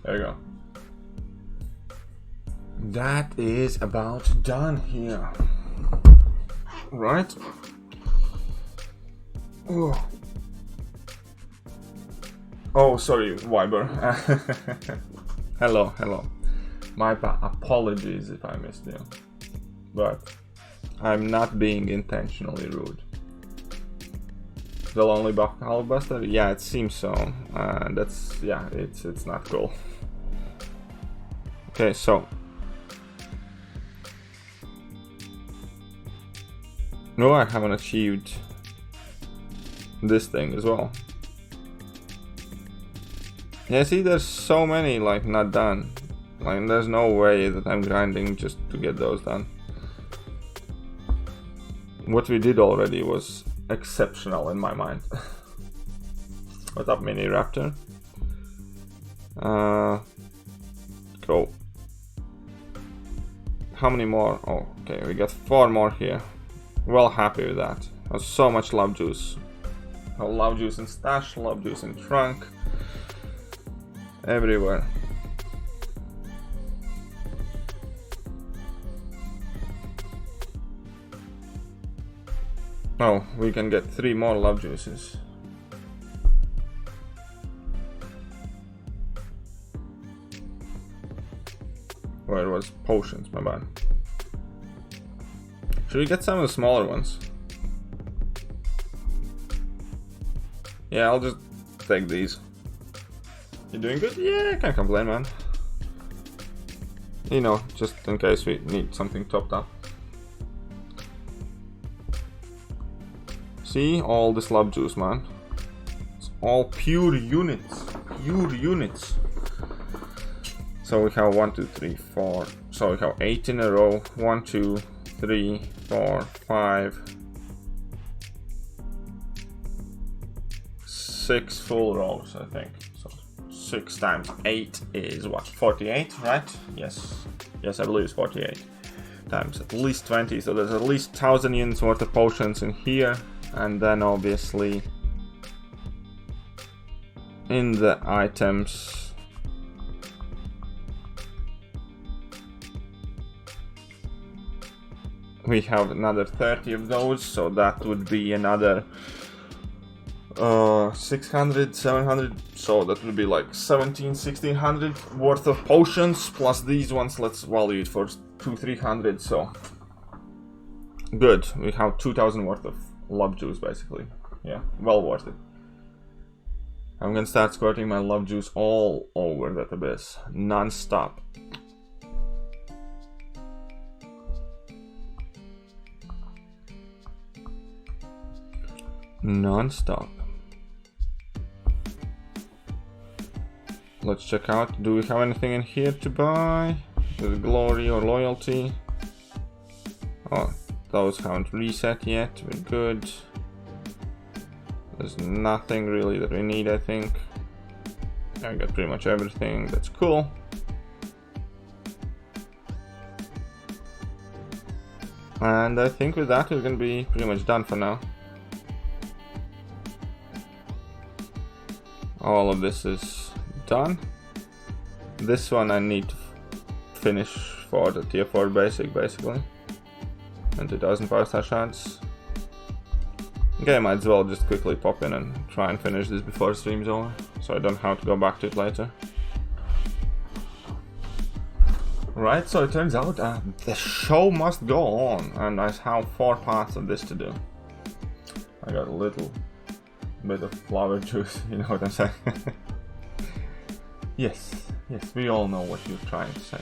There you go. That is about done here. Right? Oh, sorry, Viber. Hello. My apologies if I missed you. But I'm not being intentionally rude. They'll only buff Hulkbuster? Yeah, it seems so. It's not cool. Okay, so. No, I haven't achieved this thing as well. Yeah, see, there's so many, like, not done. Like, there's no way that I'm grinding just to get those done. What we did already was exceptional in my mind. What's up, Mini Raptor? Go. How many more? Oh, okay, we got 4 more here. Well happy with that. There's so much love juice. Love juice in stash, love juice in trunk. Everywhere. Oh, we can get 3 more love juices. Where it was potions, my bad. Should we get some of the smaller ones? Yeah, I'll just take these. You doing good? Yeah, can't complain, man. You know, just in case we need something topped up. See, all this love juice, man. It's all pure units. Pure units. So we have 1, 2, 3, 4. So we have 8 in a row. 1, 2, 3, 4, 5. 6 full rows, I think. So 6 times 8 is what? 48, right? Yes. Yes, I believe it's 48. Times at least 20. So there's at least 1000 units worth of potions in here. And then obviously in the items we have another 30 of those, so that would be another 600, 700, so that would be like 1600 worth of potions, plus these ones, let's value it for 200-300, so good, we have 2000 worth of love juice basically. Yeah, well worth it. I'm gonna start squirting my love juice all over that abyss, non-stop. Non-stop. Let's check out, do we have anything in here to buy? With glory or loyalty? Oh, those haven't reset yet, we're good. There's nothing really that we need, I think. I got pretty much everything, that's cool. And I think with that we're gonna be pretty much done for now. All of this is done. This one I need to finish for the tier 4 basic basically. And 2000 5-star shots. Okay, I might as well just quickly pop in and try and finish this before stream's over, so I don't have to go back to it later. Right, so it turns out the show must go on, and I have 4 parts of this to do. I got a little bit of flower juice, you know what I'm saying? Yes, we all know what you're trying to say.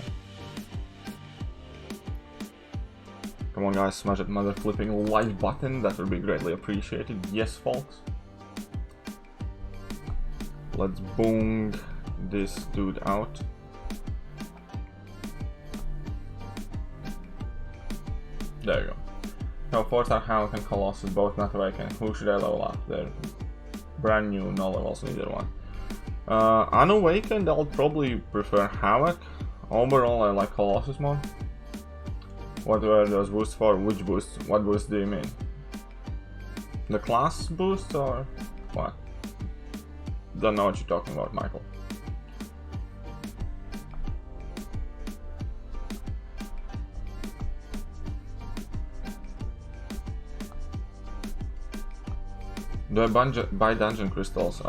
Come on guys, smash that mother flipping like button, that would be greatly appreciated. Yes, folks. Let's boom this dude out. There you go. Now 4-star Hound and Colossus both not awakened. Who should I level up? They're brand new, no levels, neither one. Unawakened, I'll probably prefer Havoc. Overall, I like Colossus more. What were those boosts for? Which boosts? What boosts do you mean? The class boost or what? Don't know what you're talking about, Michael. Do I buy dungeon crystals?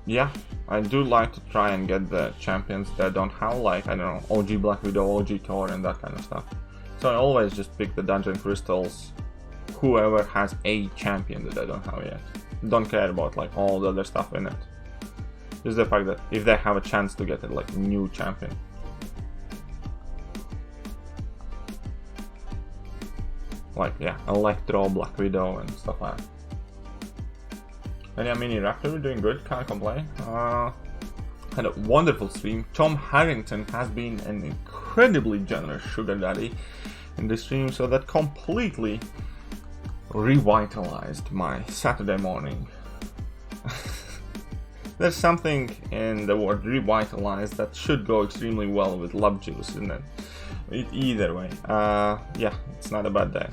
Yeah, I do like to try and get the champions that don't have, like, I don't know, OG Black Widow, OG Thor and that kind of stuff. So I always just pick the dungeon crystals whoever has a champion that I don't have yet. Don't care about like all the other stuff in it. Just the fact that if they have a chance to get a like new champion. Like, yeah, Electro, Black Widow and stuff like that. And yeah, Mini Raptor, we're doing good, can't complain. Had a wonderful stream. Tom Harrington has been an incredibly generous sugar daddy in the stream, so that completely revitalized my Saturday morning. There's something in the word revitalized that should go extremely well with love juice, isn't it? Either way, yeah, it's not a bad day.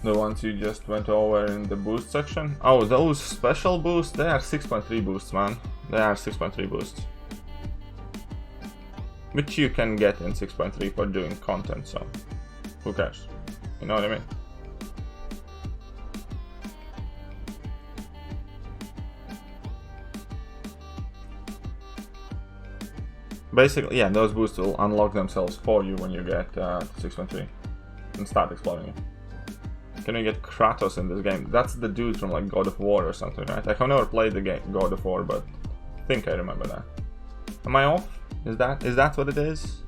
The ones you just went over in the boost section? Oh, those special boosts? They are 6.3 boosts, man. They are 6.3 boosts. Which you can get in 6.3 for doing content, so who cares? You know what I mean? Basically, yeah, those boosts will unlock themselves for you when you get 6.3 and start exploring it. Can you get Kratos in this game? That's the dude from like God of War or something, right? I have never played the game God of War, but I think I remember that. Am I off? Is that what it is?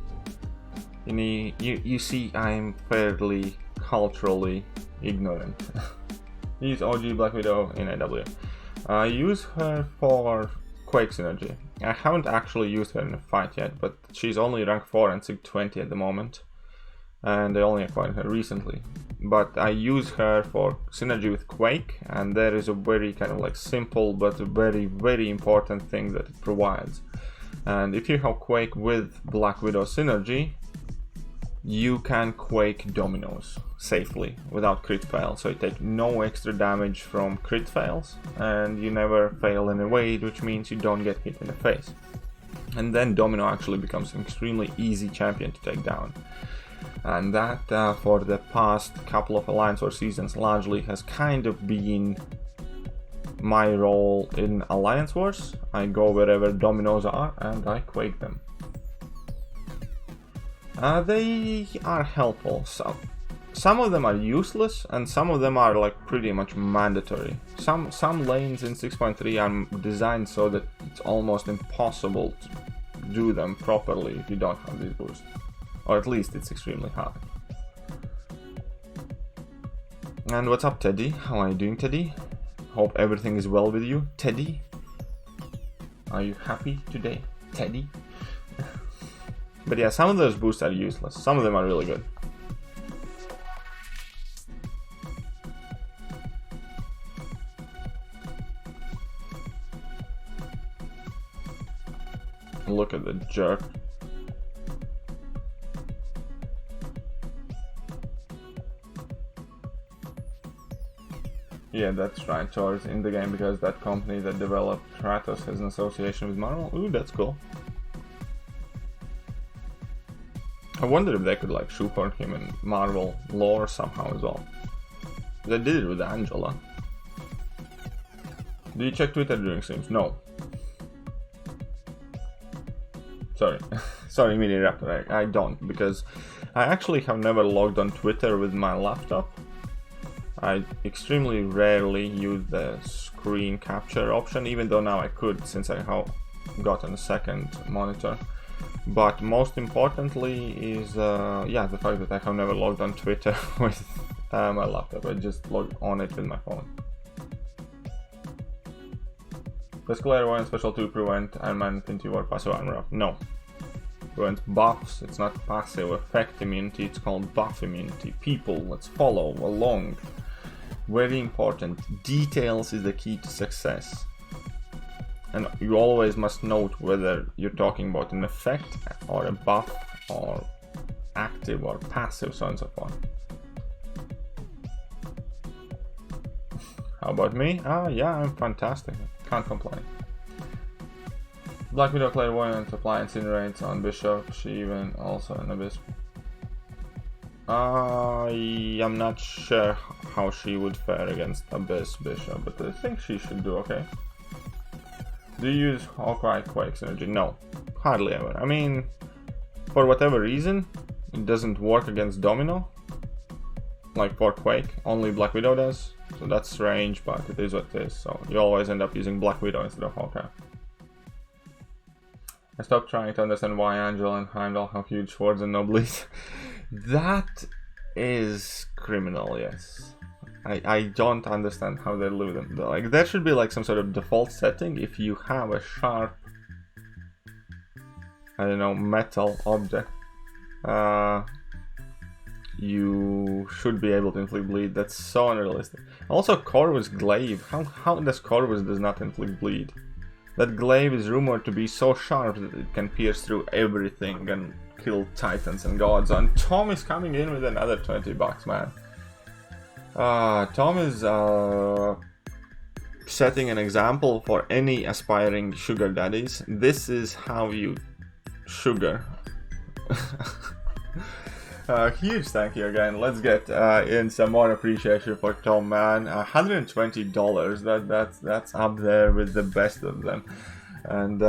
You see, I'm fairly culturally ignorant. Use OG Black Widow in AW. Use her for Quake synergy. I haven't actually used her in a fight yet, but she's only rank 4 and Sig 20 at the moment. And I only acquired her recently. But I use her for synergy with Quake, and there is a very kind of like simple but very, very important thing that it provides. And if you have Quake with Black Widow synergy, you can Quake dominoes safely without crit fail. So you take no extra damage from crit fails, and you never fail in a way, which means you don't get hit in the face. And then Domino actually becomes an extremely easy champion to take down. And that for the past couple of Alliance War seasons largely has kind of been my role in Alliance Wars. I go wherever dominoes are and I Quake them. They are helpful. Some of them are useless and some of them are like pretty much mandatory. Some lanes in 6.3 are designed so that it's almost impossible to do them properly if you don't have these boosts. Or at least it's extremely hard. And what's up, Teddy? How are you doing, Teddy? Hope everything is well with you, Teddy. Are you happy today, Teddy? But yeah, some of those boosts are useless. Some of them are really good. Look at the jerk. Yeah, that's right, Thor's in the game because that company that developed Kratos has an association with Marvel. Ooh, that's cool. I wonder if they could like shoehorn him in Marvel lore somehow as well. They did it with Angela. Do you check Twitter during streams? No. Sorry. Sorry, Mini Raptor, I don't, because I actually have never logged on Twitter with my laptop. I extremely rarely use the screen capture option, even though now I could since I have gotten a second monitor. But most importantly is yeah, the fact that I have never logged on Twitter with my laptop. I just log on it with my phone. Does Clairvoyant Special 2 prevent Iron Infinity or passive armor up? No. Prevents buffs, it's not passive effect immunity, it's called buff immunity. People, let's follow along. Very important. Details is the key to success. And you always must note whether you're talking about an effect or a buff or active or passive, so on and so forth. How about me? Yeah, I'm fantastic. Can't complain. Black Widow Clairvoyant apply incinerates on Bishop. She even also an Abyss. I'm not sure how she would fare against Abyss Bishop, but I think she should do okay. Do you use Hawkeye Quake synergy? No, hardly ever. I mean, for whatever reason, it doesn't work against Domino. Like for Quake, only Black Widow does. So that's strange, but it is what it is. So you always end up using Black Widow instead of Hawkeye. I stopped trying to understand why Angel and Heimdall have huge swords and no bleed. That is criminal, yes. I don't understand how they live them. Like, there should be like some sort of default setting. If you have a sharp, I don't know, metal object, you should be able to inflict bleed. That's so unrealistic. Also, Corvus glaive. How does Corvus does not inflict bleed? That glaive is rumored to be so sharp that it can pierce through everything and kill titans and gods. And Tom is coming in with another $20, man. Tom is setting an example for any aspiring sugar daddies. This is how you sugar. Huge thank you again. Let's get in some more appreciation for Tom, man. $120. That's up there with the best of them. And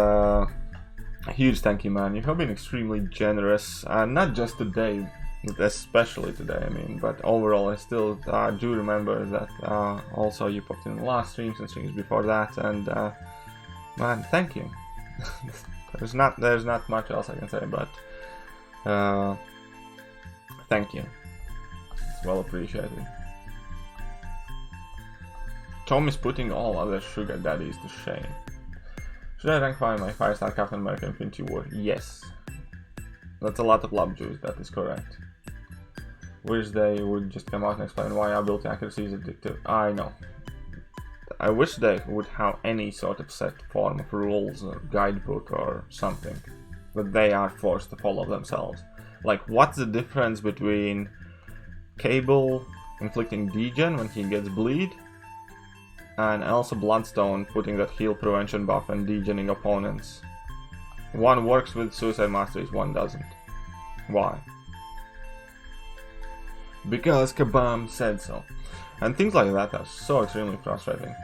huge thank you, man. You have been extremely generous, not just today, especially today, I mean, but overall I still do remember that also you popped in the last streams and streams before that, and man, thank you. there's not much else I can say, but thank you. It's well appreciated. Tom is putting all other sugar daddies to shame. Should I rank 5 my 5-star Captain America Infinity War? Yes. That's a lot of love juice, that is correct. Wish they would just come out and explain why ability accuracy is addictive. I know. I wish they would have any sort of set form of rules or guidebook or something that they are forced to follow themselves. Like, what's the difference between Cable inflicting degen when he gets bleed and Elsa Bloodstone putting that heal prevention buff and degening opponents? One works with Suicide Masteries, one doesn't. Why? Because Kabam said so. And things like that are so extremely frustrating.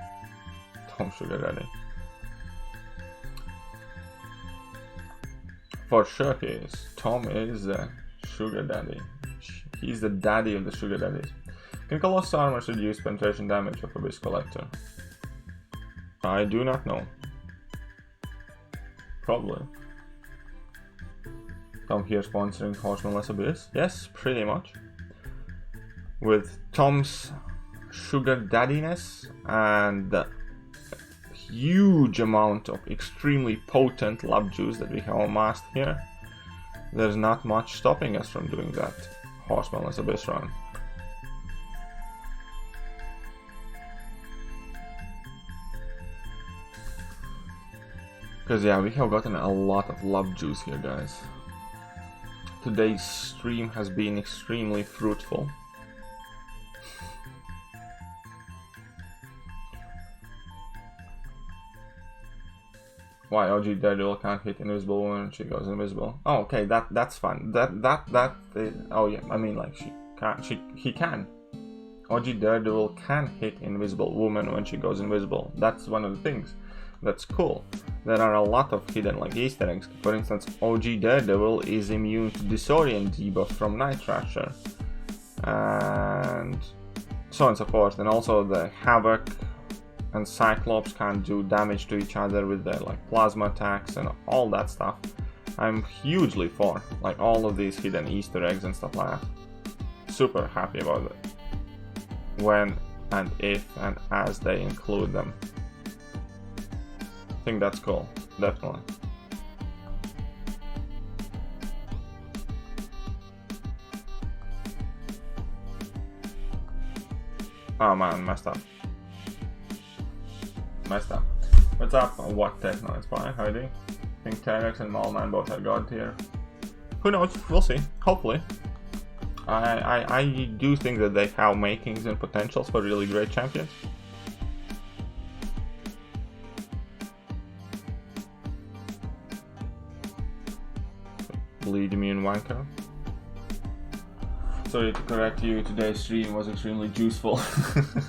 Tom Sugar Daddy. For sure he is. Tom is a Sugar Daddy. He's the daddy of the Sugar Daddies. Can Colossus Armor reduce penetration damage of Abyss Collector? I do not know. Probably. Tom here sponsoring Horseman-Less Abyss? Yes, pretty much. With Tom's sugar daddiness and the huge amount of extremely potent love juice that we have amassed here, there's not much stopping us from doing that Horseman-Less Abyss run. Because yeah, we have gotten a lot of love juice here, guys. Today's stream has been extremely fruitful. Why OG Daredevil can't hit Invisible Woman when she goes invisible? Oh, okay, that's fun. Oh yeah, I mean, like, he can. OG Daredevil can hit Invisible Woman when she goes invisible. That's one of the things that's cool. There are a lot of hidden, like, Easter eggs. For instance, OG Daredevil is immune to Disorient debuff from Night Thrasher, and so on and so forth. And also the Havoc and Cyclops can't do damage to each other with their, like, plasma attacks and all that stuff. I'm hugely for, like, all of these hidden Easter eggs and stuff like that. Super happy about it. When and if and as they include them. think that's cool, definitely. Oh man, messed up. What's up? What techno? It's fine. How are you doing? I think Terex and Malman both are god tier. Who knows? We'll see. Hopefully. I do think that they have makings and potentials for really great champions. Bleed immune wanker. Sorry to correct you, today's stream was extremely juiceful.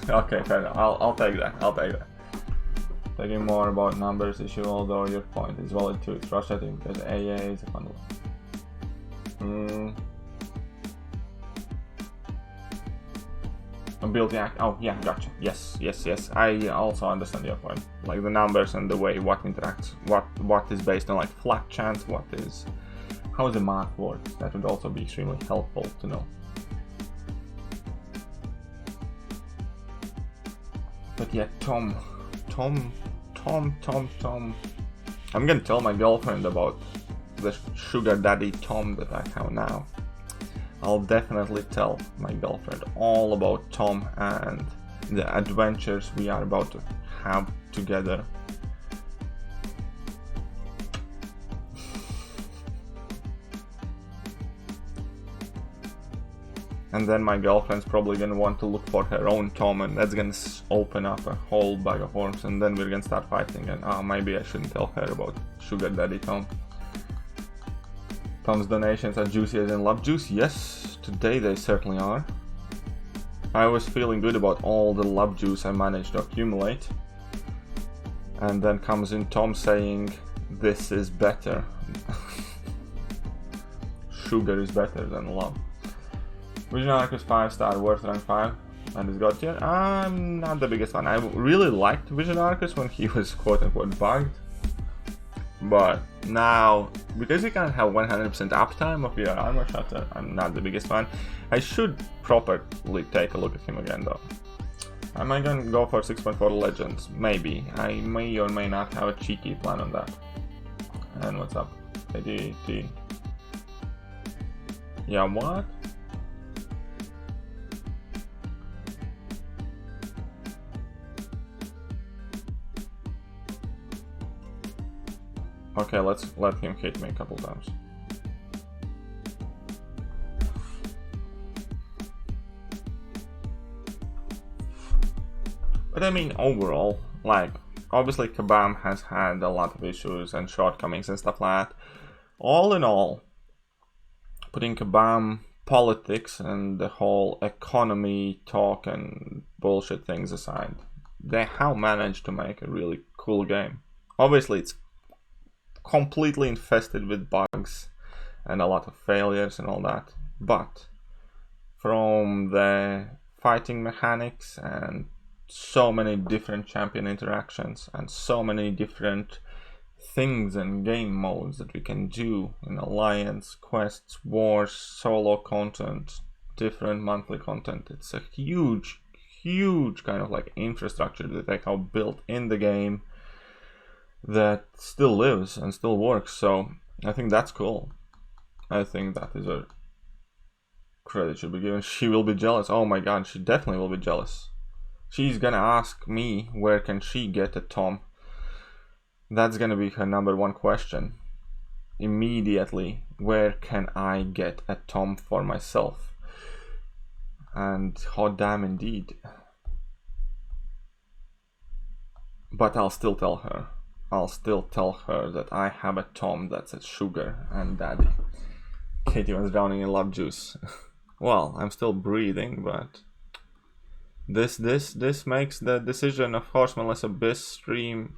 Okay, fair enough. I'll take that. Thinking more about numbers issue, although your point is valid too. It's frustrating because AA is a bundle. Ability act. Oh yeah, gotcha. Yes. I also understand your point. Like the numbers and the way what interacts, what is based on like flat chance, how the math works. That would also be extremely helpful to know. But yeah, Tom. I'm gonna tell my girlfriend about the sugar daddy Tom that I have now. I'll definitely tell my girlfriend all about Tom and the adventures we are about to have together. And then my girlfriend's probably gonna want to look for her own Tom, and that's gonna open up a whole bag of worms, and then we're gonna start fighting, and maybe I shouldn't tell her about sugar daddy Tom. Tom's donations are juicy as in love juice? Yes, today they certainly are. I was feeling good about all the love juice I managed to accumulate. And then comes in Tom saying, this is better. Sugar is better than love. Vision Arcus 5-star, worth rank 5, and is god tier. I'm not the biggest fan. I really liked Vision Arcus when he was quote-unquote bugged. But now, because you can't have 100% uptime of your armor shutter, I'm not the biggest fan. I should properly take a look at him again though. Am I gonna go for 6.4 Legends? Maybe. I may or may not have a cheeky plan on that. And what's up? ADT. Yeah, what? Okay, let's let him hit me a couple times. But I mean, overall, like, obviously Kabam has had a lot of issues and shortcomings and stuff like that. All in all, putting Kabam politics and the whole economy talk and bullshit things aside, they have managed to make a really cool game. Obviously, it's completely infested with bugs and a lot of failures and all that, but from the fighting mechanics and so many different champion interactions and so many different things and game modes that we can do in alliance, quests, wars, solo content, different monthly content, it's a huge kind of like infrastructure that they have built in the game that still lives and still works. So I think that's cool. I think that is a credit should be given. She will be jealous. Oh my god, she definitely will be jealous. She's gonna ask me where can she get a Tom. That's gonna be her number one question immediately. Where can I get a Tom for myself? And hot damn indeed. But I'll still tell her that I have a Tom that's a sugar and daddy. Katie was drowning in love juice. Well, I'm still breathing, but this makes the decision of Horseman-Less Abyss stream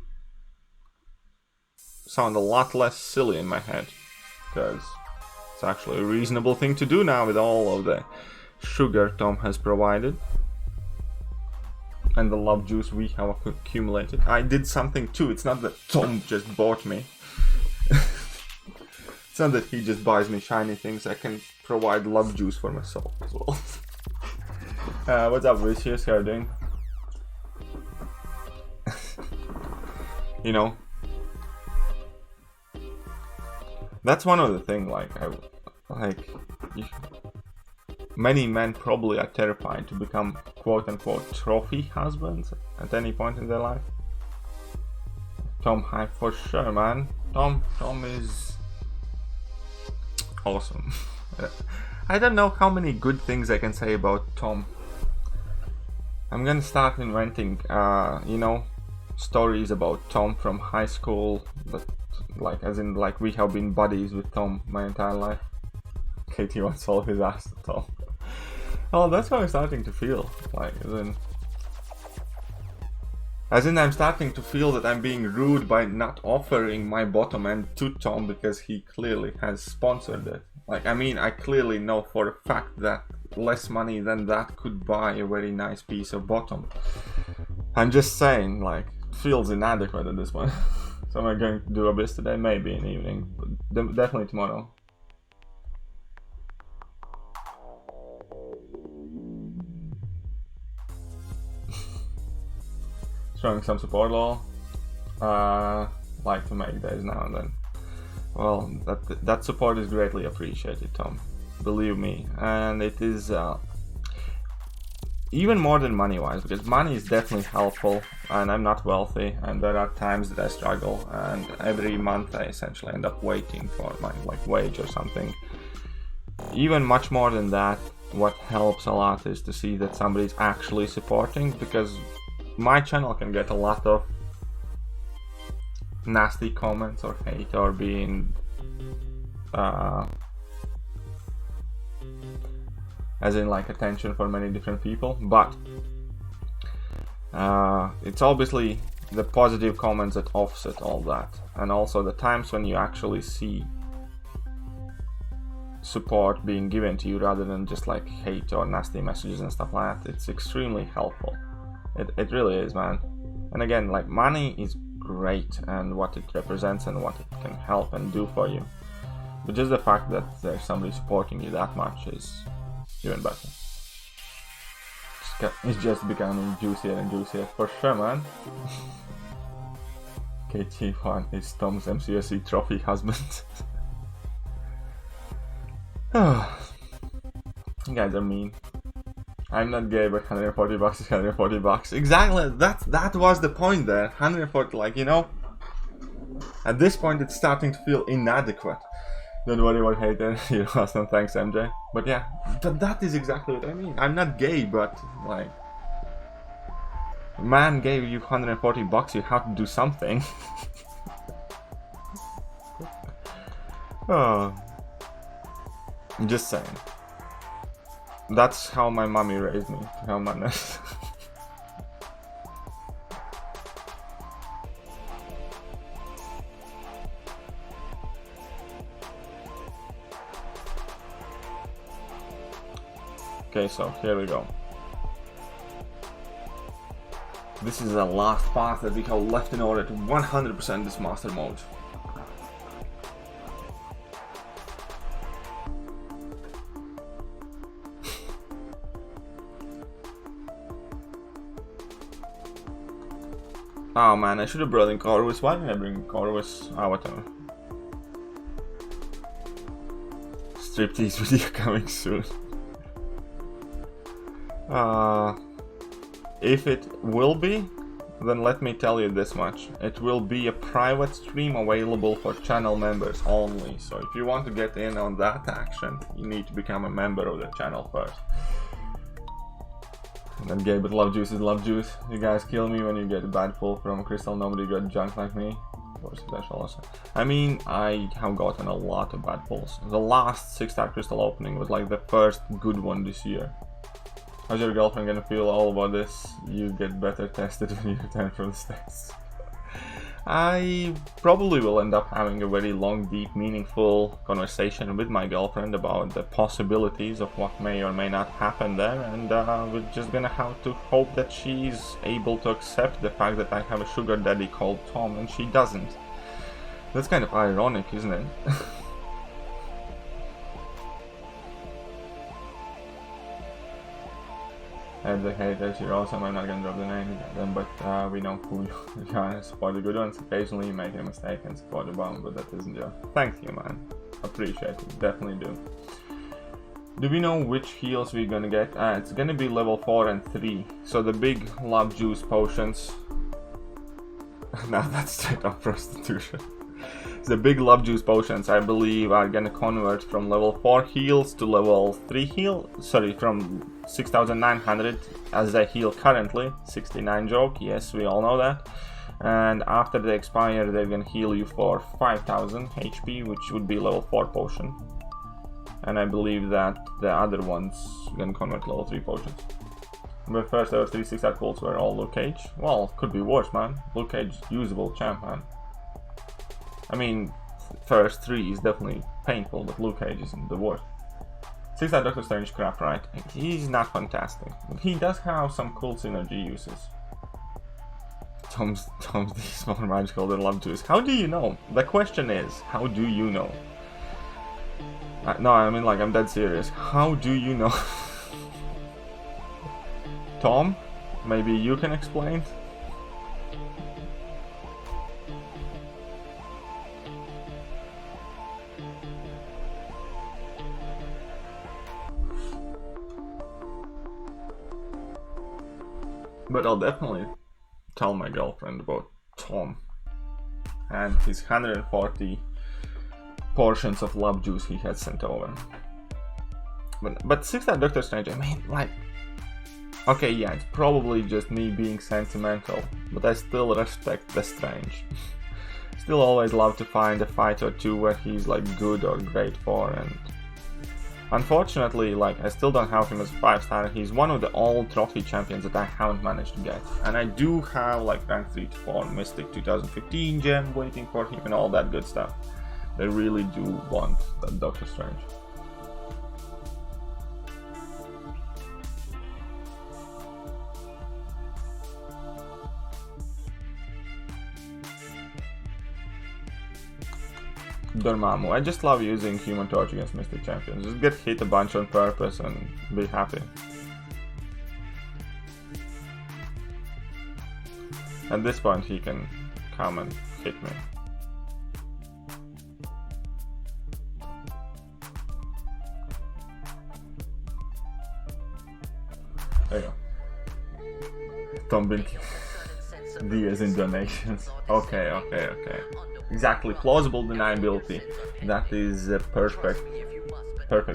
sound a lot less silly in my head, because it's actually a reasonable thing to do now with all of the sugar Tom has provided. And the love juice we have accumulated. I did something too. It's not that Tom just bought me. It's not that he just buys me shiny things. I can provide love juice for myself as well. What's up, Vicious? How are you doing? You know, That's one of the things, many men probably are terrified to become quote-unquote trophy husbands at any point in their life. Tom Hype for sure, man. Tom is awesome. I don't know how many good things I can say about Tom. I'm gonna start inventing, stories about Tom from high school, but we have been buddies with Tom my entire life. Katie once sold his ass to Tom. Oh, that's how I'm starting to feel. As in I'm starting to feel that I'm being rude by not offering my bottom end to Tom because he clearly has sponsored it. I clearly know for a fact that less money than that could buy a very nice piece of bottom. I'm just saying, it feels inadequate at this point. So am I going to do a bit today? Maybe in the evening, but definitely tomorrow. Showing some support, lol. Like to make days now and then. Well, that support is greatly appreciated, Tom. Believe me, and it is even more than money-wise, because money is definitely helpful, and I'm not wealthy, and there are times that I struggle, and every month I essentially end up waiting for my wage or something. Even much more than that, what helps a lot is to see that somebody's actually supporting, because my channel can get a lot of nasty comments or hate or being attention for many different people, but it's obviously the positive comments that offset all that, and also the times when you actually see support being given to you rather than just hate or nasty messages and stuff like that. It's extremely helpful. It really is, man. And again, money is great and what it represents and what it can help and do for you, but just the fact that there's somebody supporting you that much is even better. It's just becoming juicier and juicier for sure, man. KT1 is Tom's MCSE trophy husband. You guys are mean. I'm not gay, but $140 is $140. Exactly, that was the point there. 140, at this point it's starting to feel inadequate. Don't worry about haters. You're awesome, thanks MJ. But yeah, that is exactly what I mean. I'm not gay, but man gave you $140, you have to do something. Oh, I'm just saying. That's how my mommy raised me, to have manners. Okay, so here we go. This is the last path that we have left in order to 100% this master mode. Oh man, I should have brought in Corvus. Why didn't I bring Corvus? Ah, whatever. Striptease video coming soon. If it will be, then let me tell you this much. It will be a private stream available for channel members only. So if you want to get in on that action, you need to become a member of the channel first. And then gay but love juice is love juice. You guys kill me when you get a bad pull from crystal. Nobody got junk like me. I mean, I have gotten a lot of bad pulls. The last 6-star crystal opening was the first good one this year. How's your girlfriend gonna feel all about this? You get better tested when you return from the States. I probably will end up having a very long, deep, meaningful conversation with my girlfriend about the possibilities of what may or may not happen there, and we're just gonna have to hope that she's able to accept the fact that I have a sugar daddy called Tom and she doesn't. That's kind of ironic, isn't it? And the haters, you're awesome. I'm not gonna drop the name of them, but we know who you are. Support the good ones. Occasionally you make a mistake and support the bomb, but that isn't your. Thank you, man. Appreciate it. Definitely do. Do we know which heals we're gonna get? It's gonna be level 4 and 3. So the big love juice potions. Now that's straight up prostitution. The big love juice potions, I believe, are gonna convert from level 4 heals to level 3 heal. Sorry, from 6,900 as they heal currently. 69 joke, yes, we all know that. And after they expire, they're gonna heal you for 5,000 HP, which would be level 4 potion. And I believe that the other ones gonna convert level 3 potions. But first ever 3 6-star pulls were all Luke Cage. Well, could be worse, man. Luke Cage, usable champ, man. I mean, first 3 is definitely painful, but Luke Cage isn't the worst. 6-star Doctor Strange crap, right? He's not fantastic. He does have some cool synergy uses. Tom's is more magical than Love Juice. How do you know? The question is, how do you know? No, I mean, like, I'm dead serious. How do you know? Tom, maybe you can explain? But I'll definitely tell my girlfriend about Tom and his 140 portions of love juice he had sent over. But 6-star Doctor Strange, I mean, like, okay, yeah, it's probably just me being sentimental, but I still respect the Strange. Still always love to find a fight or two where he's like good or great for, and unfortunately, like, I still don't have him as a 5-star. He's one of the all trophy champions that I haven't managed to get. And I do have like rank 3 to 4 Mystic 2015 gem waiting for him and all that good stuff. I really do want that Doctor Strange. Dormammu. I just love using Human Torch against Mystic Champions. Just get hit a bunch on purpose and be happy. At this point he can come and hit me. There you go. Tom Binky. Diaz in donations. Okay. Exactly, plausible deniability. That is a perfect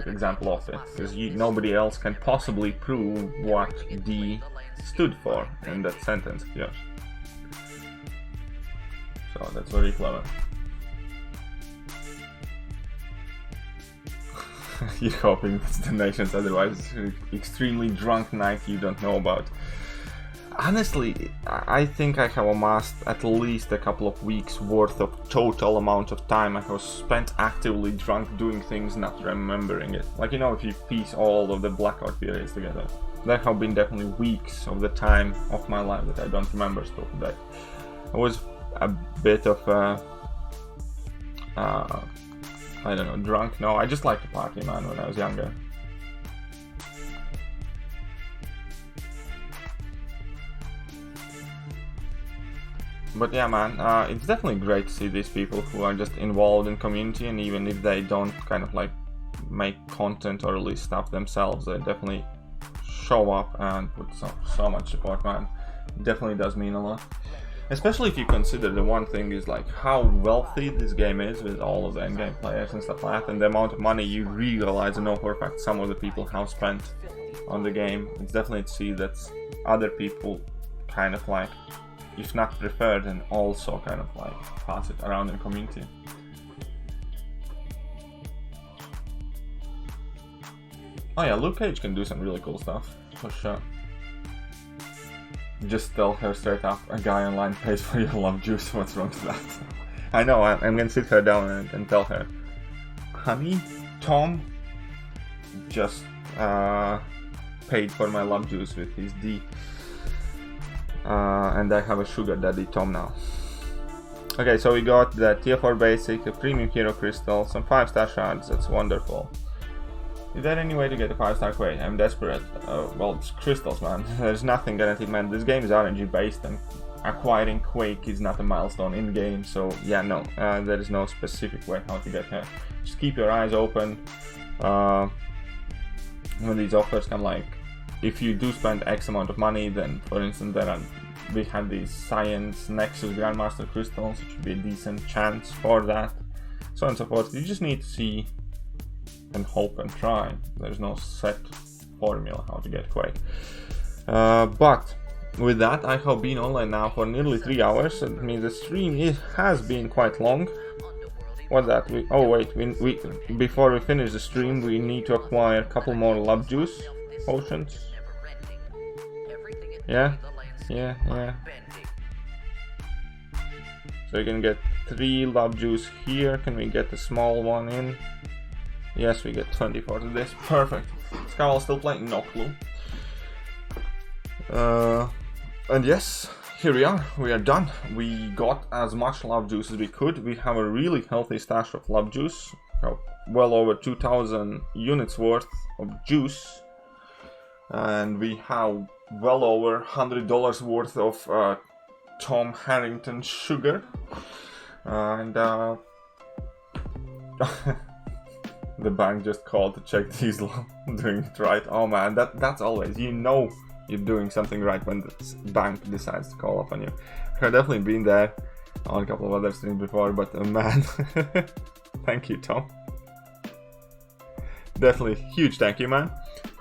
example of it, because nobody else can possibly prove what D stood for in that sentence of yours. So that's very clever. You're hoping it's donations, otherwise it's an extremely drunk night you don't know about. Honestly, I think I have amassed at least a couple of weeks worth of total amount of time I have spent actively drunk doing things, not remembering it. Like, you know, if you piece all of the blackout periods together, there have been definitely weeks of the time of my life that I don't remember still today. I was a bit of I don't know, drunk? No, I just liked to party, man, when I was younger. But yeah, man, it's definitely great to see these people who are just involved in community, and even if they don't kind of like make content or release stuff themselves, they definitely show up and put so much support, man. It definitely does mean a lot. Especially if you consider the one thing is like how wealthy this game is with all of the endgame players and stuff like that, and the amount of money you realize and know for a fact some of the people have spent on the game. It's definitely to see that other people kind of like, if not preferred, and also kind of like pass it around in the community. Oh yeah, Luke Cage can do some really cool stuff, for sure. Just tell her straight up, a guy online pays for your love juice, what's wrong with that? I know, I'm gonna sit her down and tell her, honey, Tom just paid for my love juice with his D. And I have a sugar daddy Tom now. Okay, so we got the tier 4 basic, a premium hero crystal, some 5-star shards, that's wonderful. Is there any way to get a 5-star Quake? I'm desperate. Well, it's crystals, man. There's nothing guaranteed, man. This game is RNG based, and acquiring Quake is not a milestone in game. So yeah, no, there is no specific way how to get here. Just keep your eyes open. When these offers come, like if you do spend X amount of money, then for instance we had these Science Nexus Grandmaster crystals, which would be a decent chance for that, so on and so forth. You just need to see and hope and try. There's no set formula how to get Quake. But with that, I have been online now for nearly 3 hours. It means the stream has been quite long. What's that? We before we finish the stream, we need to acquire a couple more love juice potions. Yeah. So you can get 3 love juice here. Can we get the small one in? Yes, we get 24 to this. Perfect. Scowl still playing? No clue. And yes, here we are. We are done. We got as much love juice as we could. We have a really healthy stash of love juice. Well over 2,000 units worth of juice. And we have well over $100 worth of Tom Harrington sugar. And the bank just called to check these doing it right. Oh man, that's always, you know you're doing something right when the bank decides to call up on you. I've definitely been there on a couple of other streams before, but man, thank you, Tom. Definitely huge thank you, man.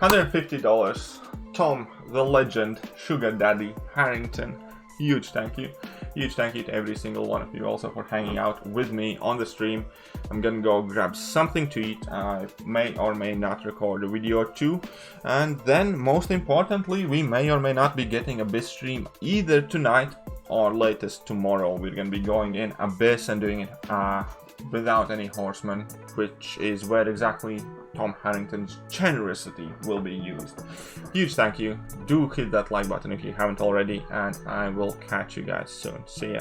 $150. Tom, the legend, Sugar Daddy Harrington. Huge thank you. Huge thank you to every single one of you also for hanging out with me on the stream. I'm gonna go grab something to eat. I may or may not record a video or two. And then, most importantly, we may or may not be getting Abyss stream either tonight or latest tomorrow. We're gonna be going in Abyss and doing it without any horsemen, which is where exactly Tom Harrington's generosity will be used. Huge thank you. Do hit that like button if you haven't already, and I will catch you guys soon. See ya.